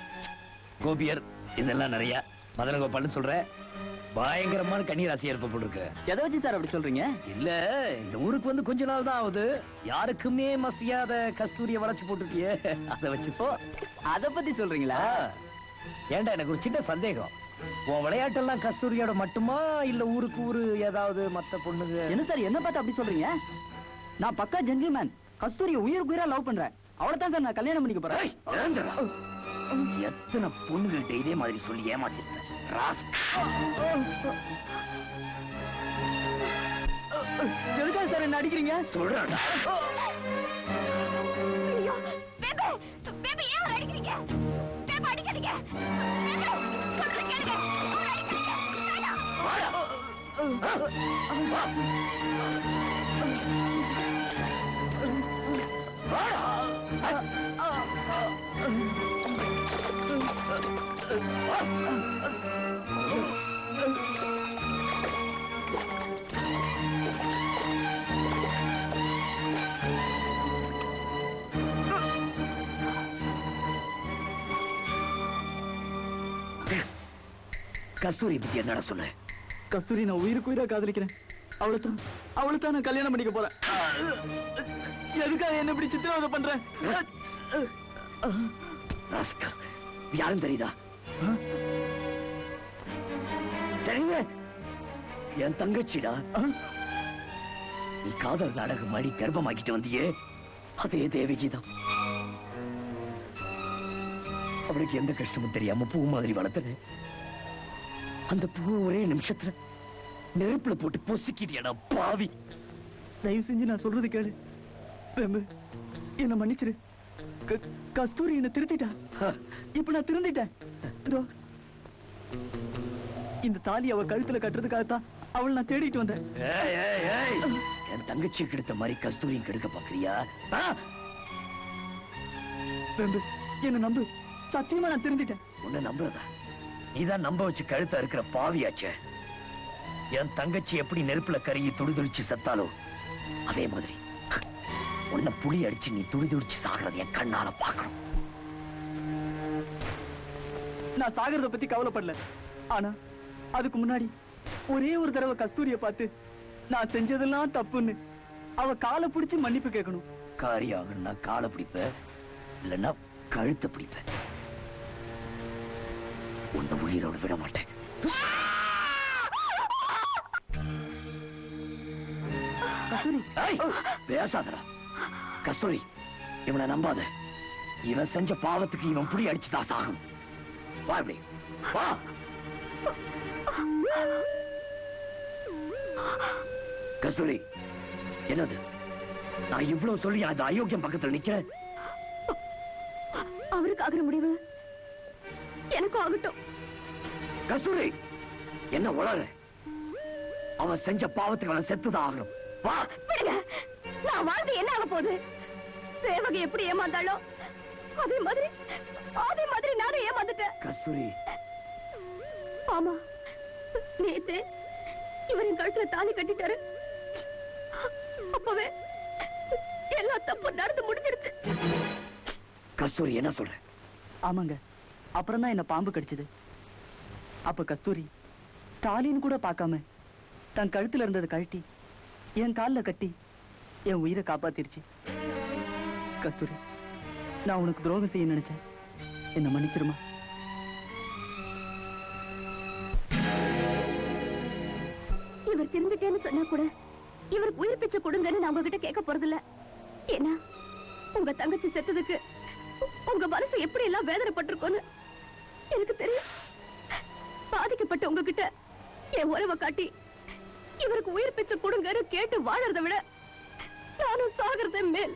கோபியர் இதெல்லாம் நிறைய. மதன கோபால்னு சொல்ற, பயங்கரமான கன்னிராசி ஏற்பட்டு. எதை வச்சு சார் அப்படி சொல்றீங்க? இல்ல, இந்த ஊருக்கு வந்து கொஞ்ச நாள் தான் ஆகுது. யாருக்குமே மசியாத கஸ்தூரிய வளைச்சு போட்டுட்டியே, அதை வச்சு. அத பத்தி சொல்றீங்களா? ஏண்டா, எனக்கு ஒரு சின்ன சந்தேகம். உன் விளையாட்டெல்லாம் கஸ்தூரியோட மட்டுமா, இல்ல ஊருக்கு ஊரு ஏதாவது மத்த பொண்ணுங்க? என்ன சார் என்ன பார்த்து அப்படி சொல்றீங்க? நான் பக்கா ஜென்டில்மேன். கஸ்தூரிய உயிருக்கு உயிரா லவ் பண்றேன். அவளைத்தான் சார் நான் கல்யாணம் பண்ணிக்க போறேன். எத்தனை பொண்ணுகிட்ட இதே மாதிரி சொல்லி ஏமாத்திருக்கேன். எதுக்காக சார் என்ன அடிக்கிறீங்க? சொல்றேன். கஸ்தூரி பத்தி என்னடா சொன்ன? கஸ்தூரி நான் உயிருக்கு உயிரா காதலிக்கிறேன். அவளைத்தான் நான் கல்யாணம் பண்ணிக்க போறேன். எதுக்காக என்ன இப்படி சித்திரவதை பண்ற? யாரும் தெரியுதா? தெரியுங்க, என் தங்கச்சிடா. நீ காதல் நாடகம் மாடி கர்ப்பமாக்கிட்டு வந்தியே, அதே தேவகிதான். அவளுக்கு எந்த கஷ்டமும் தெரியாம பூ மாதிரி வளர்த்தன. அந்த பூ ஒரே நிமிஷத்துல நெருப்புல போட்டு பொசுக்கிட்டியடா பாவி. தயவு செஞ்சு நான் சொல்றது கேளு. என்ன மன்னிச்சிரு. கஸ்தூரி என்ன திருத்திட்டா. இப்ப நான் திருந்திட்டேன். இந்த தாலி அவ கழுத்துல கட்டுறதுக்காகத்தான் அவள் நான் தேடிட்டு வந்தேன். என் தங்கச்சி கெடுத்த மாதிரி கஸ்தூரியும் கெடுக்க பாக்குறியா? என்ன நம்பு, சத்தியமா நான் திருந்திட்டேன். உன்னை நம்புறதா? நீதான் நம்ப வச்சு கழுத்தா இருக்கிற பாவியாச்சே. என் தங்கச்சி எப்படி நெருப்புல கருகி துடிதுடிச்சு சத்தாலோ அதே மாதிரி உன்னை புளி அடிச்சு நீ துடிதுடிச்சு சாகிறது என் கண்ணால பாக்கணும். நான் சாகிறத பத்தி கவலைப்படல. ஆனா அதுக்கு முன்னாடி ஒரே ஒரு தடவை கஸ்தூரிய பார்த்து நான் செஞ்சதெல்லாம் தப்புன்னு அவ காலை பிடிச்சு மன்னிப்பு கேட்கணும். காரியாக நான் காலை பிடிப்ப, இல்லைன்னா கழுத்தை பிடிப்ப. உன்னை உயிரோடு விட மாட்டேன். பேசாதடா கஸ்தூரி. இவனை நம்பாத. இவன் செஞ்ச பாவத்துக்கு இவன் புடி அடிச்சுதான் சாகும். வா இப்படி வா. கஸ்தூரி, என்னது? நான் இவ்வளவு சொல்லி அந்த அயோக்கியம் பக்கத்துல நிக்கிறேன். அவருக்கு ஆகிற முடிவு எனக்கும் ஆகட்டும். கஸ்தூரி, என்ன உளற? அவன் செஞ்ச பாவத்துக்கு அவன் செத்துதான் ஆகணும். வா. நான் வாழ்ந்து என்ன ஆக போகுது? சேவகை எப்படி ஏமாந்தாளோ அதே மாதிரி நானும் ஏமாந்துட்டேன். கஸ்தூரி, ஆமா, நேத்து இவரின் கழுத்துல தாலி கட்டிட்டாரு. அப்பவே எல்லா தப்பு நடந்து முடிஞ்சிருச்சு. கஸ்தூரி, என்ன சொல்ற? ஆமாங்க, அப்புறம் தான் என்ன பாம்பு கடிச்சது. அப்ப கஸ்தூரி தாலின்னு கூட பார்க்காம தன் கழுத்துல இருந்தது கழட்டி என் கால்ல கட்டி என் உயிரை காப்பாத்திருச்சு. கஸ்தூரி, நான் உனக்கு துரோகம் செய்ய நினைச்சேன். என்ன மன்னிச்சிருமா? இவர் திரும்பிட்டேன்னு சொன்னா கூட இவருக்கு உயிர் பிச்சை கொடுங்கன்னு நான் உங்ககிட்ட கேட்க போறதில்ல. ஏன்னா உங்க தங்கச்சி செத்ததுக்கு உங்க மனசு எப்படி எல்லாம் வேதனைப்பட்டிருக்கோன்னு எனக்கு தெரியும். பாதிக்கப்பட்ட உங்ககிட்ட என் உறவை காட்டி இவருக்கு உயிர் பிச்சை கொடுங்கன்னு கேட்டு வாழறதை விட நானும் சாகிறத மேல்.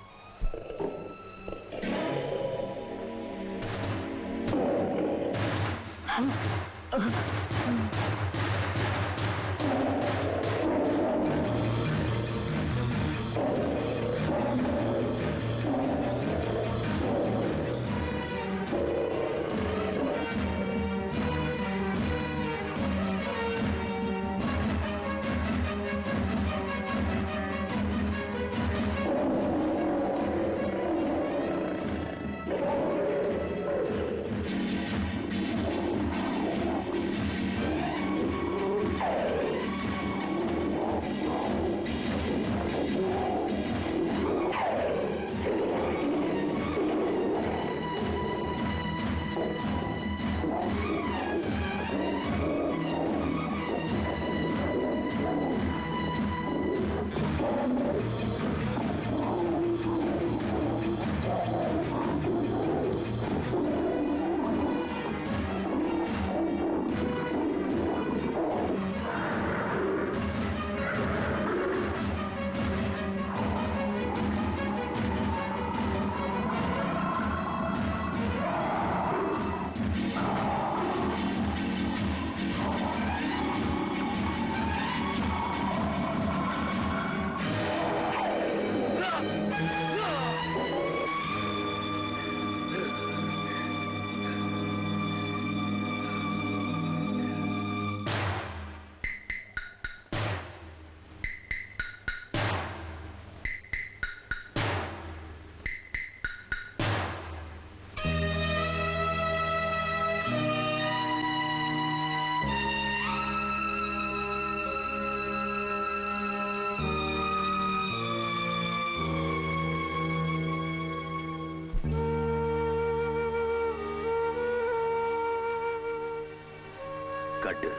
காட்டு